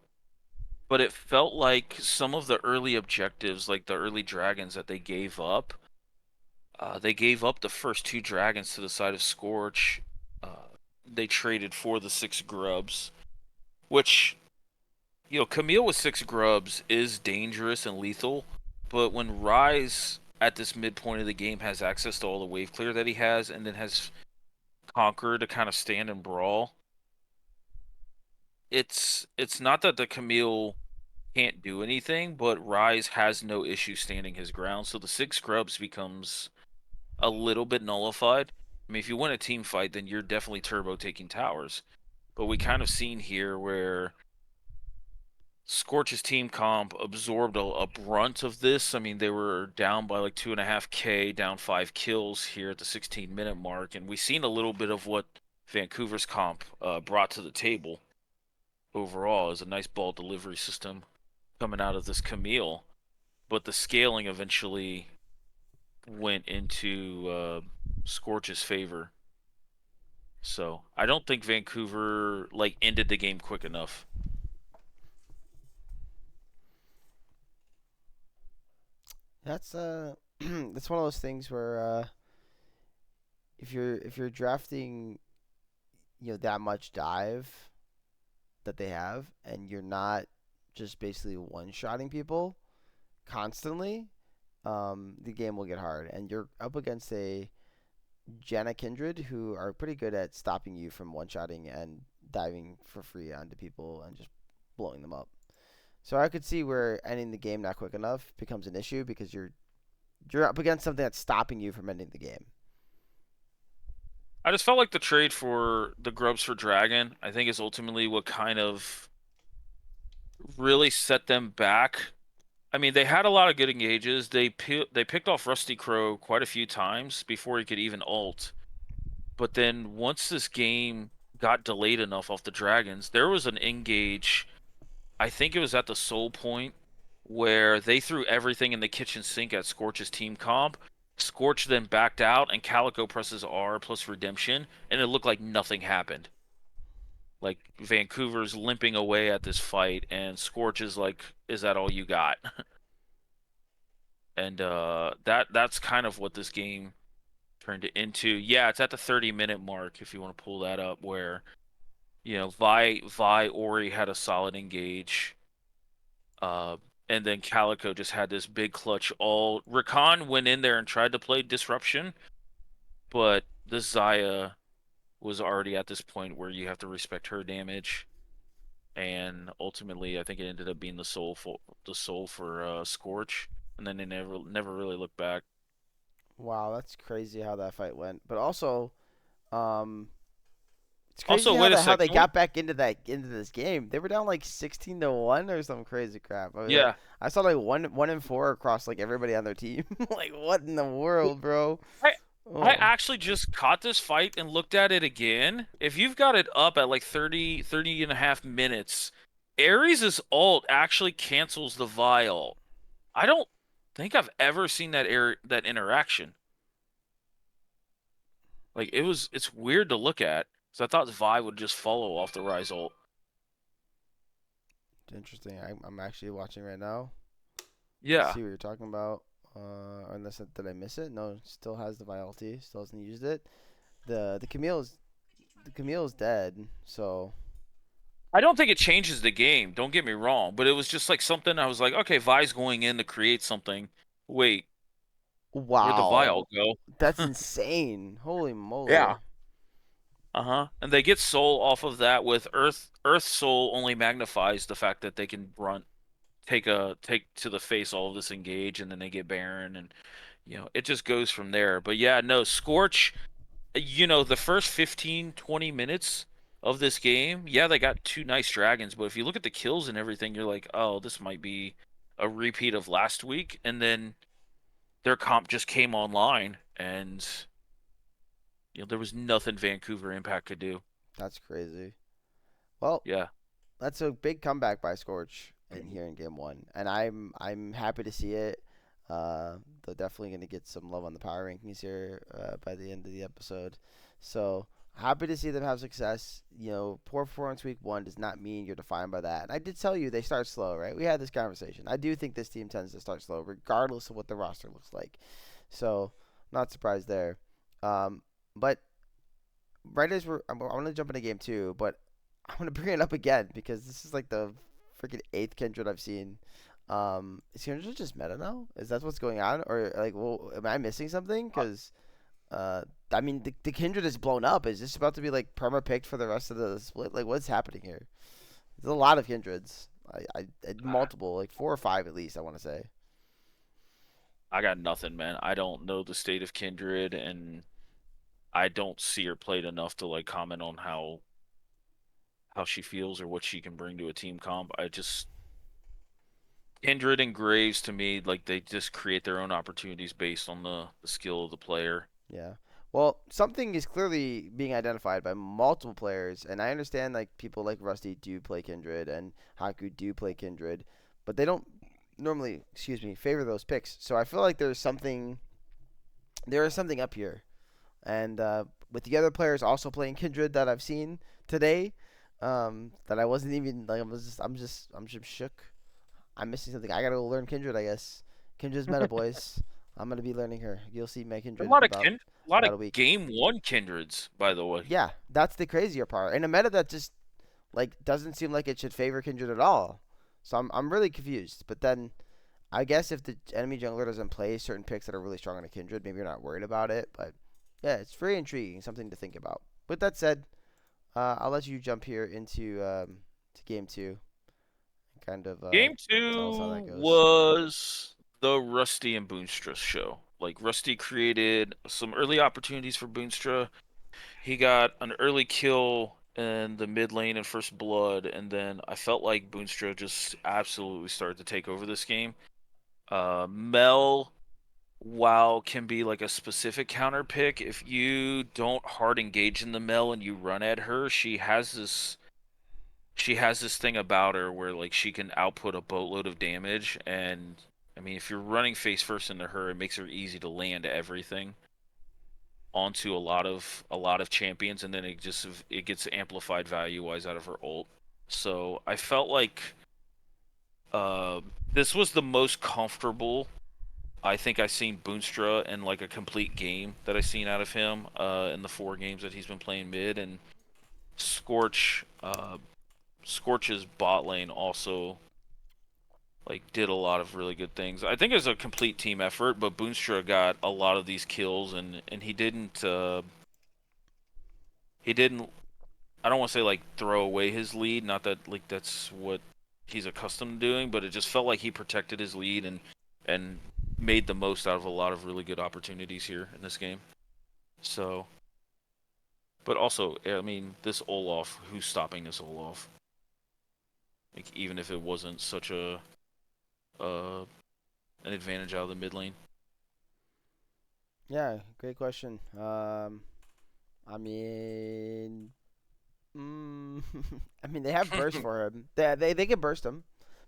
S2: but it felt like some of the early objectives, like the early dragons that they gave up the first 2 dragons to the side of Scorch. They traded for the 6 grubs, which, Camille with 6 grubs is dangerous and lethal, but when Rise at this midpoint of the game has access to all the wave clear that he has, and then has Conqueror to kind of stand and brawl, it's not that the Camille can't do anything, but Rise has no issue standing his ground, so the 6 grubs becomes a little bit nullified. I mean, if you win a team fight, then you're definitely turbo taking towers. But we kind of seen here where Scorch's team comp absorbed a brunt of this. I mean, they were down by like 2.5K, down 5 kills here at the 16-minute mark, and we seen a little bit of what Vancouver's comp brought to the table overall as a nice ball delivery system coming out of this Camille. But the scaling eventually went into Scorch's favor. So I don't think Vancouver like ended the game quick enough.
S1: That's that's one of those things where if you're drafting that much dive that they have, and you're not just basically one-shotting people constantly, the game will get hard. And you're up against a Janna Kindred who are pretty good at stopping you from one-shotting and diving for free onto people and just blowing them up. So I could see where ending the game not quick enough becomes an issue because you're up against something that's stopping you from ending the game.
S2: I just felt like the trade for the Grubs for Dragon, I think, is ultimately what kind of really set them back. I mean, they had a lot of good engages. They picked off Rusty Crow quite a few times before he could even ult. But then once this game got delayed enough off the Dragons, there was an engage. I think it was at the Soul Point where they threw everything in the kitchen sink at Scorch's team comp. Scorch then backed out, and Calico presses R plus Redemption, and it looked like nothing happened. Like Vancouver's limping away at this fight, and Scorch is like, "Is that all you got?" And that's kind of what this game turned it into. Yeah, it's at the 30-minute mark if you want to pull that up, where Vi Ori had a solid engage. Uh, and then Calico just had this big clutch. All Rakan went in there and tried to play disruption, but the Xayah was already at this point where you have to respect her damage. And ultimately, I think it ended up being the soul for Scorch, and then they never really looked back.
S1: Wow, that's crazy how that fight went. But also, um, it's
S2: Also,
S1: crazy how
S2: wait a
S1: how
S2: sec.
S1: they got back into this game. They were down like 16-1 or some crazy crap.
S2: Yeah,
S1: I saw like one and four across like everybody on their team. Like what in the world, bro?
S2: I I
S1: Oh,
S2: actually just caught this fight and looked at it again. If you've got it up at like 30 and a half minutes, Ares' ult actually cancels the Vi ult. I don't think I've ever seen that interaction. Like it's weird to look at. So I thought Vi would just follow off the Rise ult.
S1: Interesting. I'm actually watching right now to
S2: Yeah.
S1: see what you're talking about. Unless did I miss it? No, still has the Vialti. Still hasn't used it. The Camille's dead. So
S2: I don't think it changes the game. Don't get me wrong, but it was just like something I was like, okay, Vi's going in to create something. Wait, where'd the Vi
S1: wow,
S2: all go?
S1: that's insane. Holy moly.
S2: Yeah. Uh-huh. And they get soul off of that with Earth. Earth soul only magnifies the fact that they can take to the face all of this engage, and then they get Baron, and it just goes from there. But yeah, no, Scorch, the first 15, 20 minutes of this game, yeah, they got two nice dragons, but if you look at the kills and everything, you're like, oh, this might be a repeat of last week, and then their comp just came online, and there was nothing Vancouver Impact could do.
S1: That's crazy. Well,
S2: Yeah.
S1: that's a big comeback by Scorch in here in game one, and I'm happy to see it. They're definitely going to get some love on the power rankings here by the end of the episode. So happy to see them have success. Poor performance week one does not mean you're defined by that. And I did tell you they start slow, right? We had this conversation. I do think this team tends to start slow, regardless of what the roster looks like. So not surprised there. But right as I want to jump into game two, but I want to bring it up again because this is like the freaking eighth Kindred I've seen. Is Kindred just meta now? Is that what's going on, or like, well, am I missing something? Because I mean, the Kindred is blown up. Is this about to be like perma picked for the rest of the split? Like, what's happening here? There's a lot of Kindreds. Multiple, like 4 or 5 at least. I want to say.
S2: I got nothing, man. I don't know the state of Kindred, and I don't see her played enough to like comment on how she feels or what she can bring to a team comp. I just Kindred and Graves to me, like they just create their own opportunities based on the skill of the player.
S1: Yeah. Well, something is clearly being identified by multiple players, and I understand like people like Rusty do play Kindred and Haku do play Kindred, but they don't normally, excuse me, favor those picks. So I feel like there is something up here, and with the other players also playing Kindred that I've seen today, that I wasn't even like I'm just shook. I'm missing something. I gotta go learn Kindred, I guess. Kindred's meta, boys. I'm gonna be learning her. You'll see my
S2: A
S1: Kindred in
S2: lot of a lot of
S1: about a week.
S2: game one Kindreds, by the way.
S1: Yeah, that's the crazier part. In a meta that just like doesn't seem like it should favor Kindred at all. So I'm really confused. But then I guess if the enemy jungler doesn't play certain picks that are really strong on a Kindred, maybe you're not worried about it. But yeah, it's very intriguing, something to think about. With that said, I'll let you jump here into to game two. Kind of
S2: Game
S1: tell us how that
S2: two
S1: goes.
S2: was the Rusty and Boonstra show. Like Rusty created some early opportunities for Boonstra. He got an early kill in the mid lane and first blood, and then I felt like Boonstra just absolutely started to take over this game. Mel, while can be like a specific counter pick, if you don't hard engage in the Mel and you run at her, she has this thing about her where like she can output a boatload of damage, and I mean if you're running face first into her, it makes her easy to land everything onto a lot of champions, and then it gets amplified value wise out of her ult. So I felt like uh, this was the most comfortable I think I've seen Boonstra in like a complete game that I've seen out of him in the 4 games that he's been playing mid, and Scorch Scorch's bot lane also like did a lot of really good things. I think it was a complete team effort, but Boonstra got a lot of these kills, and he didn't I don't want to say like throw away his lead, not that like that's what he's accustomed to doing, but it just felt like he protected his lead and made the most out of a lot of really good opportunities here in this game. So, but also, I mean, this Olaf, who's stopping this Olaf? Like even if it wasn't such a uh an advantage out of the mid lane.
S1: Yeah, great question. I mean, mm, I mean they have burst for him. They can burst him,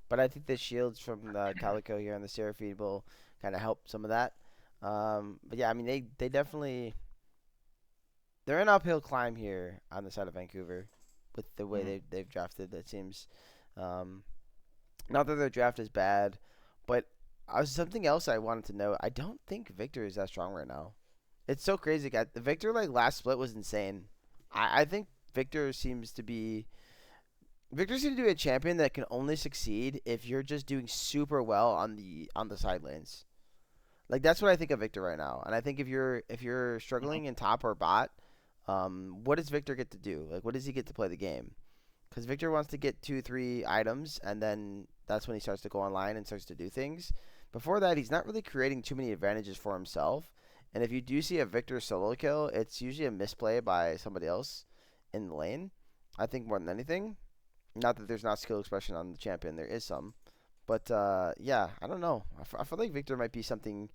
S1: but I think the shields from the Calico here and the Seraphine will kind of help some of that. But yeah, I mean they definitely they're an uphill climb here on the side of Vancouver with the way
S2: Mhm.
S1: they've drafted. It seems. Um, Not that their draft is bad, but something else I wanted to know. I don't think Victor is that strong right now. It's so crazy, guy. The Victor like last split was insane. I think Victor seems to be Victor seems to be a champion that can only succeed if you're just doing super well on the side lanes. Like that's what I think of Victor right now. And I think if you're
S2: Mhm.
S1: struggling in top or bot, what does Victor get to do? Like what does he get to play the game? Because Victor wants to get 2, 3 items, and then that's when he starts to go online and starts to do things. Before that, he's not really creating too many advantages for himself. And if you do see a Victor solo kill, it's usually a misplay by somebody else in the lane. I think more than anything. Not that there's not skill expression on the champion, there is some. But yeah, I don't know. I feel like Victor might be something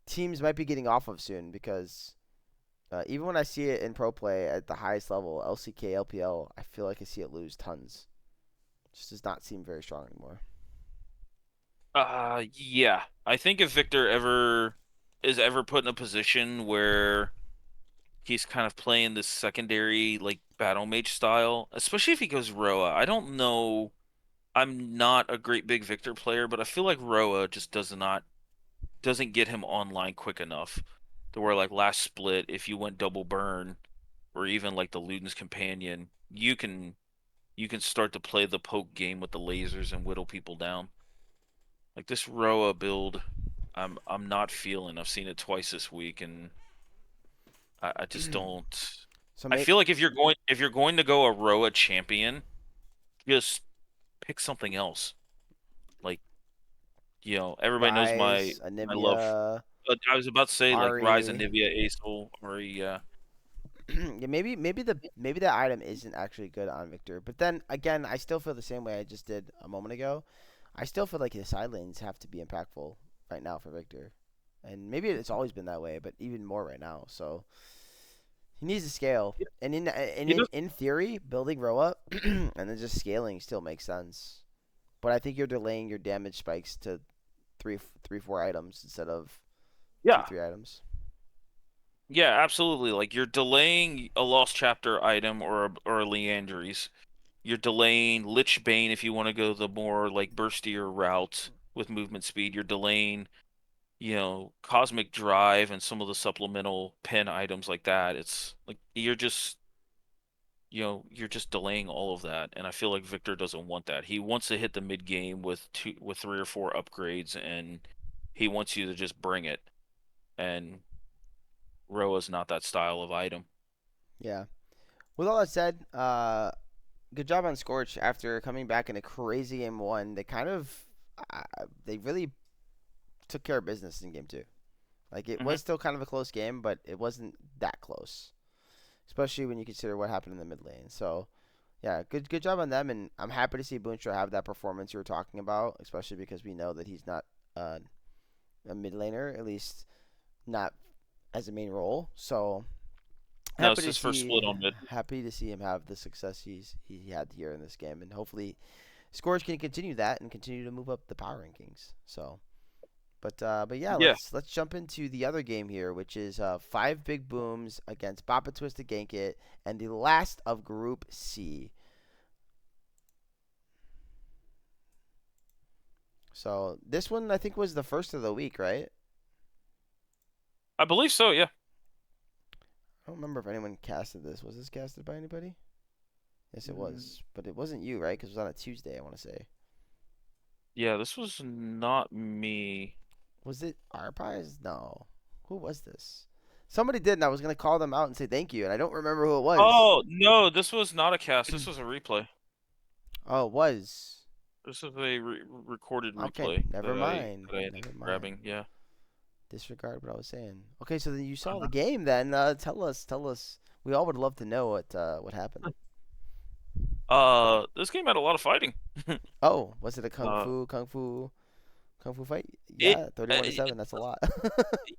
S1: teams might be getting off of soon because even when I see it in pro play at the highest level, LCK, LPL, I feel like I see it lose tons. Just does not seem very strong anymore.
S2: Yeah. I think if Victor ever is ever put in a position where he's kind of playing this secondary like battle mage style, especially if he goes Roa. I don't know. I'm not a great big Victor player, but I feel like Roa just doesn't get him online quick enough to where like last split, if you went double burn or even like the Luden's companion, you can start to play the poke game with the lasers and whittle people down. Like this Roa build, I'm not feeling. I've seen it twice this week, and I just don't.
S1: So
S2: I
S1: maybe
S2: feel like if you're going to go a Roa champion, just pick something else. Like everybody knows my
S1: Rise,
S2: my love.
S1: Anivia,
S2: I was about to say like Rise,
S1: Ari.
S2: Anivia, Acel, Ori. Yeah,
S1: Yeah, maybe that item isn't actually good on Victor. But then again, I still feel the same way I just did a moment ago. I still feel like his side lanes have to be impactful right now for Victor. And maybe it's always been that way, but even more right now. So he needs to scale. And
S2: he does.
S1: in theory, building row up and then just scaling still makes sense. But I think you're delaying your damage spikes to 4 items instead of two,
S2: Yeah,
S1: 3 items.
S2: yeah, absolutely. Like you're delaying a Lost Chapter item or a Leandries. You're delaying Lich Bane if you want to go the more like burstier route with movement speed. You're delaying, Cosmic Drive and some of the supplemental pen items like that. It's like you're just delaying all of that, and I feel like Victor doesn't want that. He wants to hit the mid game with 3 or 4 upgrades, and he wants you to just bring it. And Roa's not that style of item.
S1: Yeah. With all that said, good job on Scorch after coming back in a crazy game one. Uh, they really took care of business in game two. Like it
S2: Hmm.
S1: was still kind of a close game, but it wasn't that close, especially when you consider what happened in the mid lane. So yeah, good job on them, and I'm happy to see Boonstra have that performance you were talking about, especially because we know that he's not uh, a mid laner, at least not as a main role. So
S2: No,
S1: happy
S2: it's
S1: to
S2: his first
S1: see
S2: split on mid.
S1: him have the success he had here in this game, and hopefully Scourge can continue that and continue to move up the power rankings. So, but yeah,
S2: Yeah,
S1: let's jump into the other game here, which is 5 big booms against Bappa Twisted Gankit and the last of Group C. So this one I think was the first of the week, right?
S2: I believe so. Yeah.
S1: I don't remember if anyone casted this. Was this casted by anybody? Yes, it
S2: Mm,
S1: was, but it wasn't you, right? Because it was on a Tuesday, I want to say.
S2: Yeah, this was not me.
S1: Was it Arpies? No. Who was this? Somebody did, and I was gonna call them out and say thank you, and I don't remember who it was.
S2: Oh, no, this was not a cast. This was a replay.
S1: Oh, it was.
S2: This is a recorded
S1: Okay,
S2: replay
S1: never
S2: that I
S1: mind.
S2: that I ended
S1: Never
S2: up
S1: mind.
S2: grabbing. Yeah.
S1: Disregard what I was saying. Okay, so then you saw the
S2: Uh-huh.
S1: game. Then tell us. We all would love to know what happened.
S2: This game had a lot of fighting.
S1: Oh, was it a
S2: Uh,
S1: kung fu fight?
S2: it,
S1: Yeah,
S2: uh,
S1: 31-7. That's a lot.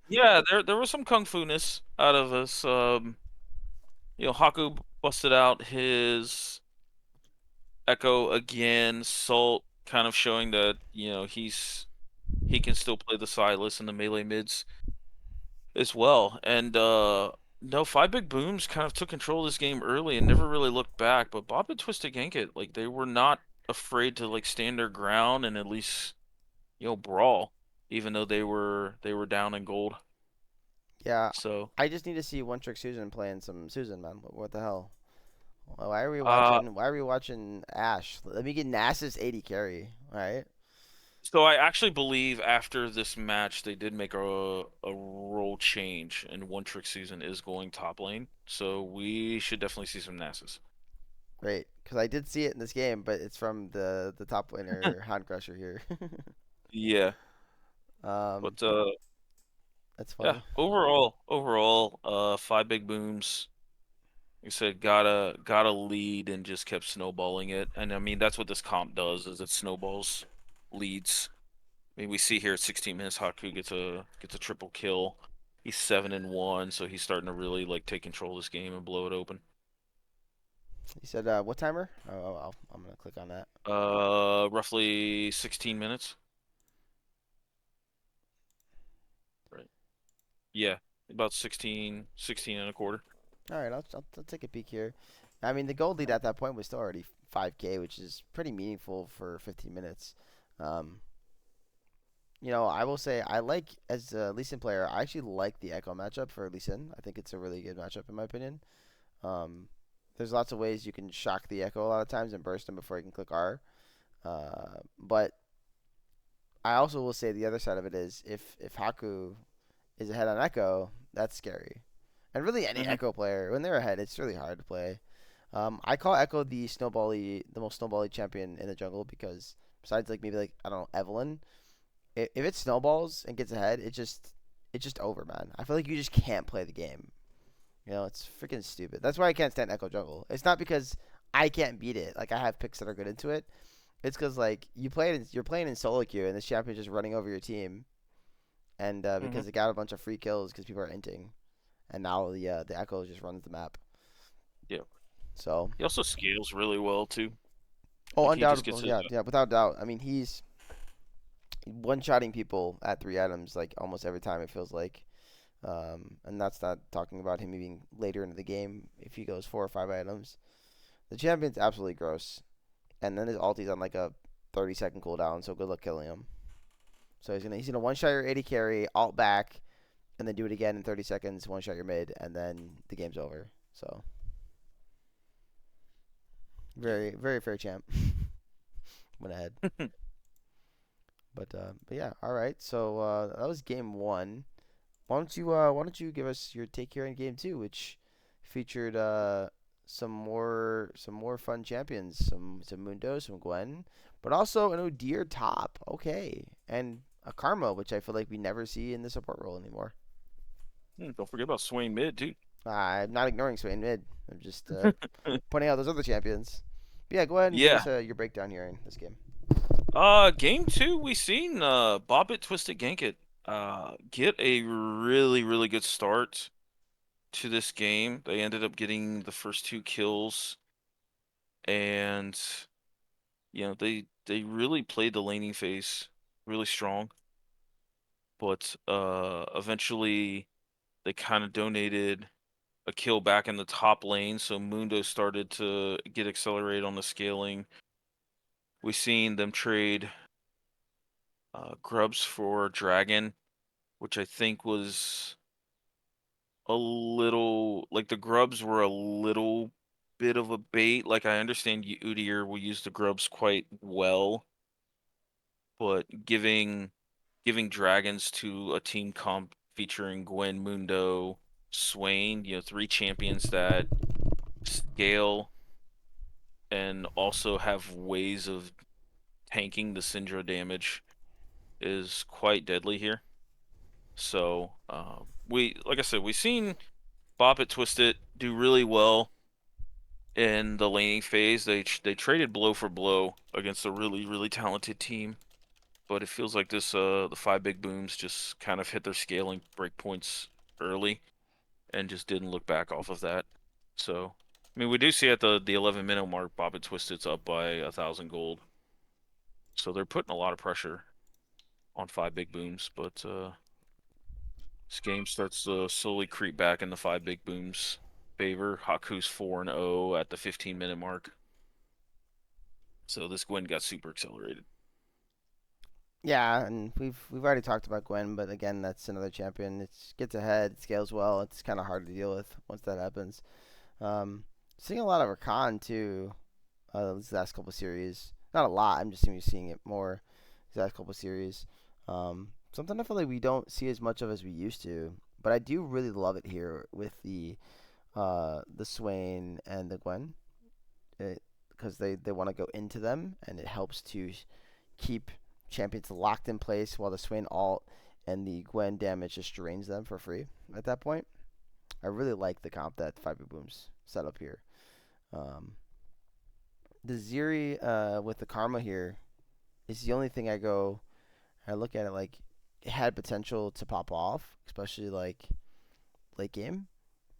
S2: yeah, there was some kung fu-ness out of us. Haku busted out his Echo again. Salt kind of showing that he can still play the Silas and the melee mids as well. And no, 5 big booms kind of took control of this game early and never really looked back. But Bob and Twisted Gankit, like they were not afraid to like stand their ground and at least brawl, even though they were down in gold.
S1: Yeah,
S2: So
S1: I just need to see One Trick Susan playing some Susan, man. What the hell? Why are we
S2: uh
S1: watching? Why are we watching Ash? Let me get Nass's 80 carry. All right.
S2: so I actually believe after this match they did make a role change and One Trick Season is going top lane. So we should definitely see some Nassus.
S1: Great, because I did see it in this game, but it's from the top laner Hand Crusher here.
S2: Yeah,
S1: um,
S2: but
S1: that's
S2: yeah,
S1: funny.
S2: overall, five big booms. Like I said, got a lead and just kept snowballing it. And I mean that's what this comp does is it snowballs leads. I mean we see here at 16 minutes Haku gets a triple kill. He's 7-1, so he's starting to really like take control of this game and blow it open.
S1: You said what timer? I'm gonna click on that.
S2: Roughly 16 minutes. Right. Yeah, about 16 and a quarter.
S1: All right, I'll take a peek here. I mean, the gold lead at that point was still already 5K, which is pretty meaningful for 15 minutes. Um, I will say I like as a Lee Sin player. I actually like the Echo matchup for Lee Sin. I think it's a really good matchup in my opinion. Um, there's lots of ways you can shock the Echo a lot of times and burst him before he can click R. But I also will say the other side of it is if Haku is ahead on Echo, that's scary. And really any
S2: Hmm.
S1: Echo player, when they're ahead, it's really hard to play. I call Echo the most snowbally champion in the jungle because besides like maybe like I don't know Evelyn, if it snowballs and gets ahead, it's just over, man. I feel like you just can't play the game. It's freaking stupid. That's why I can't stand Echo jungle. It's not because I can't beat it. Like I have picks that are good into it. It's because like you're playing in solo queue and this champion's just running over your team, and
S2: Hmm.
S1: because it got a bunch of free kills because people are inting, and now the Echo just runs the map.
S2: Yeah.
S1: So,
S2: He also scales really well too.
S1: oh,
S2: Like he just gets
S1: undoubtedly,
S2: his.
S1: yeah, yeah, without doubt. I mean, he's one-shotting people at 3 items like almost every time it feels like, and that's not talking about him even later into the game if he goes 4 or 5 items. The champion's absolutely gross, and then his ulti's on like a 30-second cooldown. So good luck killing him. So he's gonna one-shot your 80 carry, alt back, and then do it again in 30 seconds, one-shot your mid, and then the game's over. So very very fair champ. Went ahead. But yeah, all right. So that was game one. Why don't you give us your take here in game two, which featured some more fun champions, some Mundo, some Gwen, but also an Udyr top. Okay, and a Karma, which I feel like we never see in the support role anymore.
S2: Don't forget about Swain mid too.
S1: I'm not ignoring Swain mid. I'm just pointing out those other champions. But yeah, go ahead and give
S2: Yeah.
S1: us your breakdown here in this game.
S2: Game two, we seen Bobbit Twisted Gankit get a really, really good start to this game. They ended up getting the first two kills, and they really played the laning phase really strong. But eventually they kind of donated a kill back in the top lane, so Mundo started to get accelerated on the scaling. We seen them trade Grubs for Dragon, which I think was a little like the grubs were a little bit of a bait. Like I understand Udyr will use the grubs quite well, but giving dragons to a team comp featuring Gwen, Mundo, Swain, three champions that scale and also have ways of tanking the Syndra damage is quite deadly here. So like I said, we've seen Bop It Twist It do really well in the laning phase. They traded blow for blow against a really really talented team, but it feels like the five big booms just kind of hit their scaling breakpoints early and just didn't look back off of that. So I mean, we do see at the 11-minute mark, Bob and Twisted's up by 1,000 gold, so they're putting a lot of pressure on five big booms. But this game starts to slowly creep back in the five big booms favor. Haku's 4-0 at the 15-minute mark. So this Gwen got super accelerated.
S1: Yeah, and we've already talked about Gwen, but again, that's another champion. It gets ahead, it scales well. It's kind of hard to deal with once that happens. Um, Seeing a lot of Rakan too. These last couple series, not a lot. I'm just seeing it more these last couple series. Something I feel like we don't see as much of as we used to, but I do really love it here with the Swain and the Gwen, because they want to go into them, and it helps to keep champions locked in place while the Swain alt and the Gwen damage just drains them for free at that point. I really like the comp that Fiber Boom's set up here. Um, the Ziri with the Karma here is the only thing I look at it like it had potential to pop off, especially like late game,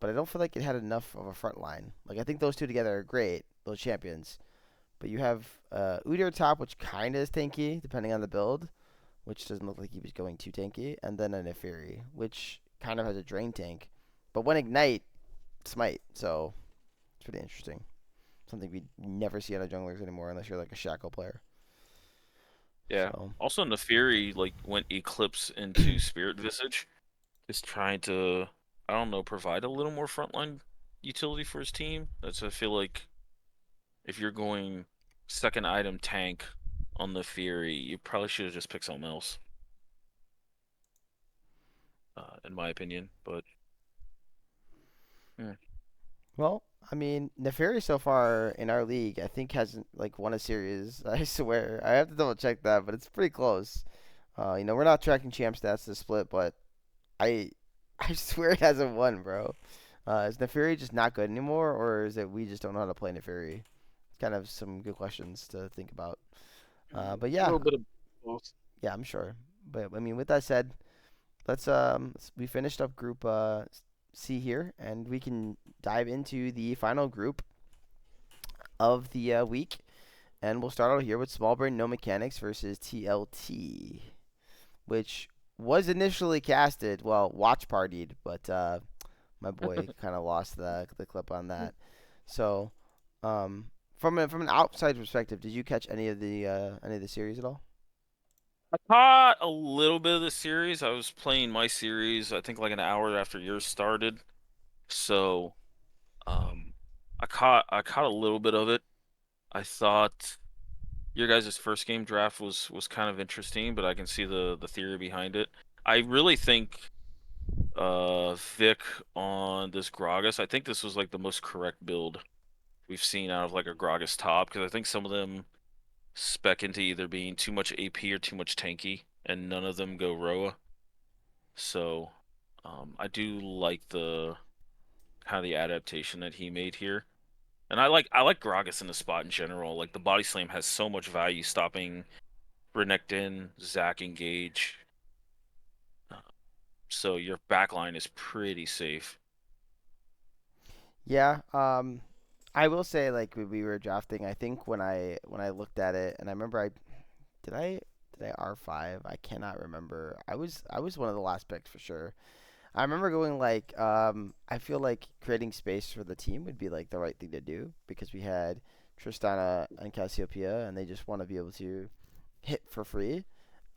S1: but I don't feel like it had enough of a front line. Like I think those two together are great, those champions. But you have Udyr top, which kind of is tanky depending on the build, which doesn't look like he was going too tanky, and then a Neferi, which kind of has a drain tank, but when ignite, smite. So it's pretty interesting. Something we never see out of junglers anymore unless you're like a Shackle player.
S2: Yeah.
S1: So
S2: Also, Neferi like went Eclipse into Spirit Visage, is trying to, I don't know, provide a little more frontline utility for his team. That's I feel like if you're going second item tank on the Fury, you probably should have just picked something else, in my opinion. But mm,
S1: well, I mean, Neferi so far in our league, I think hasn't like won a series. I swear, I have to double check that, but it's pretty close. We're not tracking champ stats to split, but I I swear it hasn't won, bro. Is Neferi just not good anymore, or is it we just don't know how to play Neferi? Kind of some good questions to think about. But
S2: a
S1: yeah,
S2: little bit of both.
S1: yeah, I'm sure. But I mean, with that said, we finished up Group C here, and we can dive into the final group of the week, and we'll start out here with Small Brain No Mechanics versus TLT, which was initially casted, well, watch partied, but my boy kind of lost the clip on that. So, from an outside perspective, did you catch any of the series at all?
S2: I caught a little bit of the series. I was playing my series, I think like an hour after yours started. So, um, I caught a little bit of it. I thought your guys' first game draft was kind of interesting, but I can see the theory behind it. I really think Vic on this Gragas, I think this was like the most correct build we've seen out of like a Gragas top, because I think some of them spec into either being too much AP or too much tanky, and none of them go Roa. So I do like the kind of the adaptation that he made here. And I like Gragas in the spot in general. Like the body slam has so much value stopping Renekton, Zac engage. Uh, So your backline is pretty safe.
S1: Yeah. I will say like when we were drafting, I think when I looked at it, and I remember did I did I R5? I cannot remember. I was one of the last picks for sure. I remember going like, I feel like creating space for the team would be like the right thing to do because we had Tristana and Cassiopeia, and they just want to be able to hit for free.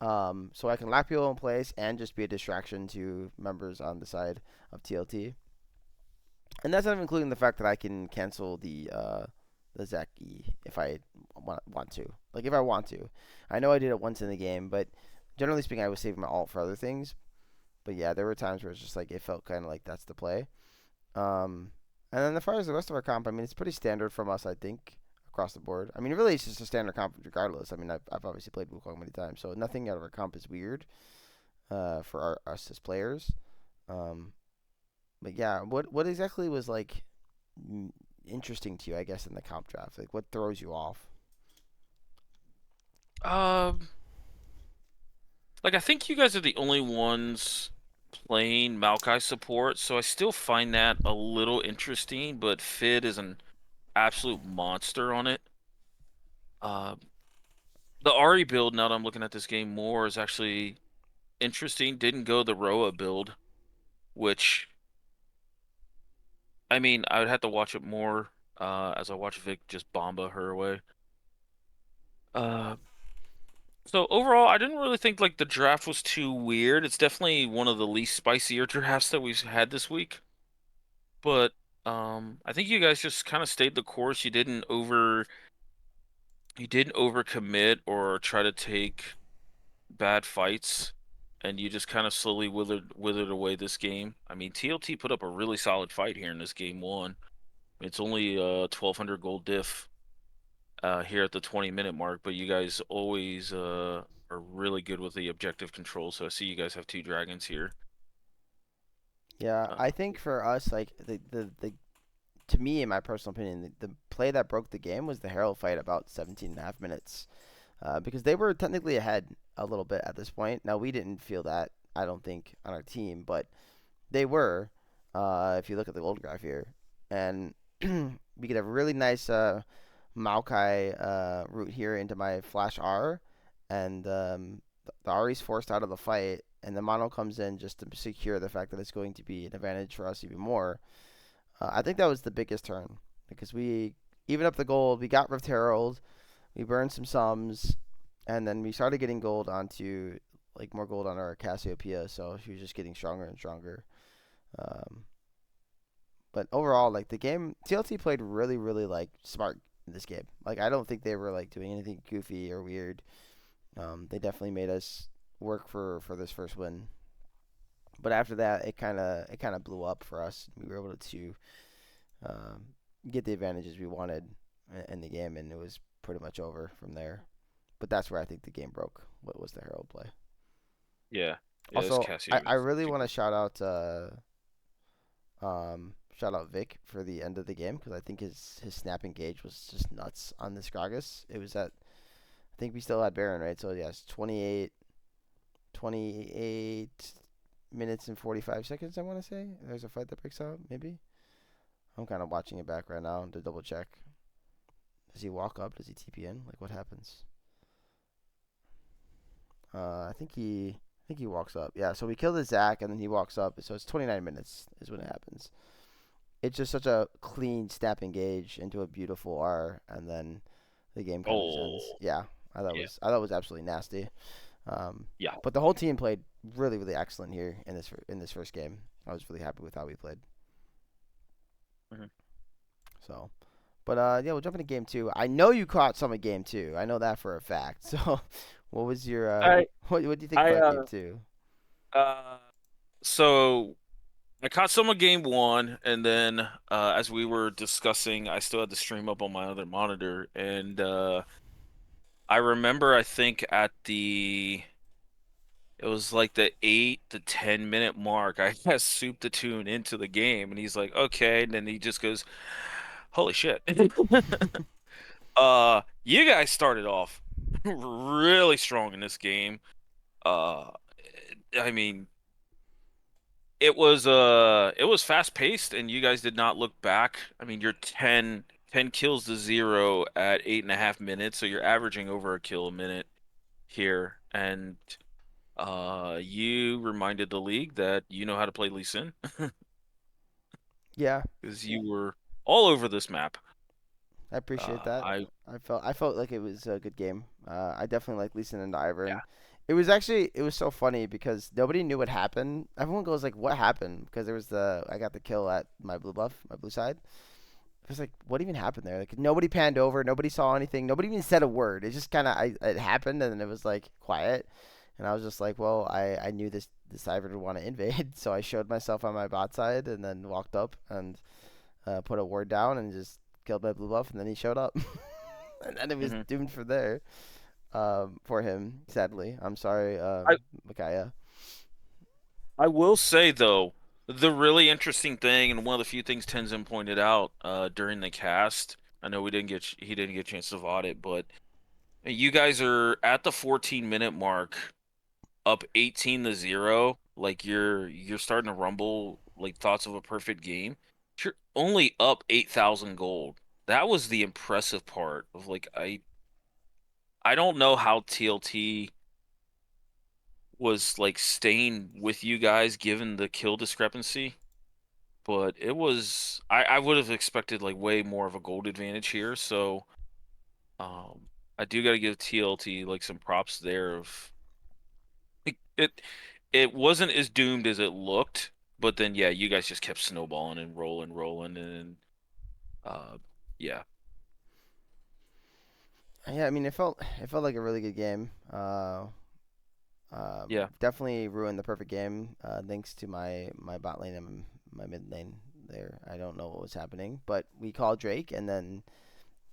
S1: So I can lock people in place and just be a distraction to members on the side of TLT. And that's not even including the fact that I can cancel the Zaki if I want to. Like if I want to. I know I did it once in the game, but generally speaking, I was saving my alt for other things. But yeah, there were times where it's just like it felt kind of like that's the play. Um, and then as far as the rest of our comp, I mean, it's pretty standard from us, I think, across the board. I mean, really, it's just a standard comp regardless. I mean, I've obviously played Wukong many times, so nothing out of our comp is weird for us as players. Um, but yeah, what exactly was like mm, interesting to you, I guess, in the comp draft? Like, what throws you off?
S2: Um, like I think you guys are the only ones playing Maokai support, so I still find that a little interesting, but Fid is an absolute monster on it. Uh, the Ari build, now that I'm looking at this game more, is actually interesting. Didn't go the Roa build, which I mean, I would have to watch it more as I watch Vic just bomba her away. Uh, so overall, I didn't really think like the draft was too weird. It's definitely one of the least spicier drafts that we've had this week. But I think you guys just kind of stayed the course. You didn't overcommit or try to take bad fights, and you just kind of slowly withered away this game. I mean, TLT put up a really solid fight here in this game one. It's only 1,200 gold diff here at the 20-minute mark, but you guys always are really good with the objective control. So I see you guys have two dragons here.
S1: Yeah,
S2: Uh,
S1: I think for us, like the to me, in my personal opinion, the play that broke the game was the Herald fight about 17 and a half minutes, because they were technically ahead a little bit at this point. Now we didn't feel that, I don't think, on our team, but they were. If you look at the gold graph here, and we get a really nice Maokai route here into my flash R, and the Ari's forced out of the fight, and the mono comes in just to secure the fact that it's going to be an advantage for us even more. I think that was the biggest turn because we even up the gold, we got Rift Herald, we burned some sums, and then we started getting gold onto like more gold on our Cassiopeia, so she was just getting stronger and stronger. Um, but overall, like the game, TLT played really, really like smart in this game. Like I don't think they were like doing anything goofy or weird. They definitely made us work for this first win. But after that, it kind of blew up for us. We were able to um, get the advantages we wanted in the game, and it was pretty much over from there. But that's where I think the game broke. What was the Herald play?
S2: yeah, yeah, this
S1: Also, I
S2: Cassio's
S1: really
S2: too
S1: want to
S2: good.
S1: shout out Vic for the end of the game because I think his snap engage was just nuts on this Gragas. It was at I think we still had Baron, right? So yes, 28 minutes and 45 seconds. I want to say there's a fight that breaks out. Maybe I'm kind of watching it back right now to double check. Does he walk up? Does he TP in? Like what happens? I think he walks up. Yeah, so we kill the Zac and then he walks up. So it's 29 minutes is when it happens. It's just such a clean snap engage into a beautiful R, and then the game kind of just ends.
S2: Oh,
S1: Yeah,
S2: yeah,
S1: I thought it was absolutely nasty. Um,
S2: yeah.
S1: but the whole team played really really excellent here in this first game. I was really happy with how we played.
S2: Mhm.
S1: So, but yeah, we'll jump into game two. I know you caught some of game two. I know that for a fact. So, what was your
S2: I
S1: what do you think
S2: I
S1: about game two?
S2: uh so I caught some of game one, and then as we were discussing, I still had the stream up on my other monitor, and I remember I think at the it was like the 8 to 10 minute mark, I had Soup to tune into the game, and he's like, okay, and then he just goes, holy shit. You guys started off really strong in this game. Uh, I mean, it was fast paced, and you guys did not look back. I mean, you're 10 kills to zero at 8.5 minutes, so you're averaging over a kill a minute here. And you reminded the league that you know how to play Lee Sin
S1: Yeah,
S2: because you were all over this map.
S1: I appreciate that.
S2: I
S1: I felt like it was a good game. I definitely like Leeson and Ivern.
S2: Yeah.
S1: It was so funny because nobody knew what happened. Everyone goes like, "What happened?" Because there was I got the kill at my blue buff, my blue side. It was like, what even happened there? Like nobody panned over, nobody saw anything, nobody even said a word. It just kind of it happened and then it was like quiet, and I was just like, well, I knew this Ivern would want to invade, so I showed myself on my bot side and then walked up and put a ward down and just killed my blue buff, and then he showed up, and then it was
S2: Mhm.
S1: doomed from there. For him, sadly. I'm sorry,
S2: I
S1: Micaiah.
S2: I will say though, the really interesting thing, and one of the few things Tenzin pointed out during the cast. I know he didn't get a chance to VOD it, but you guys are at the 14-minute mark, up 18 to 0. Like you're starting to rumble like thoughts of a perfect game. You're only up 8,000 gold. That was the impressive part of like I don't know how TLT was like staying with you guys given the kill discrepancy, but it was I would have expected like way more of a gold advantage here. So I do got to give TLT like some props there of it. It wasn't as doomed as it looked, but then yeah, you guys just kept snowballing and rolling, and uh, yeah,
S1: Yeah, I mean, it felt like a really good game.
S2: yeah.
S1: Definitely ruined the perfect game. Thanks to my bot lane and my mid lane there. I don't know what was happening, but we called Drake, and then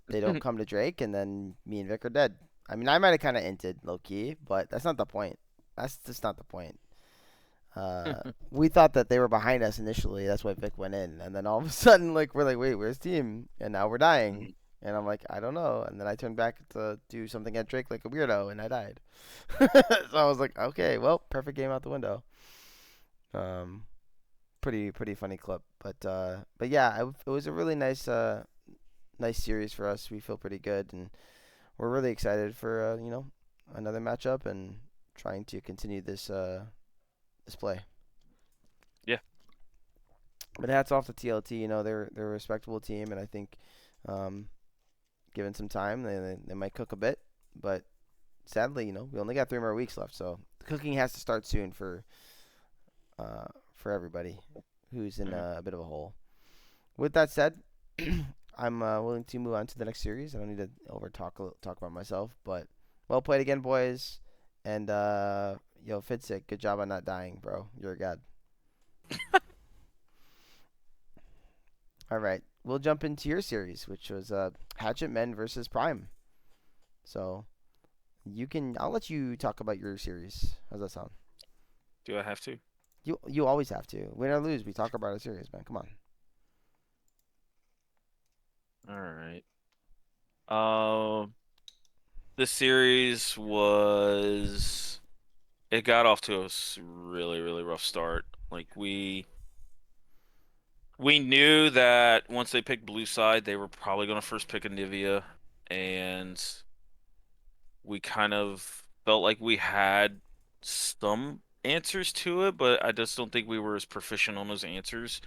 S1: they don't come to Drake, and then me and Vic are dead. I mean, I might have kind of inted low key, but that's not the point. That's just not the point. We thought that they were behind us initially. That's why Vic went in, and then all of a sudden, like we're like, wait, where's team? And now we're dying. And I'm like, I don't know. And then I turned back to do something at Drake like a weirdo, and I died. So I was like, okay, well, perfect game out the window. Um, pretty funny clip, but yeah, it was a really nice series for us. We feel pretty good, and we're really excited for another matchup and trying to continue this play.
S2: Yeah.
S1: But hats off to TLT. They're a respectable team, and I think um, given some time, they might cook a bit. But sadly, we only got 3 more weeks left, so the cooking has to start soon for everybody who's in
S2: Mhm.
S1: a bit of a hole. With that said, I'm willing to move on to the next series. I don't need to talk about myself, but well played again, boys. And yo, Fitzik, good job on not dying, bro. You're a god. All right, we'll jump into your series, which was Hatchet Men versus Prime. So I'll let you talk about your series. How's that sound?
S2: Do I have to?
S1: You always have to. Win or lose, we talk about our series, man. Come on.
S2: All right. Um, the series was it got off to a really rough start. Like we knew that once they picked blue side, they were probably going to first pick a Nivea, and we kind of felt like we had some answers to it, but I just don't think we were as proficient on those answers.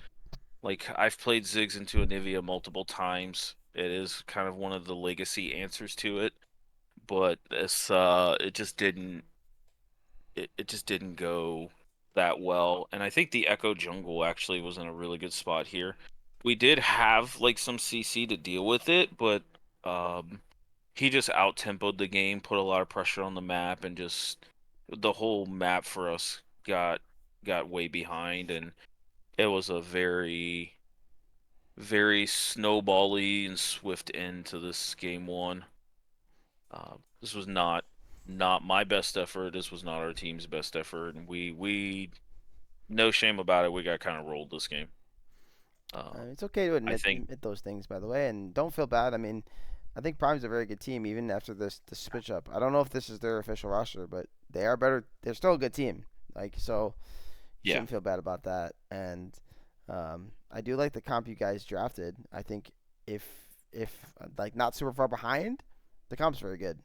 S2: Like I've played Ziggs into a Nivea multiple times. It is kind of one of the legacy answers to it, but this it just didn't go that well. And I think the Echo Jungle actually was in a really good spot here. We did have like some CC to deal with it, but um he just out tempoed the game, put a lot of pressure on the map, and just the whole map for us got way behind, and it was a very snowbally and swift end to this game one. This was not my best effort. This was not our team's best effort, and we no shame about it. We got kind of rolled this game.
S1: It's okay to
S2: I
S1: admit
S2: think
S1: admit those things, by the way, and don't feel bad. I mean, I think Prime's a very good team, even after this switch up. I don't know if this is their official roster, but they are better. They're still a good team. Like so, you
S2: yeah.
S1: shouldn't feel bad about that. And I do like the comp you guys drafted. I think if if like not super far behind, the comp's very good.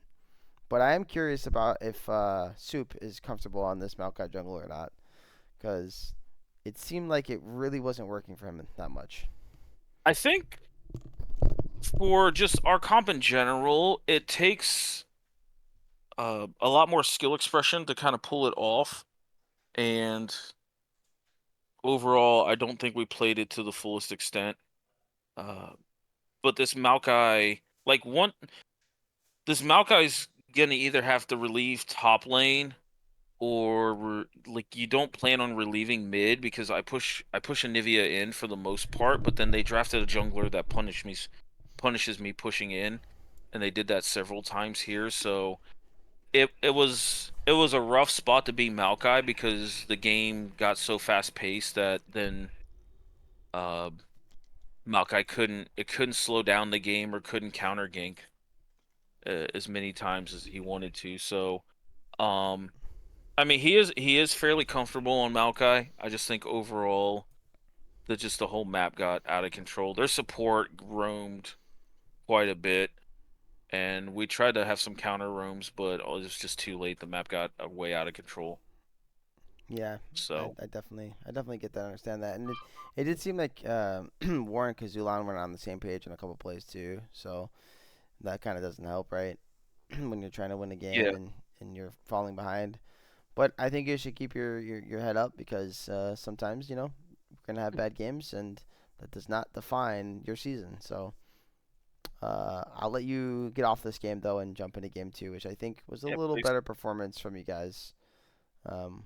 S1: But I am curious about if Soup is comfortable on this Maokai jungle or not, because it seemed like it really wasn't working for him that much.
S2: I think for just our comp in general, it takes a lot more skill expression to kind of pull it off. And overall, I don't think we played it to the fullest extent. Uh, but this Maokai's gonna either have to relieve top lane or like you don't plan on relieving mid because I push a Nivea in for the most part, but then they drafted a jungler that punishes me pushing in, and they did that several times here. So it was a rough spot to be Maokai because the game got so fast paced that then uh Maokai couldn't slow down the game or couldn't counter gank as many times as he wanted to. So um I mean he is fairly comfortable on Maokai. I just think overall that just the whole map got out of control. Their support roamed quite a bit, and we tried to have some counter roams, but it was just too late. The map got way out of control.
S1: Yeah,
S2: So
S1: I definitely get that, understand that, and it did seem like Warren Kazulan were on the same page in a couple plays too, so that kind of doesn't help, right? when you're trying to win a game
S2: Yeah,
S1: and you're falling behind. But I think you should keep your head up because sometimes we're gonna have bad games and that does not define your season. So I'll let you get off this game though and jump into game two, which I think was a
S2: yeah,
S1: little
S2: please.
S1: better performance from you guys. Um,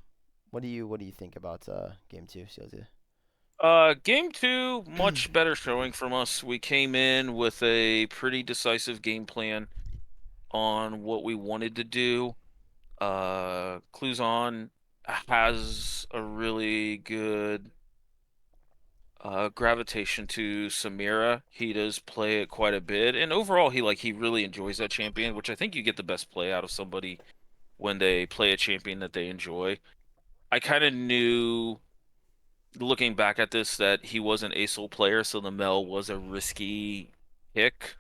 S1: what do you think about game two, CLT?
S2: Game two, much better showing from us. We came in with a pretty decisive game plan on what we wanted to do. Clues on has a really good gravitation to Samira. He does play it quite a bit, and overall, he really enjoys that champion, which I think you get the best play out of somebody when they play a champion that they enjoy. I kind of knew, looking back at this, that he was an ASOL player, so the Mel was a risky pick,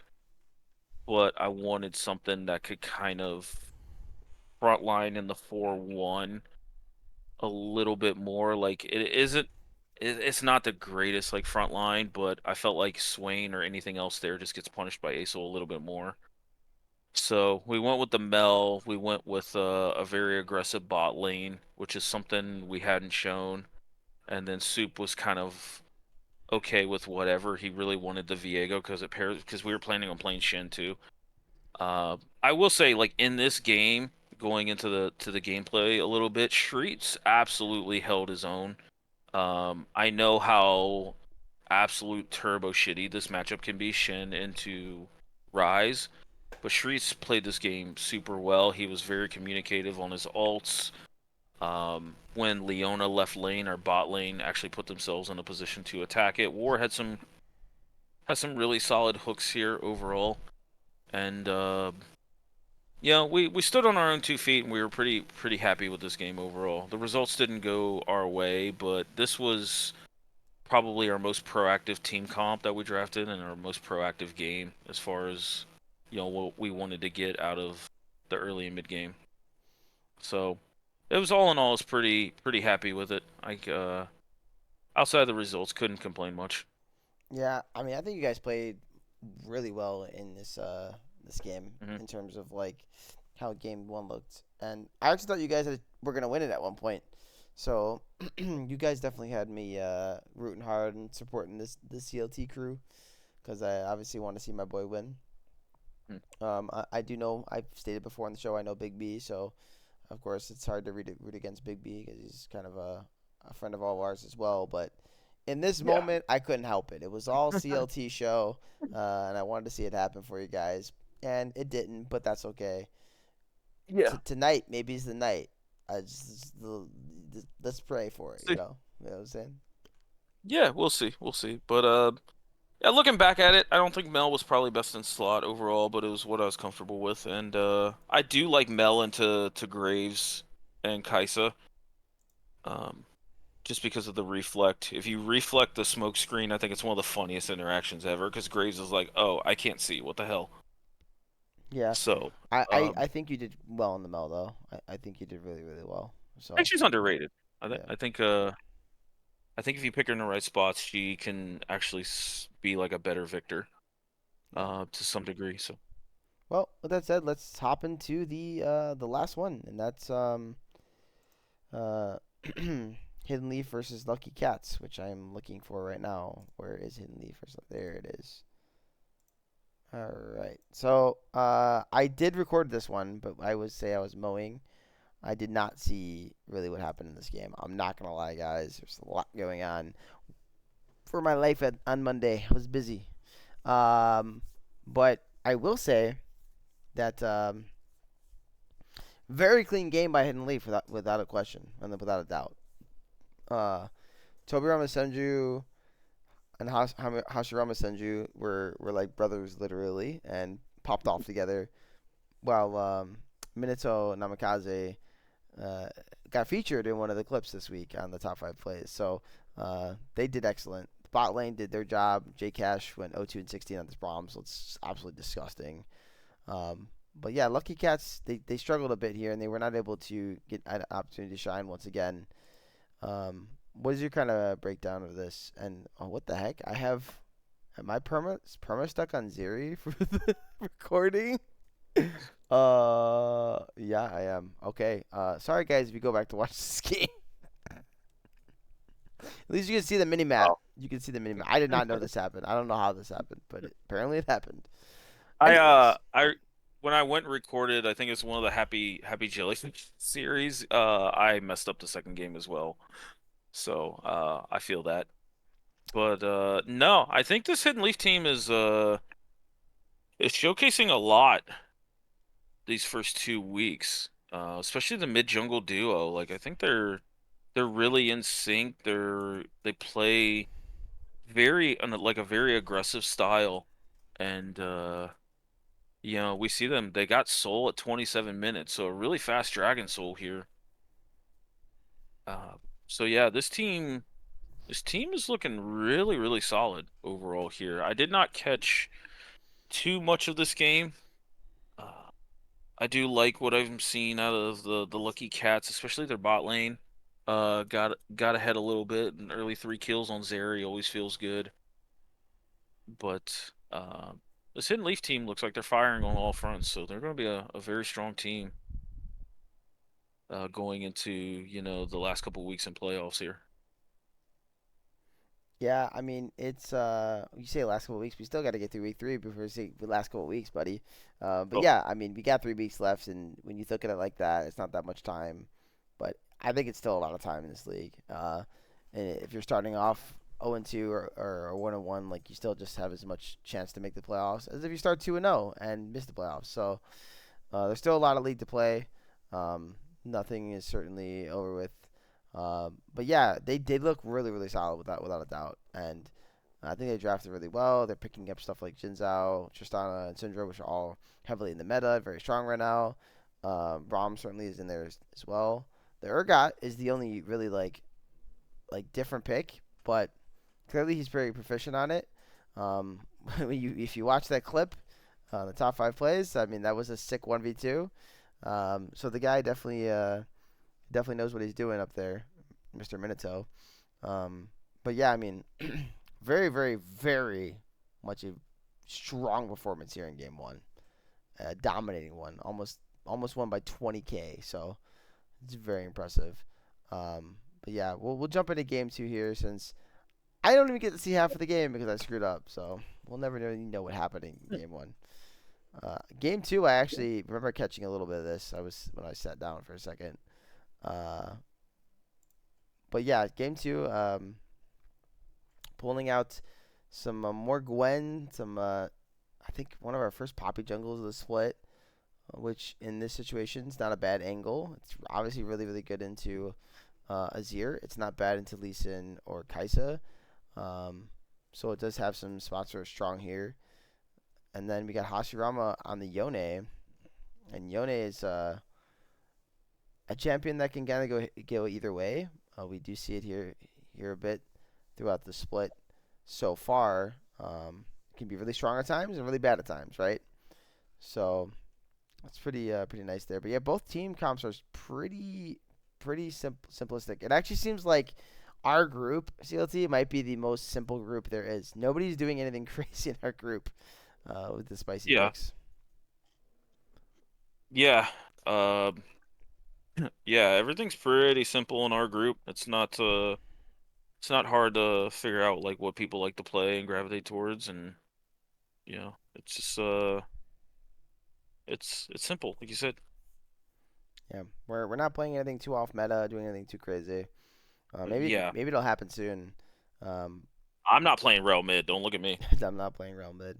S2: but I wanted something that could kind of frontline in the 4-1 a little bit more. Like it isn't it's not the greatest like front line, but I felt like Swain or anything else there just gets punished by ASOL a little bit more. So we went with the Mel. We went with a very aggressive bot lane, which is something we hadn't shown. And then Soup was kind of okay with whatever. He really wanted the Viego because it pairs because we were planning on playing Shen too. I will say, like in this game, going into the gameplay a little bit, Shreets absolutely held his own. I know how absolute turbo shitty this matchup can be, Shen into Rise, but Shreets played this game super well. He was very communicative on his ults. When Leona left lane, our bot lane actually put themselves in a position to attack it. War had some really solid hooks here overall, and yeah, we stood on our own 2 feet, and we were pretty happy with this game overall. The results didn't go our way, but this was probably our most proactive team comp that we drafted and our most proactive game as far as what we wanted to get out of the early and mid game. So it was all in all, I was pretty happy with it. Outside of the results, couldn't complain much.
S1: Yeah, I mean, I think you guys played really well in this game
S2: Hmm.
S1: in terms of like how game one looked, and I actually thought you guys were gonna win it at one point. So you guys definitely had me rooting hard and supporting this CLT crew because I obviously want to see my boy win. I do know I've stated before on the show I know Big B, so of course it's hard to root against Big B because he's kind of a friend of all ours as well. But in this
S2: Yeah.
S1: moment, I couldn't help it. It was all CLT show, and I wanted to see it happen for you guys, and it didn't, but that's okay.
S2: Yeah.
S1: Tonight maybe is the night. Let's pray for it.
S2: See.
S1: You know what I'm saying?
S2: Yeah, we'll see. We'll see. But yeah, looking back at it, I don't think Mel was probably best in slot overall, but it was what I was comfortable with. And I do like Mel into to Graves and Kaisa. Um, just because of the reflect. If you reflect the smoke screen, I think it's one of the funniest interactions ever because Graves is like, "Oh, I can't see. What the hell?"
S1: Yeah,
S2: So,
S1: I think you did well in the Mel though. I think you did really well.
S2: I think
S1: So
S2: she's underrated.
S1: yeah,
S2: I think if you pick her in the right spots, she can actually be like a better Victor,
S1: yeah.
S2: to some degree. So,
S1: Well, with that said, let's hop into the last one, and that's uh Hidden Leaf versus Lucky Cats, which I am looking for right now. Where is Hidden Leaf? There it is. All right. So I did record this one, but I would say I was mowing. I did not see really what happened in this game. I'm not gonna lie, guys. There's a lot going on for my life on Monday. I was busy. Um, but I will say that very clean game by Hidden Leaf without a question and without a doubt. Uh, Tobirama Senju and Hashirama Senju were like brothers literally and popped off together. While Minato Namikaze uh, got featured in one of the clips this week on the top five plays. So they did excellent. Bot lane did their job. J Cash went 0-2 and 16 on this bomb, so it's absolutely disgusting. But yeah, Lucky Cats they struggled a bit here, and they were not able to get an opportunity to shine once again. What is your kind of breakdown of this? And oh, what the heck? Am I perma stuck on Zeri for the recording? Yeah, I am. Okay. Sorry guys if you go back to watch this game. At least you can see the mini map.
S2: Oh.
S1: You can see the mini map. I did not know this happened. I don't know how this happened, but apparently it happened. Anyways,
S2: I when I went and recorded, I think it's one of the Happy Jellyfish series. I messed up the second game as well, so I feel that. But no, I think this Hidden Leaf team is showcasing a lot these first 2 weeks, especially the mid jungle duo. Like I think they're really in sync. They play very like a very aggressive style, and we see them. They got Soul at 27 minutes, so a really fast Dragon Soul here. Uh, so yeah, this team is looking really, really solid overall here. I did not catch too much of this game. Uh, I do like what I'm seeing out of the Lucky Cats, especially their bot lane. Got ahead a little bit, and early 3 kills on Zeri always feels good. But this Hidden Leaf team looks like they're firing on all fronts, so they're going to be a very strong team going into the last couple weeks in playoffs here.
S1: yeah, I mean it's you say last couple weeks, we still got to get through week 3 before we see the last couple weeks, buddy. But
S2: Oh
S1: yeah, I mean we got 3 weeks left, and when you look at it like that, it's not that much time. But I think it's still a lot of time in this league. And if you're starting off 0-2 or 1-1, like you still just have as much chance to make the playoffs as if you start 2-0 and miss the playoffs. So there's still a lot of league to play. Nothing is certainly over with. But yeah, they did look really, really solid without a doubt. And I think they drafted really well. They're picking up stuff like Jinzao, Tristana, and Syndra, which are all heavily in the meta, very strong right now. Braum certainly is in there as well. The Urgot is the only really like different pick, but clearly he's very proficient on it. Um, if you watch that clip, the top 5 plays, I mean that was a sick 1v2. So the guy definitely knows what he's doing up there, Mr. Minato. But yeah, I mean, very, very, very much a strong performance here in game one. Dominating one, almost won by 20K. So it's very impressive. But yeah, we'll jump into game two here since I don't even get to see half of the game because I screwed up. So we'll never really know what happened in game one. Game two, I actually remember catching a little bit of this. I was when I sat down for a second. Uh, but yeah, game two, pulling out some more Gwen, some I think one of our first Poppy jungles of the split, which in this situation is not a bad angle. It's obviously really really good into Azir. It's not bad into Lee Sin or Kaisa. Um, so it does have some spots that are strong here. And then we got Hashirama on the Yone, and Yone is a champion that can kind of go either way. We do see it here a bit throughout the split so far. It can be really strong at times and really bad at times, right? So that's pretty nice there. But yeah, both team comps are pretty simplistic. It actually seems like our group CLT might be the most simple group there is. Nobody's doing anything crazy in our group with the spicy
S2: yeah,
S1: picks.
S2: yeah, yeah. Everything's pretty simple in our group. It's not hard to figure out like what people like to play and gravitate towards, and it's just it's simple, like you said.
S1: Yeah, we're not playing anything too off meta, doing anything too crazy.
S2: Yeah,
S1: Maybe it'll happen soon. Um,
S2: I'm not playing rail mid. Don't look at me.
S1: I'm not playing Realm Mid.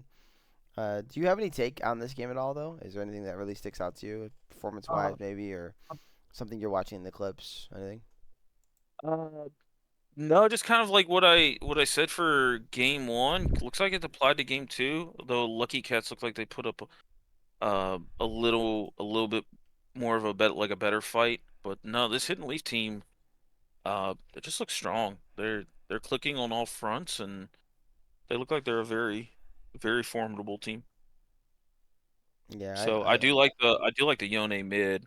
S1: Do you have any take on this game at all, though? Is there anything that really sticks out to you, performance-wise,
S2: Uh,
S1: maybe, or something you're watching in the clips? Anything?
S2: uh, no, just kind of like what I said for game one. Looks like it applied to game two. Though Lucky Cats look like they put up a little bit more of a better fight. But no, this Hidden Leaf team, they just look strong. They're clicking on all fronts, and they look like they're a very, very formidable team.
S1: Yeah,
S2: So I do like the Yone mid.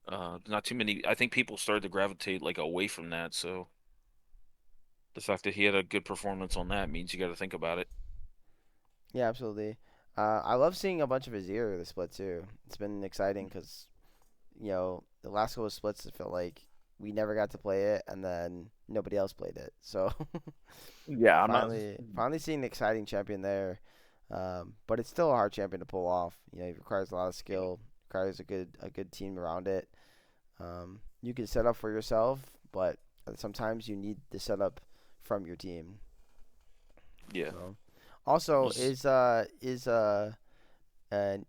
S2: Not too many. I think people started to gravitate like away from that. So the fact that he had a good performance on that means you got to think about it.
S1: yeah, absolutely. I love seeing a bunch of Azir the split too. It's been exciting because the last couple of splits, it felt like we never got to play it, and then nobody else played it. So
S2: Yeah, I'm not.
S1: finally seeing an exciting champion there. But it's still a hard champion to pull off. It requires a lot of skill, requires a good team around it. You can set up for yourself, but sometimes you need the setup from your team.
S2: Yeah.
S1: So, also
S2: Was
S1: is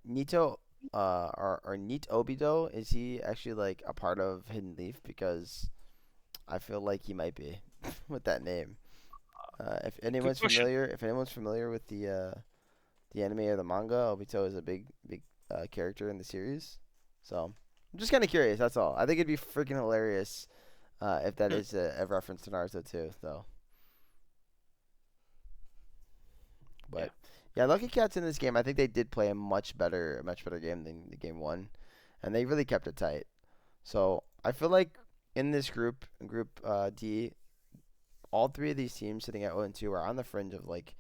S1: Nito or Neat Obito, is he actually like a part of Hidden Leaf? Because I feel like he might be with that name.
S2: good question.
S1: If anyone's familiar with the anime or the manga, Obito is a big character in the series. So I'm just kind of curious. That's all. I think it'd be freaking hilarious if that is a reference to Naruto too, though.
S2: Yeah.
S1: But yeah, Lucky Cats in this game, I think they did play a much better game than the game one, and they really kept it tight. So I feel like in this Group D, all three of these teams sitting at 0 and 2 are on the fringe of like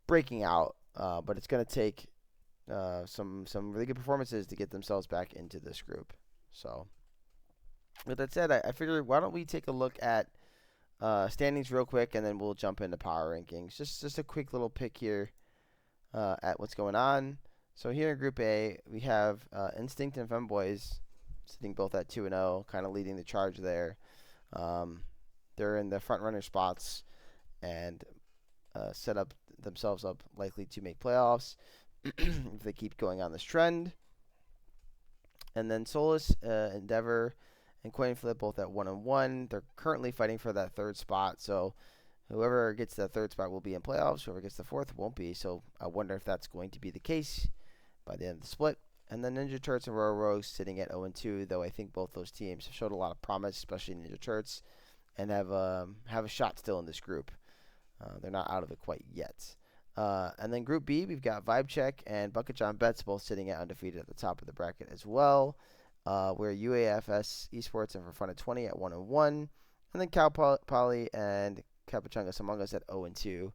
S1: breaking out. But it's gonna take some really good performances to get themselves back into this group. So with that said, I figured why don't we take a look at standings real quick, and then we'll jump into power rankings. Just a quick little pick here at what's going on. So here in Group A, we have Instinct and Femboys sitting both at 2 and 0, kind of leading the charge there. Um, they're in the front runner spots and set up themselves up likely to make playoffs if they keep going on this trend. And then Solus, Endeavor, and Coin Flip both at 1 and 1. They're currently fighting for that third spot. So whoever gets that third spot will be in playoffs. Whoever gets the fourth won't be. So I wonder if that's going to be the case by the end of the split. And then Ninja Turtles and Royal Rogues sitting at 0 and 2, though I think both those teams have showed a lot of promise, especially Ninja Turtles, and have a shot still in this group. They're not out of it quite yet. And then Group B, we've got Vibe Check and Bucket John Betts both sitting at undefeated at the top of the bracket as well. Where UAFS Esports and For Fun at 20 at 1 and 1. And then Cal Poly and Capuchungus Among Us at 0 and 2.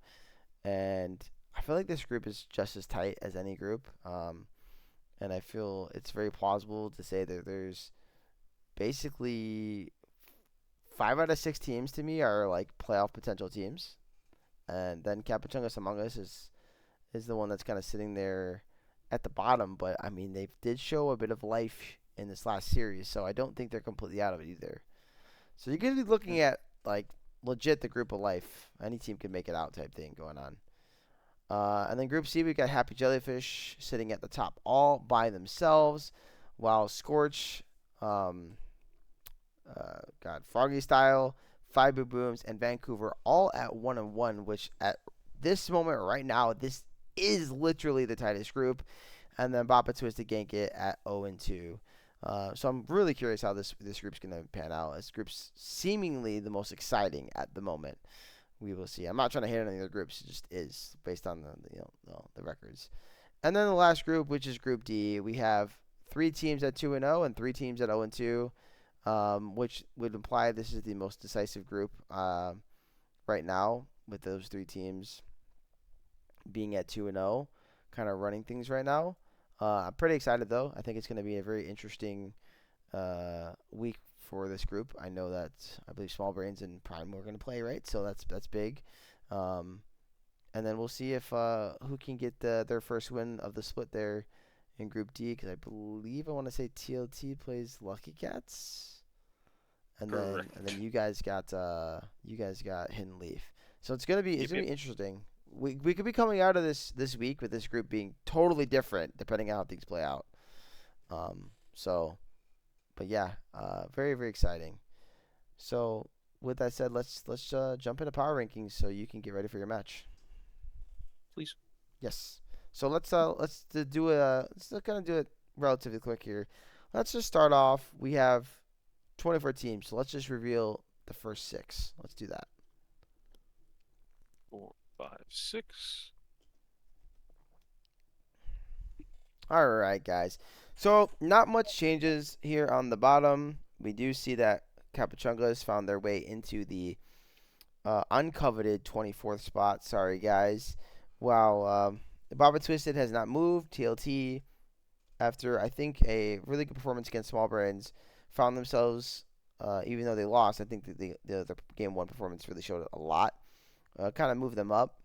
S1: And I feel like this group is just as tight as any group. And I feel it's very plausible to say that there's basically 5 out of 6 teams to me are like playoff potential teams. And then Capuchungus Among Us is the one that's kind of sitting there at the bottom. But I mean, they did show a bit of life in this last series, so I don't think they're completely out of it either. So you're gonna be looking at like legit the group of life. Any team can make it out type thing going on. And then Group C, we got Happy Jellyfish sitting at the top all by themselves, while Scorch, um, got Froggy Style, Five Boo Booms, and Vancouver all at 1 and 1, which at this moment right now, this is literally the tightest group. And then Bappa Twisted Gank it at 0 and 2. So I'm really curious how this group's gonna pan out. This group's seemingly the most exciting at the moment. We will see. I'm not trying to hate on any other groups. It just is based on the records. And then the last group, which is Group D, we have 3 teams at 2 and 0 and 3 teams at 0 and 2, which would imply this is the most decisive group right now, with those 3 teams being at 2 and 0, kind of running things right now. I'm pretty excited though. I think it's going to be a very interesting week for this group. I know that I believe Small Brains and Prime are going to play, right? So that's big. Um, and then we'll see if who can get their first win of the split there in Group D, because I believe I want to say TLT plays Lucky Cats, and then
S2: Correct.
S1: you guys got Hidden Leaf. So it's gonna be
S2: Yep,
S1: it's gonna
S2: yep.
S1: be interesting. We could be coming out of this week with this group being totally different depending on how things play out. So, but yeah, very very exciting. So with that said, let's jump into power rankings so you can get ready for your match.
S2: Please.
S1: Yes. So let's kind of do it relatively quick here. Let's just start off. We have 24 teams, so let's just reveal the first 6. Let's do that.
S2: 4, 5, 6.
S1: All right, guys. So not much changes here on the bottom. We do see that Capuchungas found their way into the uncoveted 24th spot. Sorry, guys. While Baba Twisted has not moved. TLT, after I think a really good performance against Small Brands, found themselves, even though they lost, I think that the game one performance really showed a lot. Kind of moved them up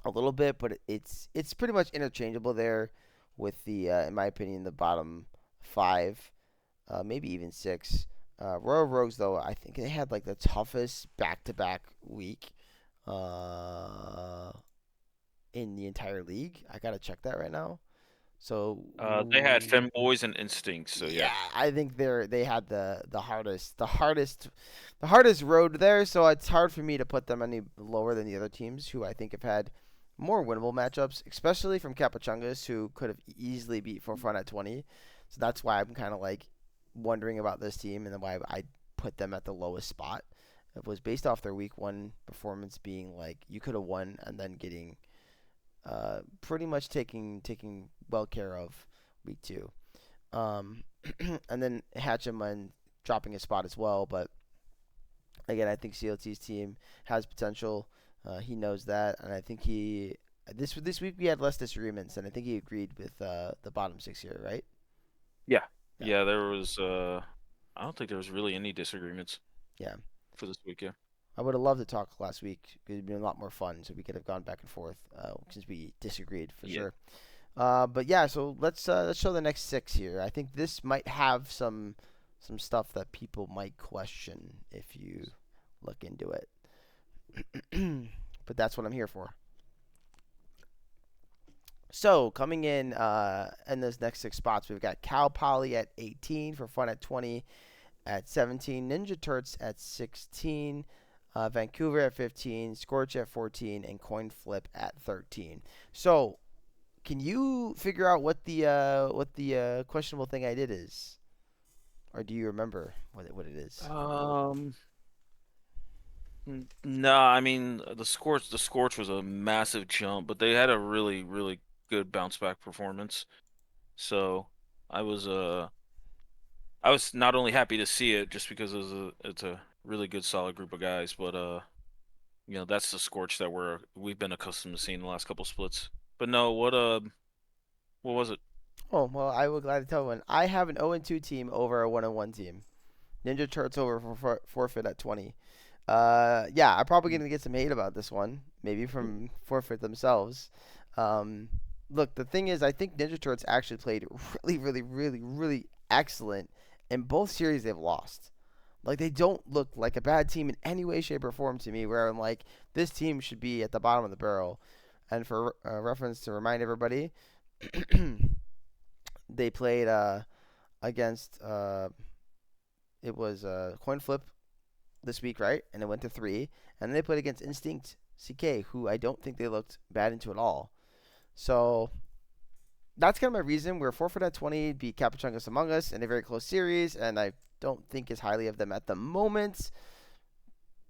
S1: a little bit, but it's pretty much interchangeable there with the, in my opinion, the bottom five, maybe even six. Royal Rogues, though, I think they had like the toughest back-to-back week uh, in the entire league. I gotta check that right now. So
S2: They had Femboys and Instincts, so yeah.
S1: yeah, I think they had the hardest road there. So it's hard for me to put them any lower than the other teams who I think have had more winnable matchups, especially from Capuchungas, who could have easily beat Forefront at 20. So that's why I'm kind of like wondering about this team and then why I put them at the lowest spot. It was based off their week one performance being like you could have won and then getting pretty much taking well care of week two. Um, and then Hatcheman dropping a spot as well. But again, I think CLT's team has potential. He knows that, and I think he this week we had less disagreements, and I think he agreed with the bottom six here, right?
S2: Yeah.
S1: Yeah,
S2: Yeah, there was I don't think there was really any disagreements
S1: yeah.
S2: for this week, yeah.
S1: I would have loved to talk last week. It'd been a lot more fun, so we could have gone back and forth since we disagreed for
S2: Yeah.
S1: sure. But yeah, so let's show the next six here. I think this might have some stuff that people might question if you look into it. But that's what I'm here for. So coming in those next six spots, we've got Cal Poly at 18, for fun at 20, at 17, Ninja Turts at 16, Vancouver at 15, Scorch at 14, and Coin Flip at 13. So can you figure out what the questionable thing I did is, or do you remember what it is?
S2: Um no, I mean the Scorch was a massive jump, but they had a really, really good bounce back performance. So I was uh I was not only happy to see it just because it's a really good solid group of guys, but that's the Scorch that we've been accustomed to seeing the last couple splits. But no, what was it?
S1: Oh well, I will glad to tell one. I have an 0-2 team over a 1-1 team. Ninja Turtles over forfeit at 20. Yeah, I'm probably gonna get some hate about this one, maybe from forfeit themselves. Um, look, the thing is, I think Ninja Turtles actually played really, really, really, really excellent in both series they've lost. Like they don't look like a bad team in any way, shape, or form to me. Where I'm like, this team should be at the bottom of the barrel. And for reference to remind everybody, they played against it was coin flip this week, right? And it went to three. And then they played against Instinct CK, who I don't think they looked bad into at all. So that's kind of my reason. We're forfeit at 20, beat Capuchungus Among Us in a very close series, and I don't think as highly of them at the moment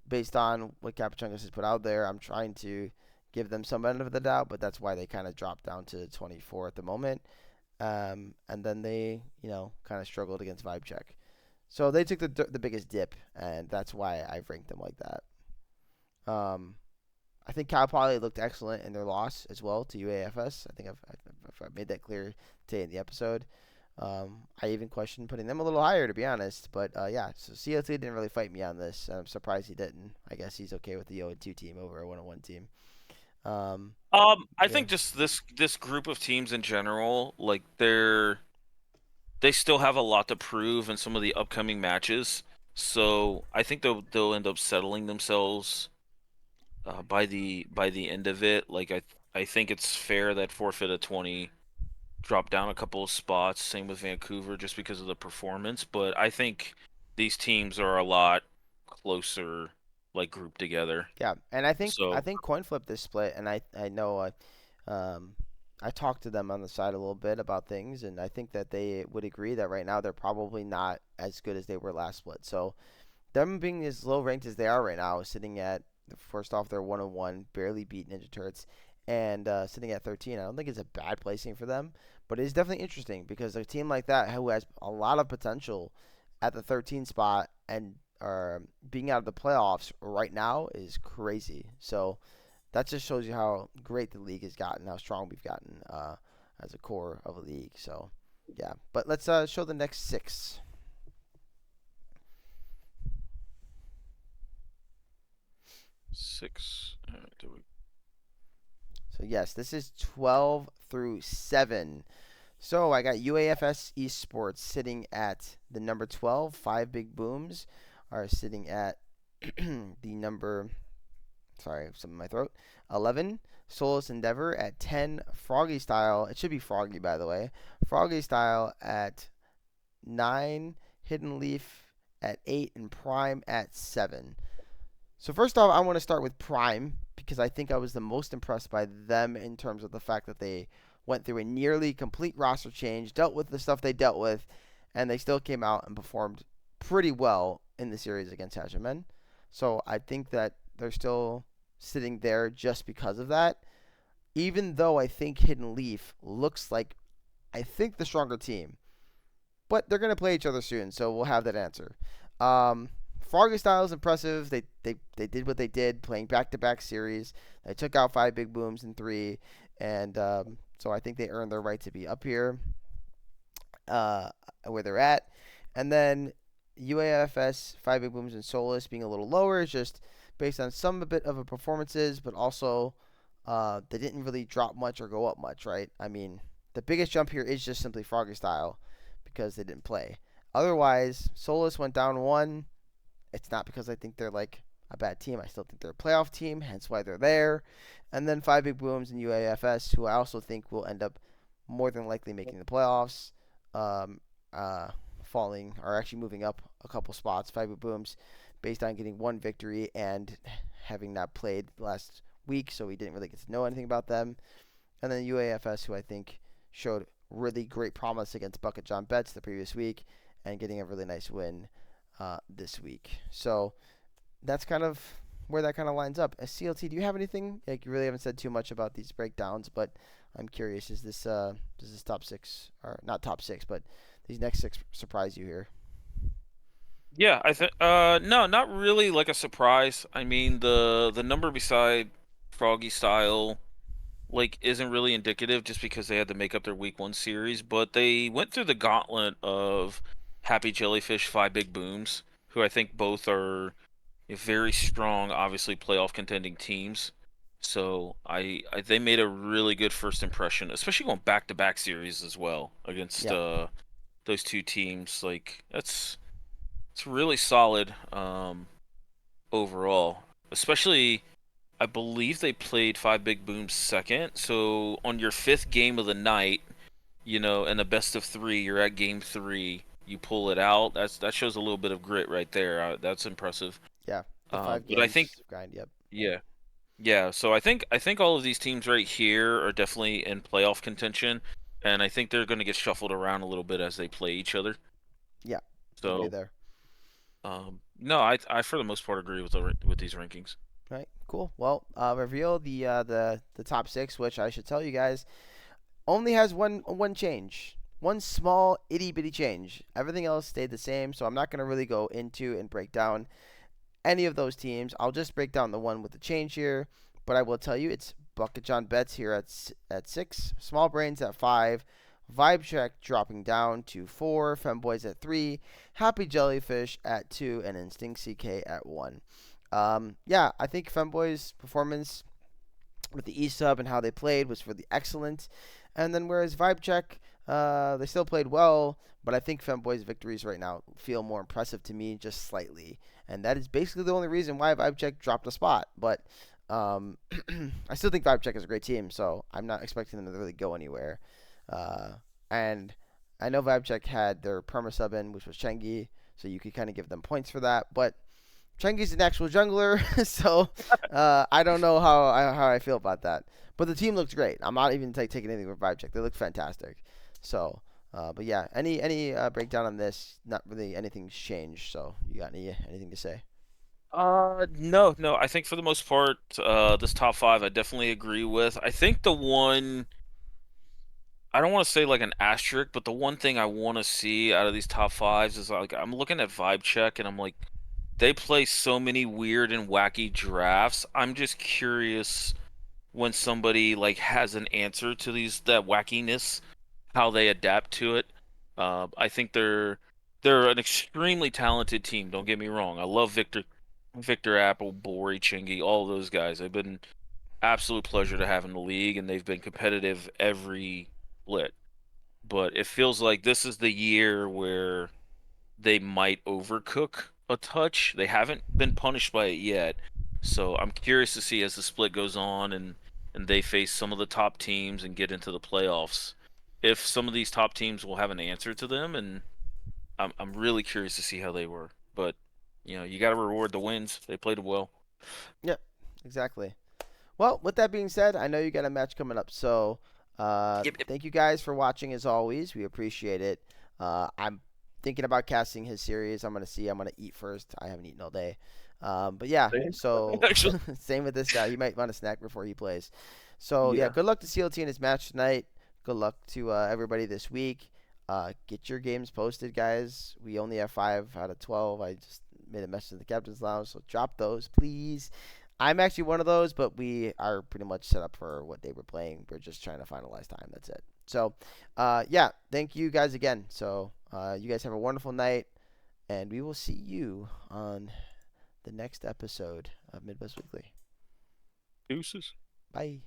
S1: based on what Capuchungus has put out there. I'm trying to give them some benefit of the doubt, but that's why they kind of dropped down to 24 at the moment. And then they, kind of struggled against Vibe Check. So they took the biggest dip, and that's why I've ranked them like that. I think Cal Poly looked excellent in their loss as well to UAFS. I think I've made that clear today in the episode. I even questioned putting them a little higher, to be honest. But yeah, so CLT didn't really fight me on this. I'm surprised he didn't. I guess he's okay with the 0-2 team over a 1-1 team.
S2: I
S1: Yeah,
S2: think just this group of teams in general, like they still have a lot to prove in some of the upcoming matches. So I think they'll end up settling themselves by the end of it. Like I think it's fair that forfeit at 20 dropped down a couple of spots. Same with Vancouver, just because of the performance. But I think these teams are a lot closer, like grouped together.
S1: yeah, and I
S2: So
S1: think coin flip this split, and I know um, I talked to them on the side a little bit about things, and I think that they would agree that right now they're probably not as good as they were last split. So them being as low ranked as they are right now, sitting at first off they're 1-1, barely beat Ninja Turts, and sitting at 13. I don't think it's a bad placing for them, but it is definitely interesting because a team like that who has a lot of potential at the 13 spot and being out of the playoffs right now is crazy. So that just shows you how great the league has gotten, how strong we've gotten as a core of a league. So, yeah. But let's show the next six.
S2: Six. All right, there we
S1: So, yes, this is 12 through 7. So, I got UAFS Esports sitting at the number 12. Five Big Booms are sitting at the number, sorry, something in my throat, 11. Soulless Endeavor at 10. Froggy Style, it should be Froggy, by the way. Froggy Style at 9. Hidden Leaf at 8. And Prime at 7. So first off, I want to start with Prime because I think I was the most impressed by them in terms of the fact that they went through a nearly complete roster change, dealt with the stuff they dealt with, and they still came out and performed pretty well in the series against Hajamen. So I think that they're still sitting there just because of that. Even though I think Hidden Leaf looks like I think the stronger team, but they're gonna play each other soon, so we'll have that answer. Um, Froggy style is impressive. They did what they did, playing back-to-back series. They took out five big booms in three, and so I think they earned their right to be up here, uh, where they're at. And then UAFS, five big booms, and Solus being a little lower is just based on some a bit of a performances, but also they didn't really drop much or go up much, right? I mean, the biggest jump here is just simply Froggy style because they didn't play. Otherwise, Solus went down one. It's not because I think they're like a bad team. I still think they're a playoff team, hence why they're there. And then five big booms in UAFS, who I also think will end up more than likely making the playoffs, um, uh, falling or actually moving up a couple spots. Five big booms, based on getting one victory and having not played last week, so we didn't really get to know anything about them. And then UAFS, who I think showed really great promise against Bucket John Betts the previous week and getting a really nice win this week. So that's kind of where that kind of lines up. CLT, do you have anything? Like, you really haven't said too much about these breakdowns, but I'm curious. Is this does this top six or not top six, but these next six surprise you here?
S2: Yeah, I think no, not really like a surprise. I mean, the number beside Froggy Style like isn't really indicative just because they had to make up their week 1 series, but they went through the gauntlet of Happy Jellyfish, Five Big Booms, who I think both are very strong, obviously playoff contending teams. So I they made a really good first impression, especially going back-to-back series as well against
S1: Yep.
S2: those two teams. Like it's really solid overall. Especially I believe they played Five Big Booms second. So on your fifth game of the night, in a best of three, you're at game three. You pull it out. That shows a little bit of grit right there. That's impressive.
S1: Yeah. The five
S2: But I think,
S1: games grind. Yep.
S2: yeah, yeah. So I think all of these teams right here are definitely in playoff contention, and I think they're going to get shuffled around a little bit as they play each other.
S1: Yeah. Agree
S2: So,
S1: there.
S2: no, I for the most part agree with these rankings.
S1: All right. Cool. Well, reveal the top six, which I should tell you guys only has one change. One small itty bitty change. Everything else stayed the same, so I'm not gonna really go into and break down any of those teams. I'll just break down the one with the change here. But I will tell you it's Bucket John Betts here at 6, Small Brains at 5, Vibe Check dropping down to 4, Femboys at 3, Happy Jellyfish at 2, and Instinct CK at 1. Yeah, I think Femboys' performance with the E sub and how they played was really excellent. And then whereas Vibe Check, they still played well, but I think Femboy's victories right now feel more impressive to me just slightly. And that is basically the only reason why Vibe Check dropped a spot. But um, I still think Vibe Check is a great team, so I'm not expecting them to really go anywhere. Uh, and I know Vibe Check had their perma sub in, which was Chengi, so you could kind of give them points for that. But Chengi's an actual jungler, so I don't know how I feel about that. But the team looks great. I'm not even taking anything from Vibe Check. They look fantastic. So, but yeah, any breakdown on this? Not really anything's changed. So, you got anything to say?
S2: No, no. I think for the most part, this top five, I definitely agree with. I think the one, I don't want to say like an asterisk, but the one thing I want to see out of these top fives is like I'm looking at Vibe Check and I'm like, they play so many weird and wacky drafts. I'm just curious. when somebody like has an answer to that wackiness, how they adapt to it. I think they're an extremely talented team. Don't get me wrong. I love Victor Apple, Bori, Chingy, all those guys. They've been absolute pleasure to have in the league, and they've been competitive every split. But it feels like this is the year where they might overcook a touch. They haven't been punished by it yet. So I'm curious to see as the split goes on and they face some of the top teams and get into the playoffs, if some of these top teams will have an answer to them. And I'm really curious to see how they were. But you got to reward the wins. They played well.
S1: Yep, exactly. Well, with that being said, I know you got a match coming up, so
S2: Yep, yep.
S1: thank you guys for watching as always. We appreciate it. I'm thinking about casting his series. I'm gonna see. I'm gonna eat first. I haven't eaten all day. But yeah,
S2: Same.
S1: so
S2: Actually,
S1: same with this guy. He might want a snack before he plays. So yeah,
S2: yeah.
S1: good luck to CLT in his match tonight. Good luck to everybody this week. Get your games posted, guys. We only have 5 out of 12. I just made a message in the captain's lounge, so drop those, please. I'm actually one of those, but we are pretty much set up for what they were playing. We're just trying to finalize time. That's it. So, yeah, thank you guys again. So, you guys have a wonderful night, and we will see you on the next episode of Midwest Weekly.
S2: Deuces.
S1: Bye.